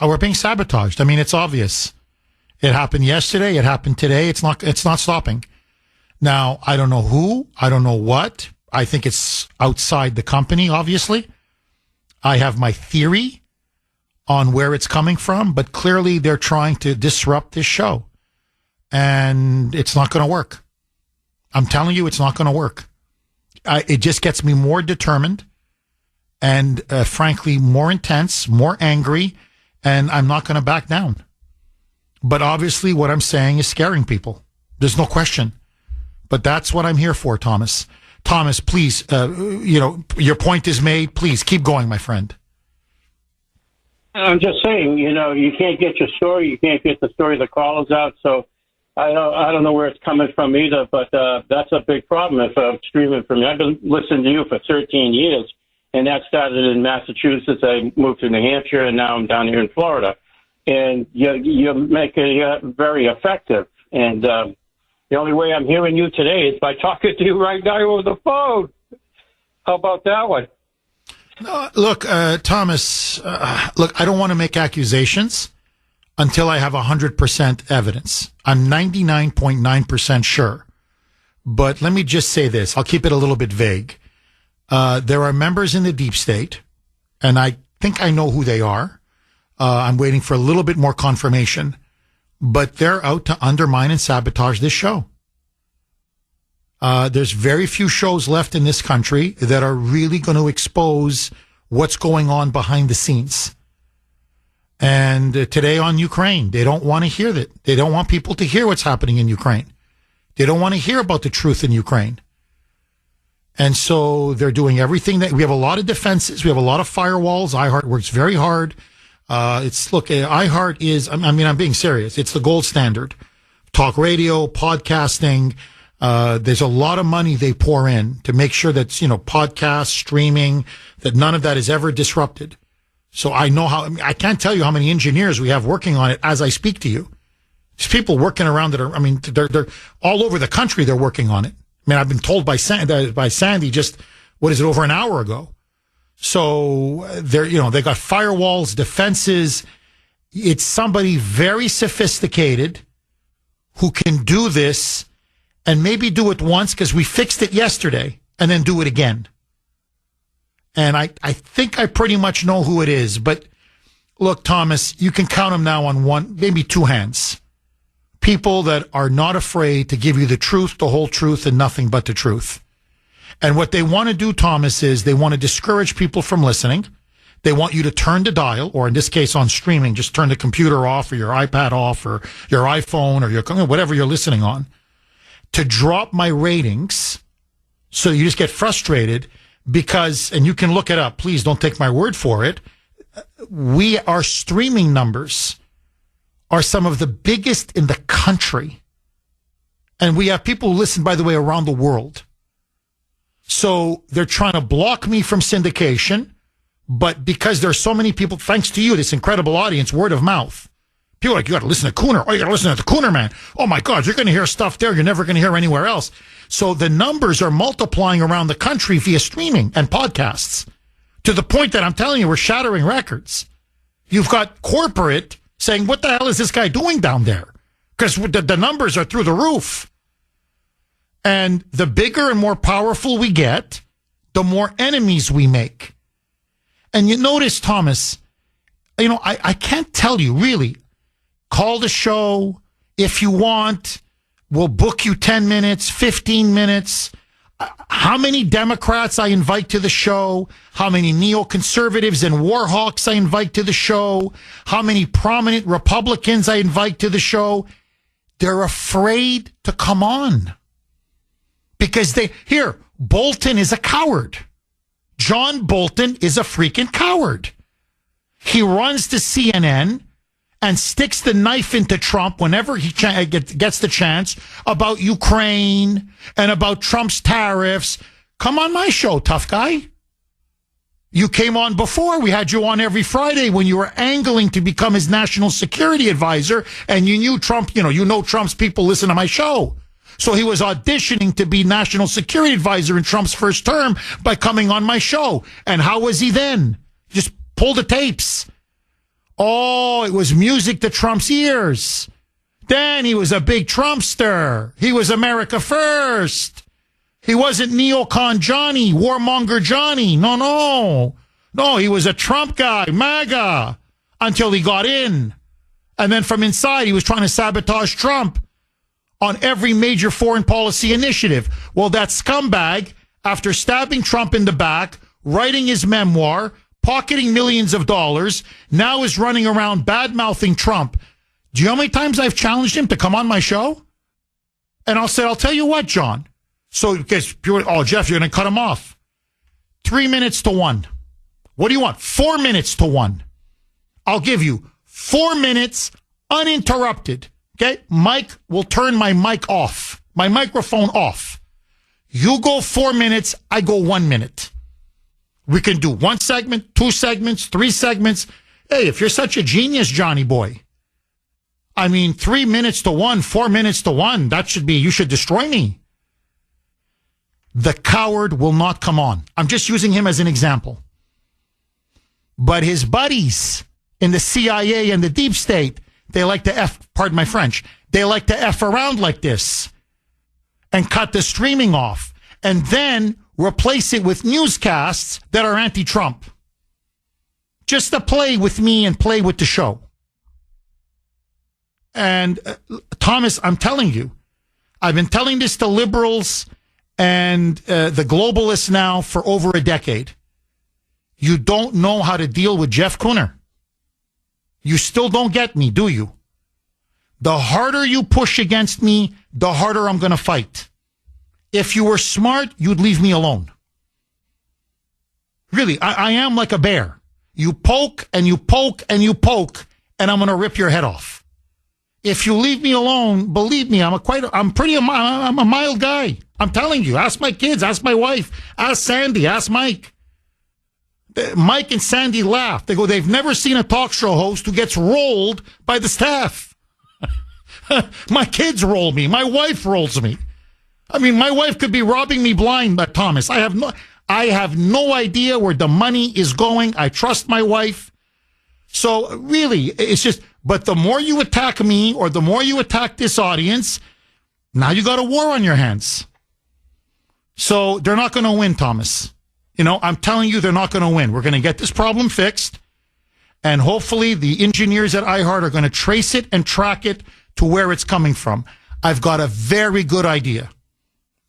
We're being sabotaged. I mean, it's obvious. It happened yesterday. It happened today. It's not stopping. Now, I don't know who. I don't know what. I think it's outside the company, obviously. I have my theory on where it's coming from, but clearly they're trying to disrupt this show. And it's not going to work. I'm telling you, it's not going to work. It just gets me more determined and, frankly, more intense, more angry, and I'm not going to back down. But obviously what I'm saying is scaring people. There's no question. But that's what I'm here for, Thomas. Thomas, please, your point is made. Please keep going, my friend. I'm just saying, you can't get your story. You can't get the story of the callers out. So I don't know where it's coming from either, but that's a big problem if I'm streaming from you. I've been listening to you for 13 years, and that started in Massachusetts. I moved to New Hampshire, and now I'm down here in Florida. And you make it very effective. And the only way I'm hearing you today is by talking to you right now over the phone. How about that one? Look, Thomas, I don't want to make accusations until I have 100% evidence. I'm 99.9% sure. But let me just say this. I'll keep it a little bit vague. There are members in the deep state, and I think I know who they are. I'm waiting for a little bit more confirmation, but they're out to undermine and sabotage this show. There's very few shows left in this country that are really going to expose what's going on behind the scenes. And today on Ukraine, they don't want to hear that. They don't want people to hear what's happening in Ukraine. They don't want to hear about the truth in Ukraine. And so they're doing everything that we have a lot of defenses. We have a lot of firewalls. iHeart works very hard. iHeart is, I'm being serious. It's the gold standard. Talk radio, podcasting. There's a lot of money they pour in to make sure that, podcasts, streaming, that none of that is ever disrupted. So I know I can't tell you how many engineers we have working on it as I speak to you. There's people working around they're all over the country. They're working on it. I've been told by Sandy just, over an hour ago. So they got firewalls, defenses. It's somebody very sophisticated who can do this and maybe do it once because we fixed it yesterday and then do it again. And I think I pretty much know who it is. But look, Thomas, you can count them now on one, maybe two hands. People that are not afraid to give you the truth, the whole truth, and nothing but the truth. And what they want to do, Thomas, is they want to discourage people from listening. They want you to turn the dial, or in this case on streaming, just turn the computer off or your iPad off or your iPhone or your whatever you're listening on, to drop my ratings so you just get frustrated because, and you can look it up, please don't take my word for it, our streaming numbers are some of the biggest in the country. And we have people who listen, by the way, around the world. So they're trying to block me from syndication, but because there's so many people, thanks to you, this incredible audience, word of mouth. People are like, you got to listen to Kuhner. Oh, you got to listen to the Kuhner man. Oh my God, you're going to hear stuff there you're never going to hear anywhere else. So the numbers are multiplying around the country via streaming and podcasts to the point that I'm telling you, we're shattering records. You've got corporate saying, what the hell is this guy doing down there? Because the numbers are through the roof. And the bigger and more powerful we get, the more enemies we make. And you notice, Thomas, I can't tell you, really. Call the show if you want. We'll book you 10 minutes, 15 minutes. How many Democrats I invite to the show, how many neoconservatives and warhawks I invite to the show, how many prominent Republicans I invite to the show. They're afraid to come on. Because Bolton is a coward. John Bolton is a freaking coward. He runs to CNN and sticks the knife into Trump whenever he gets the chance about Ukraine and about Trump's tariffs. Come on my show, tough guy. You came on before. We had you on every Friday when you were angling to become his national security advisor, and you knew Trump, Trump's people listen to my show. So he was auditioning to be national security advisor in Trump's first term by coming on my show. And how was he then? Just pull the tapes. Oh, it was music to Trump's ears. Then he was a big Trumpster. He was America first. He wasn't neocon Johnny, warmonger Johnny. No, he was a Trump guy, MAGA, until he got in. And then from inside, he was trying to sabotage Trump. on every major foreign policy initiative. Well, that scumbag, after stabbing Trump in the back, writing his memoir, pocketing millions of dollars, now is running around bad-mouthing Trump. Do you know how many times I've challenged him to come on my show? And I'll tell you what, John. So, because Jeff, you're going to cut him off. 3 minutes to 1. What do you want? 4 minutes to 1. I'll give you 4 minutes uninterrupted. Okay? Mike will turn my mic off, my microphone off. You go 4 minutes, I go 1 minute. We can do 1 segment, 2 segments, 3 segments. Hey, if you're such a genius, Johnny boy. I mean, 3 minutes to 1, 4 minutes to 1. That should be, you should destroy me. The coward will not come on. I'm just using him as an example. But his buddies in the CIA and the deep state, they like to pardon my French, they like to F around like this and cut the streaming off and then replace it with newscasts that are anti-Trump. Just to play with me and play with the show. And Thomas, I'm telling you, I've been telling this to liberals and the globalists now for over a decade. You don't know how to deal with Jeff Kuhner. You still don't get me, do you? The harder you push against me, the harder I'm going to fight. If you were smart, you'd leave me alone. Really, I am like a bear. You poke and you poke and you poke, and I'm going to rip your head off. If you leave me alone, believe me, I'm a mild guy. I'm telling you. Ask my kids, ask my wife, ask Sandy, ask Mike. Mike and Sandy laugh. They go, they've never seen a talk show host who gets rolled by the staff. My kids roll me. My wife rolls me. I mean, my wife could be robbing me blind, Thomas. I have no idea where the money is going. I trust my wife. So really, it's just, but the more you attack me or the more you attack this audience, now you got a war on your hands. So they're not going to win, Thomas. You know, I'm telling you, they're not going to win. We're going to get this problem fixed. And hopefully the engineers at iHeart are going to trace it and track it to where it's coming from. I've got a very good idea.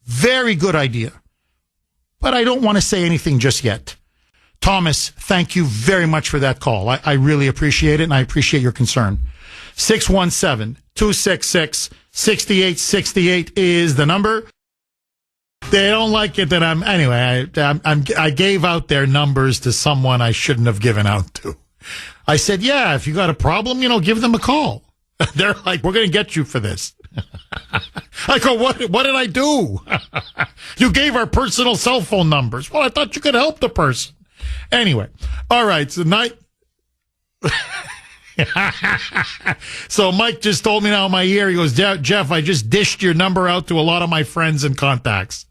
Very good idea. But I don't want to say anything just yet. Thomas, thank you very much for that call. I really appreciate it, and I appreciate your concern. 617-266-6868 is the number. They don't like it that I gave out their numbers to someone I shouldn't have given out to. I said, yeah, if you got a problem, give them a call. They're like, we're going to get you for this. I go, what did I do? You gave our personal cell phone numbers. Well, I thought you could help the person. Anyway, all right, so so Mike just told me now in my ear, he goes, Jeff, I just dished your number out to a lot of my friends and contacts.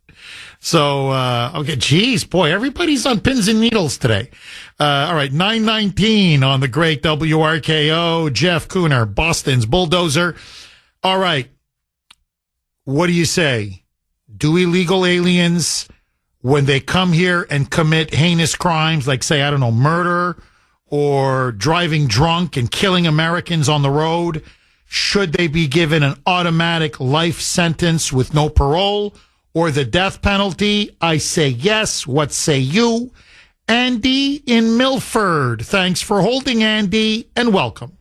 So, okay, geez, boy, everybody's on pins and needles today. All right, 919 on the great WRKO, Jeff Kuhner, Boston's bulldozer. All right, what do you say? Do illegal aliens, when they come here and commit heinous crimes, like, say, I don't know, murder or driving drunk and killing Americans on the road, should they be given an automatic life sentence with no parole or the death penalty? I say yes. What say you? Andy in Milford. Thanks for holding, Andy, and welcome.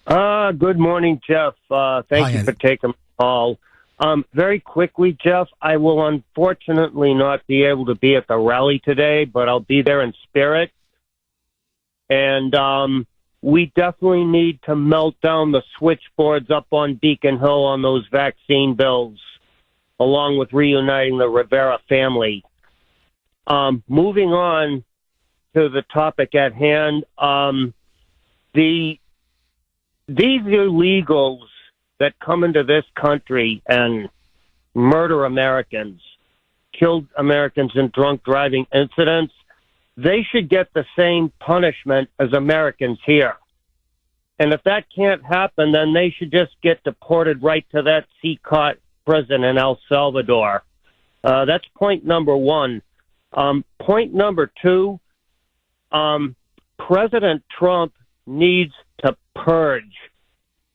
Good morning, Jeff. Thank you for taking my call. Very quickly, Jeff, I will unfortunately not be able to be at the rally today, but I'll be there in spirit. And we definitely need to melt down the switchboards up on Beacon Hill on those vaccine bills, along with reuniting the Rivera family. Moving on to the topic at hand, these illegals that come into this country and murder Americans, killed Americans in drunk driving incidents, they should get the same punishment as Americans here. And if that can't happen, then they should just get deported right to that CCOT prison in El Salvador. That's point number one. Point number two, President Trump needs to purge.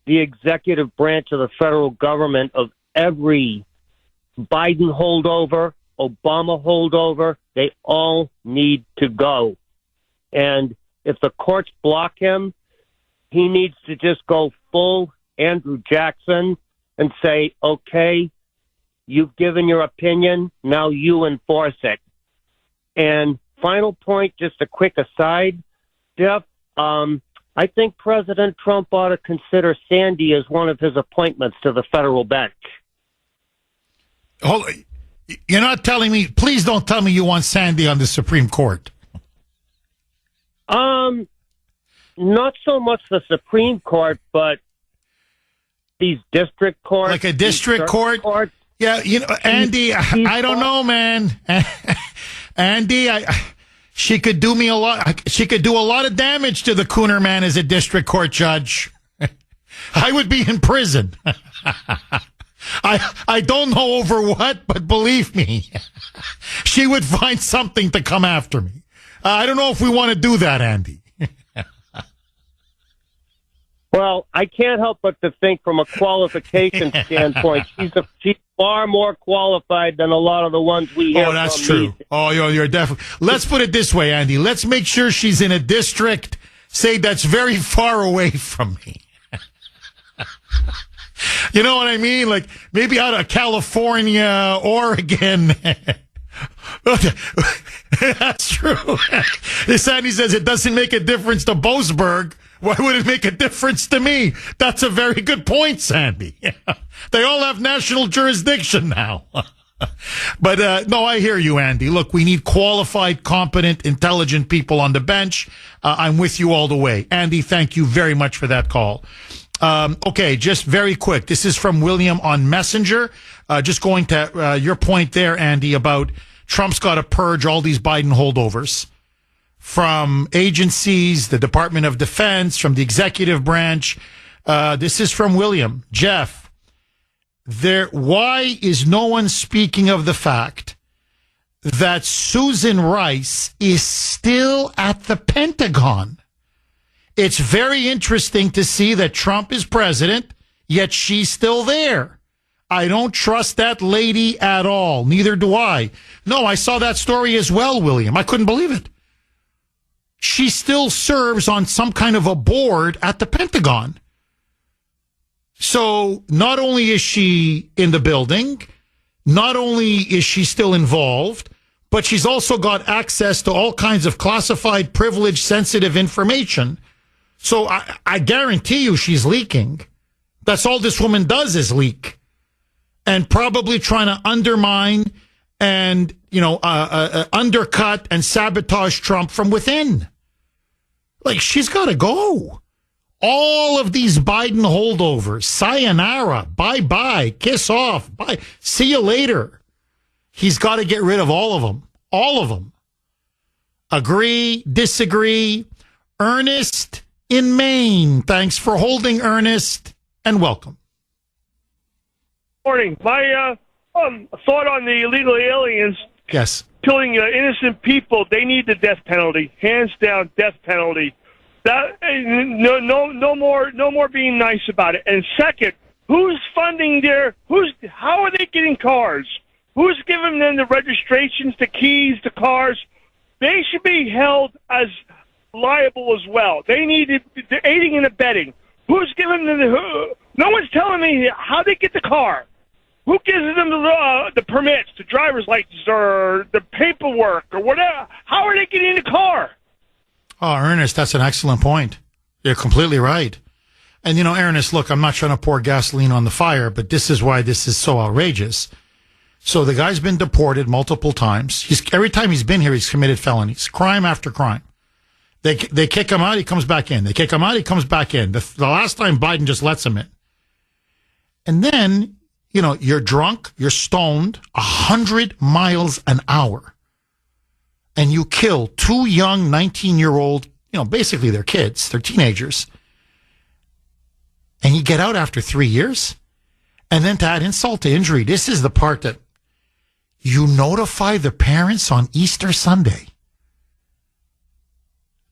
the executive branch of the federal government of every Biden holdover, Obama holdover. They all need to go. And if the courts block him, he needs to just go full Andrew Jackson and say, okay, you've given your opinion, now you enforce it. And final point, just a quick aside, Jeff, I think President Trump ought to consider Sandy as one of his appointments to the federal bench. Hold, you're not telling me, please don't tell me you want Sandy on the Supreme Court. Not so much the Supreme Court, but these district courts. Like a district court? Yeah, you know, Andy, I don't know, man. Andy, she could do me a lot. She could do a lot of damage to the Kuhner man as a district court judge. I would be in prison. I don't know over what, but believe me, she would find something to come after me. I don't know if we want to do that, Andy. Well, I can't help but to think from a qualification standpoint, she's far more qualified than a lot of the ones we have. Oh, that's true. Oh, you're definitely. Let's put it this way, Andy. Let's make sure she's in a district, say, that's very far away from me. You know what I mean? Like maybe out of California, Oregon. That's true. Sandy says it doesn't make a difference to Boasberg. Why would it make a difference to me? That's a very good point, Sandy. They all have national jurisdiction now. But no, I hear you, Andy. Look, we need qualified, competent, intelligent people on the bench. I'm with you all the way. Andy, thank you very much for that call. Okay, just very quick. This is from William on Messenger. Just going to your point there, Andy, about Trump's got to purge all these Biden holdovers from agencies, the Department of Defense, from the executive branch. This is from William. Jeff, why is no one speaking of the fact that Susan Rice is still at the Pentagon? It's very interesting to see that Trump is president, yet she's still there. I don't trust that lady at all. Neither do I. No, I saw that story as well, William. I couldn't believe it. She still serves on some kind of a board at the Pentagon. So not only is she in the building, not only is she still involved, but she's also got access to all kinds of classified, privileged, sensitive information. So I guarantee you she's leaking. That's all this woman does is leak. And probably trying to undermine and, undercut and sabotage Trump from within. Like, she's got to go. All of these Biden holdovers, sayonara, bye-bye, kiss off, bye, see you later. He's got to get rid of all of them. All of them. Agree, disagree. Ernest in Maine. Thanks for holding, Ernest, and welcome. Morning. My thought on the illegal aliens yes. killing innocent people, they need the death penalty. Hands down, death penalty. That no more being nice about it. And second, who's funding how are they getting cars? Who's giving them the registrations, the keys, the cars? They should be held as liable as well. They need the aiding and abetting. Who's giving them no one's telling me how they get the car. Who gives them the permits, the driver's license, or the paperwork, or whatever? How are they getting the car? Oh, Ernest, that's an excellent point. You're completely right. And, Ernest, look, I'm not trying to pour gasoline on the fire, but this is why this is so outrageous. So the guy's been deported multiple times. Every time he's been here, he's committed felonies, crime after crime. They kick him out, he comes back in. They kick him out, he comes back in. The last time Biden just lets him in. And then, you're drunk, you're stoned 100 miles an hour. And you kill two young 19-year-old, basically they're kids, they're teenagers. And you get out after 3 years. And then to add insult to injury, this is the part that you notify the parents on Easter Sunday.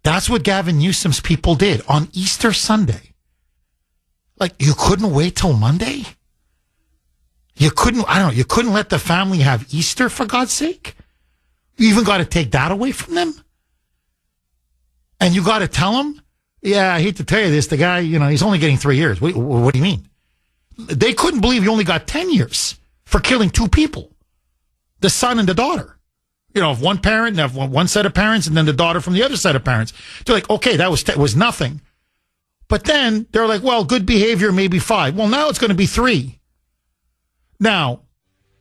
That's what Gavin Newsom's people did on Easter Sunday. Like, you couldn't wait till Monday? You couldn't let the family have Easter, for God's sake? You even got to take that away from them? And you got to tell them, yeah, I hate to tell you this, the guy, he's only getting 3 years. What do you mean? They couldn't believe he only got 10 years for killing 2 people, the son and the daughter. Of one parent, and one set of parents, and then the daughter from the other set of parents. They're like, okay, that was nothing. But then they're like, well, good behavior, maybe 5. Well, now it's going to be 3. Now,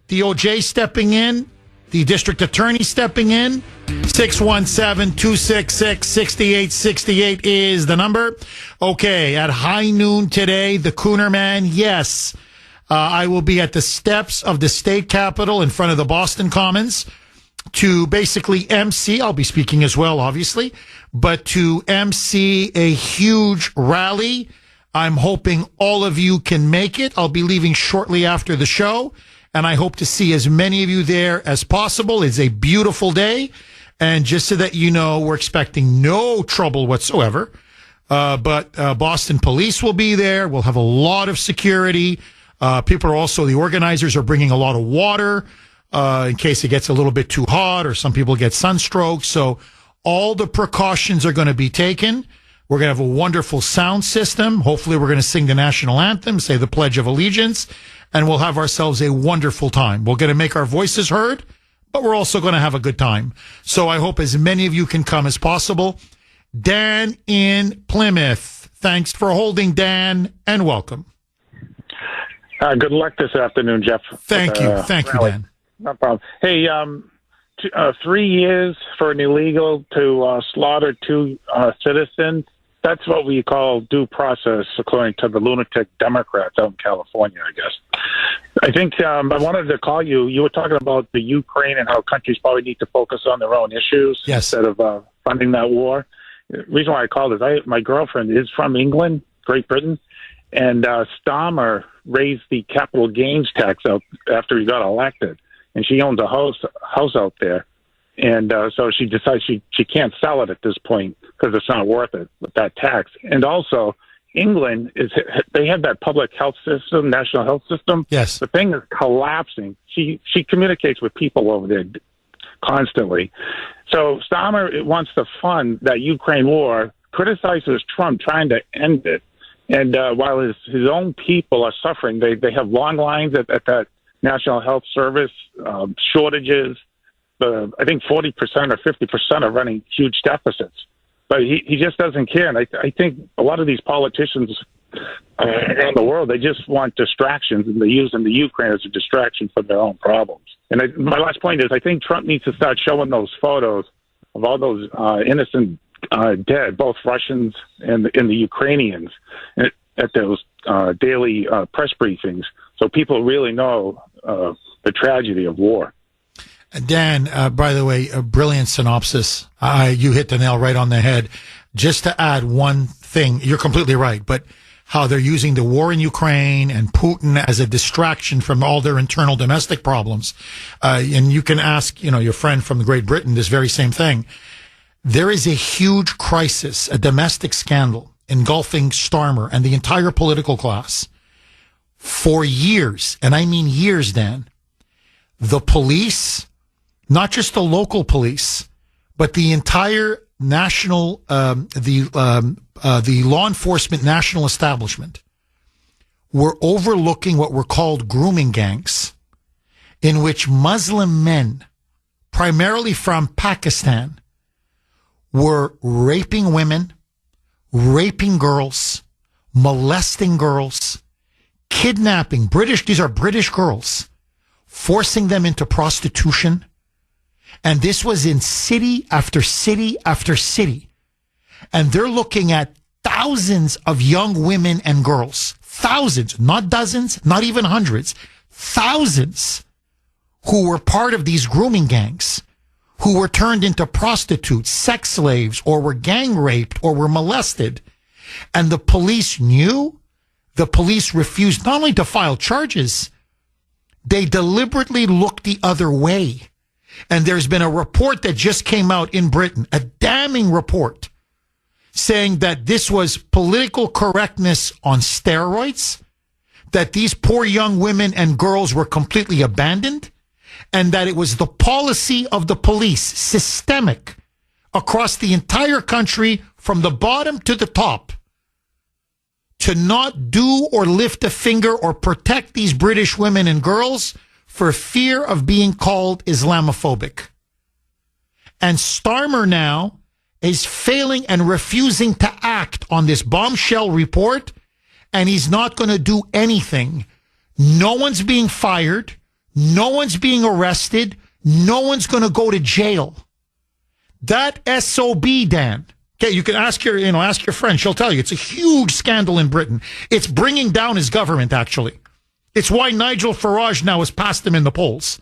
DOJ stepping in, the district attorney stepping in, 617-266-6868 is the number. Okay, at high noon today, the Kuhner man, yes, I will be at the steps of the state capitol in front of the Boston Commons to basically MC, I'll be speaking as well, obviously, but to MC a huge rally. I'm hoping all of you can make it. I'll be leaving shortly after the show, and I hope to see as many of you there as possible. It's a beautiful day, and just so that you know, we're expecting no trouble whatsoever, but Boston police will be there. We'll have a lot of security. The organizers are bringing a lot of water in case it gets a little bit too hot or some people get sunstroke. So all the precautions are going to be taken. We're going to have a wonderful sound system. Hopefully we're going to sing the national anthem, say the Pledge of Allegiance, and we'll have ourselves a wonderful time. We're going to make our voices heard, but we're also going to have a good time. So I hope as many of you can come as possible. Dan in Plymouth. Thanks for holding, Dan, and welcome. Good luck this afternoon, Jeff. Thank you. Thank you, Dan. No problem. Hey, 3 years for an illegal to slaughter 2 citizens. That's what we call due process, according to the lunatic Democrats out in California, I guess. I think I wanted to call you. You were talking about the Ukraine and how countries probably need to focus on their own issues instead of funding that war. The reason why I called is my girlfriend is from England, Great Britain, and Starmer raised the capital gains tax out after he got elected, and she owns a house out there. And so she decides she can't sell it at this point because it's not worth it with that tax. And also, England they have that public health system, national health system. Yes, the thing is collapsing. She communicates with people over there constantly. So Starmer wants to fund that Ukraine war, criticizes Trump trying to end it, and while his own people are suffering, they have long lines at that National Health Service, shortages. I think 40% or 50% are running huge deficits. But he just doesn't care. And I think a lot of these politicians around the world, they just want distractions, and they're using the Ukraine as a distraction from their own problems. And my last point is I think Trump needs to start showing those photos of all those innocent dead, both Russians and the Ukrainians, at those daily press briefings, so people really know the tragedy of war. Dan, by the way, a brilliant synopsis. You hit the nail right on the head. Just to add one thing, you're completely right, but how they're using the war in Ukraine and Putin as a distraction from all their internal domestic problems. And you can ask, your friend from Great Britain this very same thing. There is a huge crisis, a domestic scandal engulfing Starmer and the entire political class. For years, and I mean years, Dan, the police, not just the local police, but the entire national, the law enforcement national establishment were overlooking what were called grooming gangs, in which Muslim men, primarily from Pakistan, were raping women, raping girls, molesting girls, kidnapping these are British girls, forcing them into prostitution. And this was in city after city after city. And they're looking at thousands of young women and girls, thousands, not dozens, not even hundreds, thousands who were part of these grooming gangs, who were turned into prostitutes, sex slaves, or were gang raped or were molested. And the police knew. The police refused not only to file charges, they deliberately looked the other way. And there's been a report that just came out in Britain, a damning report, saying that this was political correctness on steroids, that these poor young women and girls were completely abandoned, and that it was the policy of the police, systemic, across the entire country, from the bottom to the top, to not do or lift a finger or protect these British women and girls for fear of being called Islamophobic. And Starmer now is failing and refusing to act on this bombshell report, and he's not going to do anything. No one's being fired. No one's being arrested. No one's going to go to jail. That SOB, Dan. Okay, you can ask your friend. She'll tell you it's a huge scandal in Britain. It's bringing down his government, actually. It's why Nigel Farage now has passed him in the polls.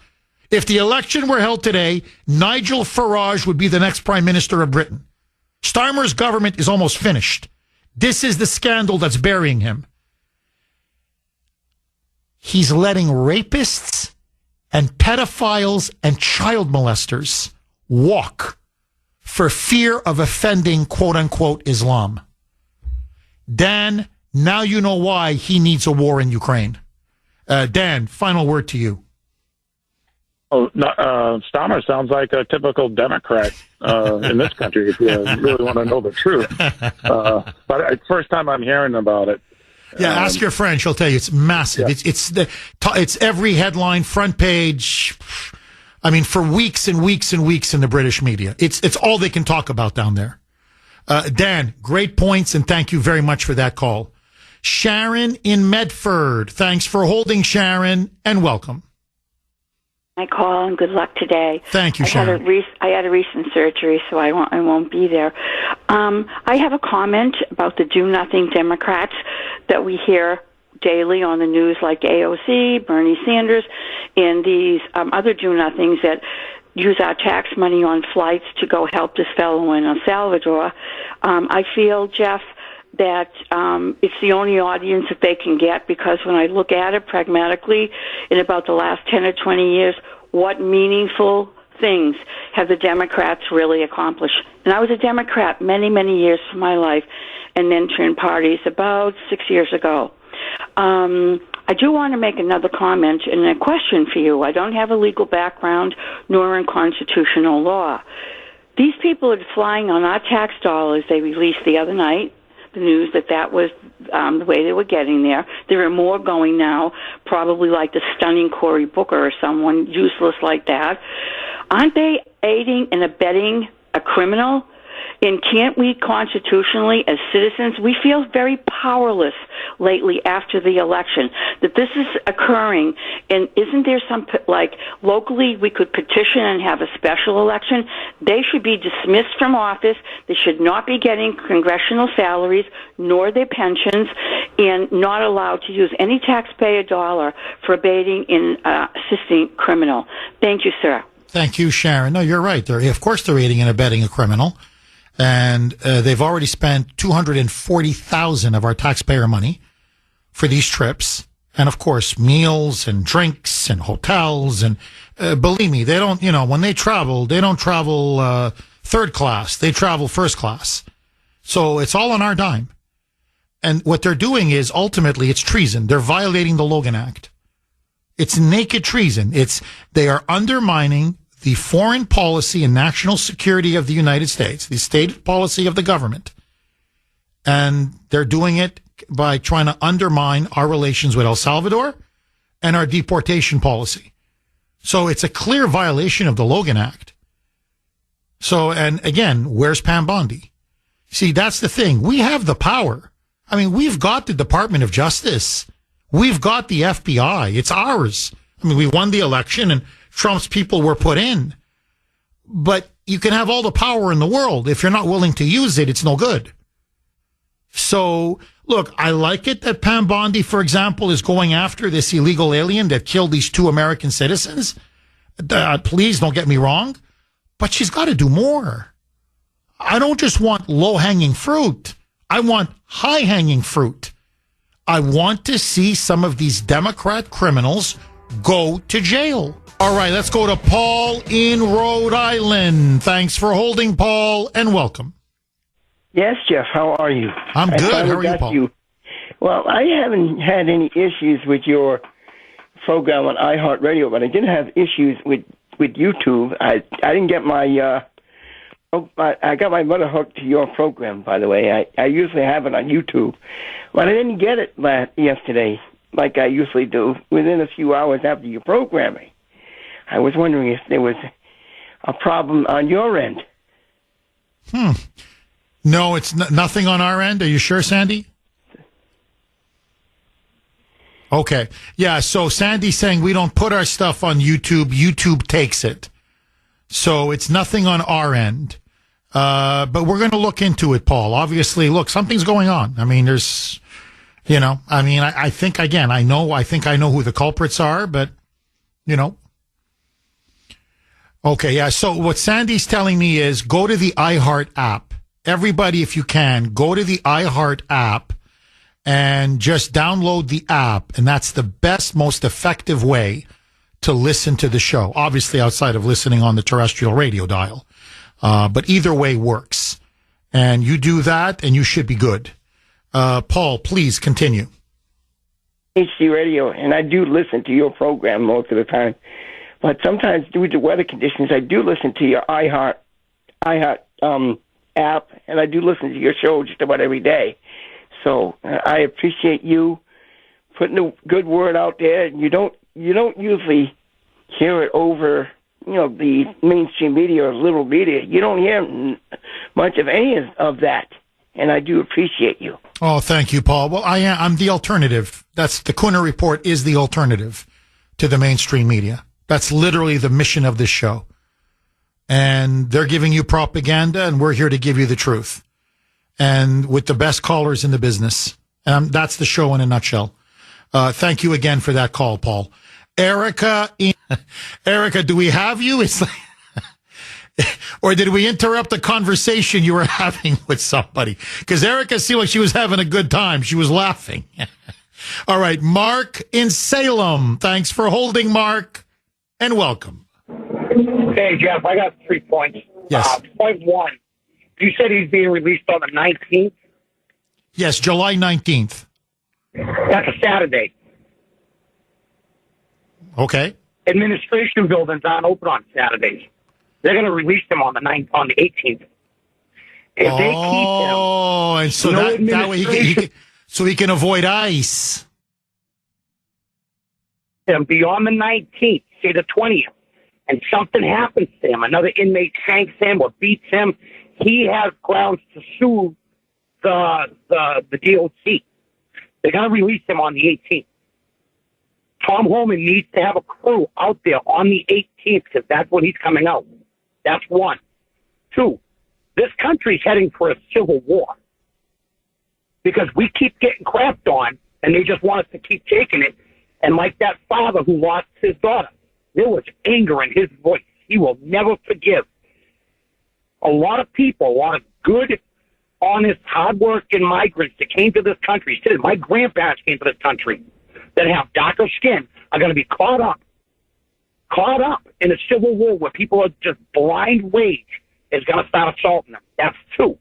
If the election were held today, Nigel Farage would be the next prime minister of Britain. Starmer's government is almost finished. This is the scandal that's burying him. He's letting rapists and pedophiles and child molesters walk for fear of offending, quote unquote, Islam. Dan, now you know why he needs a war in Ukraine. Dan, final word to you. Starmer sounds like a typical Democrat in this country, if you really want to know the truth. But first time I'm hearing about it. Yeah, ask your friend. She'll tell you it's massive. Yeah. It's every headline, front page. I mean, for weeks and weeks and weeks in the British media. It's all they can talk about down there. Dan, great points, and thank you very much for that call. Sharon in Medford. Thanks for holding, Sharon, and welcome. I call and good luck today. Thank you, Sharon. I had a recent surgery, so I won't be there. I have a comment about the do-nothing Democrats that we hear daily on the news, like AOC, Bernie Sanders, and these other do-nothings that use our tax money on flights to go help this fellow in El Salvador. I feel, Jeff, that it's the only audience that they can get, because when I look at it pragmatically, in about the last 10 or 20 years, what meaningful things have the Democrats really accomplished? And I was a Democrat many, many years of my life, and then turned parties about 6 years ago. I do want to make another comment and a question for you. I don't have a legal background nor in constitutional law. These people are flying on our tax dollars. They released the other night the news that was the way they were getting there. There are more going now, probably like the stunning Cory Booker or someone useless like that. Aren't they aiding and abetting a criminal? And can't we constitutionally, as citizens, we feel very powerless lately after the election, that this is occurring. And isn't there some, like, locally we could petition and have a special election? They should be dismissed from office. They should not be getting congressional salaries nor their pensions, and not allowed to use any taxpayer dollar for abating and assisting criminal. Thank you, sir. Thank you, Sharon. No, you're right. Of course they're aiding and abetting a criminal. And they've already spent $240,000 of our taxpayer money for these trips. And, of course, meals and drinks and hotels. And believe me, they don't, when they don't travel third class. They travel first class. So it's all on our dime. And what they're doing is, ultimately, it's treason. They're violating the Logan Act. It's naked treason. They are undermining the foreign policy and national security of the United States, the stated policy of the government. And they're doing it by trying to undermine our relations with El Salvador and our deportation policy. So it's a clear violation of the Logan Act. So, and again, where's Pam Bondi? See, that's the thing. We have the power. I mean, we've got the Department of Justice. We've got the FBI. It's ours. I mean, we won the election and Trump's people were put in. But you can have all the power in the world. If you're not willing to use it, it's no good. So, look, I like it that Pam Bondi, for example, is going after this illegal alien that killed these 2 American citizens. Please don't get me wrong. But she's got to do more. I don't just want low-hanging fruit. I want high-hanging fruit. I want to see some of these Democrat criminals go to jail. All right, let's go to Paul in Rhode Island. Thanks for holding, Paul, and welcome. Yes, Jeff, how are you? I'm good. I How are you, Paul? Well, I haven't had any issues with your program on iHeartRadio, but I did have issues with YouTube. I didn't get my I got my mother hooked to your program, by the way. I usually have it on YouTube, but I didn't get it yesterday like I usually do within a few hours after your programming. I was wondering if there was a problem on your end. No, it's nothing on our end. Are you sure, Sandy? Okay. Yeah, so Sandy's saying we don't put our stuff on YouTube. YouTube takes it. So it's nothing on our end. But we're going to look into it, Paul. Obviously, look, something's going on. I mean, there's, I think, again, I think I know who the culprits are, but, Okay, yeah. So what Sandy's telling me is go to the iHeart app. Everybody, if you can, go to the iHeart app and just download the app. And that's the best, most effective way to listen to the show. Obviously, outside of listening on the terrestrial radio dial. But either way works. And you do that and you should be good. Paul, please continue. HD Radio, and I do listen to your program most of the time. But sometimes due to weather conditions, I do listen to your iHeart app, and I do listen to your show just about every day. So I appreciate you putting a good word out there. You don't usually hear it over, the mainstream media or liberal media. You don't hear much of any of that, and I do appreciate you. Oh, thank you, Paul. Well, I'm the alternative. That's the Kuhner Report is the alternative to the mainstream media. That's literally the mission of this show. And they're giving you propaganda, and we're here to give you the truth. And with the best callers in the business. That's the show in a nutshell. Thank you again for that call, Paul. Erica, do we have you? It's like, or did we interrupt the conversation you were having with somebody? Because Erica seemed like she was having a good time. She was laughing. All right, Mark in Salem. Thanks for holding, Mark. And welcome. Hey, Jeff, I got 3 points. Yes. Point one, you said he's being released on the 19th? Yes, July 19th. That's a Saturday. Okay. Administration buildings aren't open on Saturdays. They're going to release him on the 18th. If they keep him... Oh, and so that way he can avoid ICE. And beyond the 19th, say the 20th, and something happens to him, another inmate shanks him or beats him, he has grounds to sue the DOC. They're going to release him on the 18th. Tom Holman needs to have a crew out there on the 18th because that's when he's coming out. That's one. Two, this country's heading for a civil war because we keep getting crapped on and they just want us to keep taking it. And like that father who lost his daughter, there was anger in his voice. He will never forgive. A lot of people, a lot of good, honest, hardworking migrants that came to this country, my grandparents came to this country, that have darker skin, are going to be caught up in a civil war where people are just blind rage is going to start assaulting them. That's two.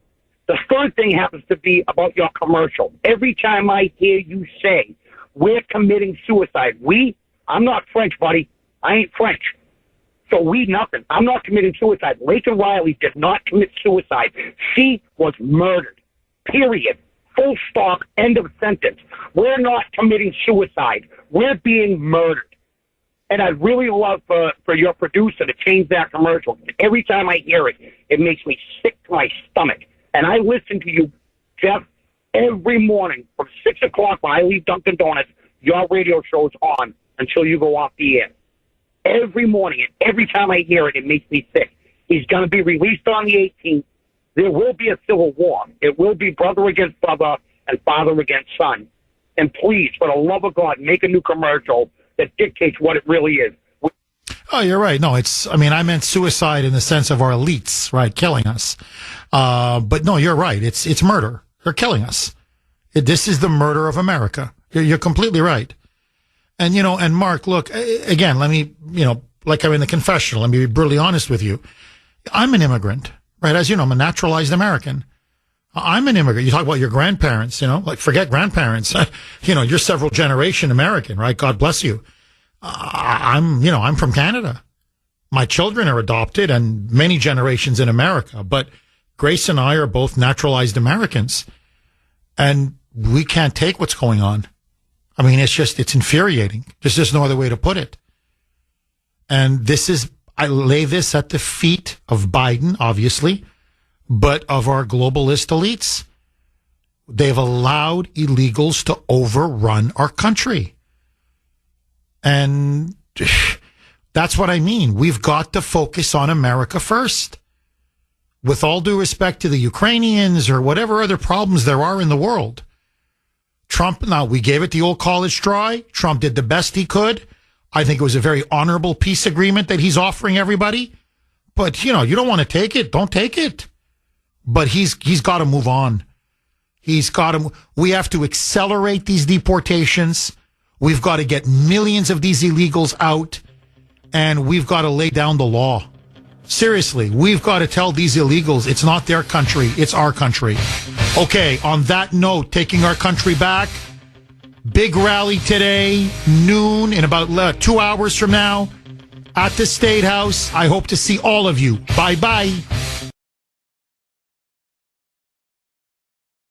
The third thing happens to be about your commercial. Every time I hear you say, we're committing suicide. I'm not French, buddy. I ain't French. So nothing. I'm not committing suicide. Rachel Riley did not commit suicide. She was murdered. Period. Full stop. End of sentence. We're not committing suicide. We're being murdered. And I'd really love for your producer to change that commercial. Every time I hear it, it makes me sick to my stomach. And I listen to you, Jeff, every morning from 6 o'clock when I leave Dunkin' Donuts, your radio show's on until you go off the air. Every morning, and every time I hear it, it makes me sick. He's going to be released on the 18th. There will be a civil war. It will be brother against brother and father against son. And please, for the love of God, make a new commercial that dictates what it really is. Oh, you're right. No, I meant suicide in the sense of our elites, right, killing us. But no, you're right. It's murder. They're killing us. This is the murder of America. You're completely right. And, and Mark, look, again, let me, like I'm in the confessional, let me be brutally honest with you. I'm an immigrant, right? As you know, I'm a naturalized American. I'm an immigrant. You talk about your grandparents, like forget grandparents. You're several generation American, right? God bless you. I'm from Canada. My children are adopted and many generations in America, but Grace and I are both naturalized Americans, and we can't take what's going on. I mean, it's infuriating. There's just no other way to put it. And I lay this at the feet of Biden, obviously, but of our globalist elites. They've allowed illegals to overrun our country. And that's what I mean. We've got to focus on America first. With all due respect to the Ukrainians or whatever other problems there are in the world. Trump, now we gave it the old college try. Trump did the best he could. I think it was a very honorable peace agreement that he's offering everybody. But, you don't want to take it. Don't take it. But he's got to move on. We have to accelerate these deportations. We've got to get millions of these illegals out. And we've got to lay down the law. Seriously, we've got to tell these illegals it's not their country, it's our country. Okay, on that note, taking our country back, big rally today, noon, in about 2 hours from now, at the State House. I hope to see all of you. Bye-bye.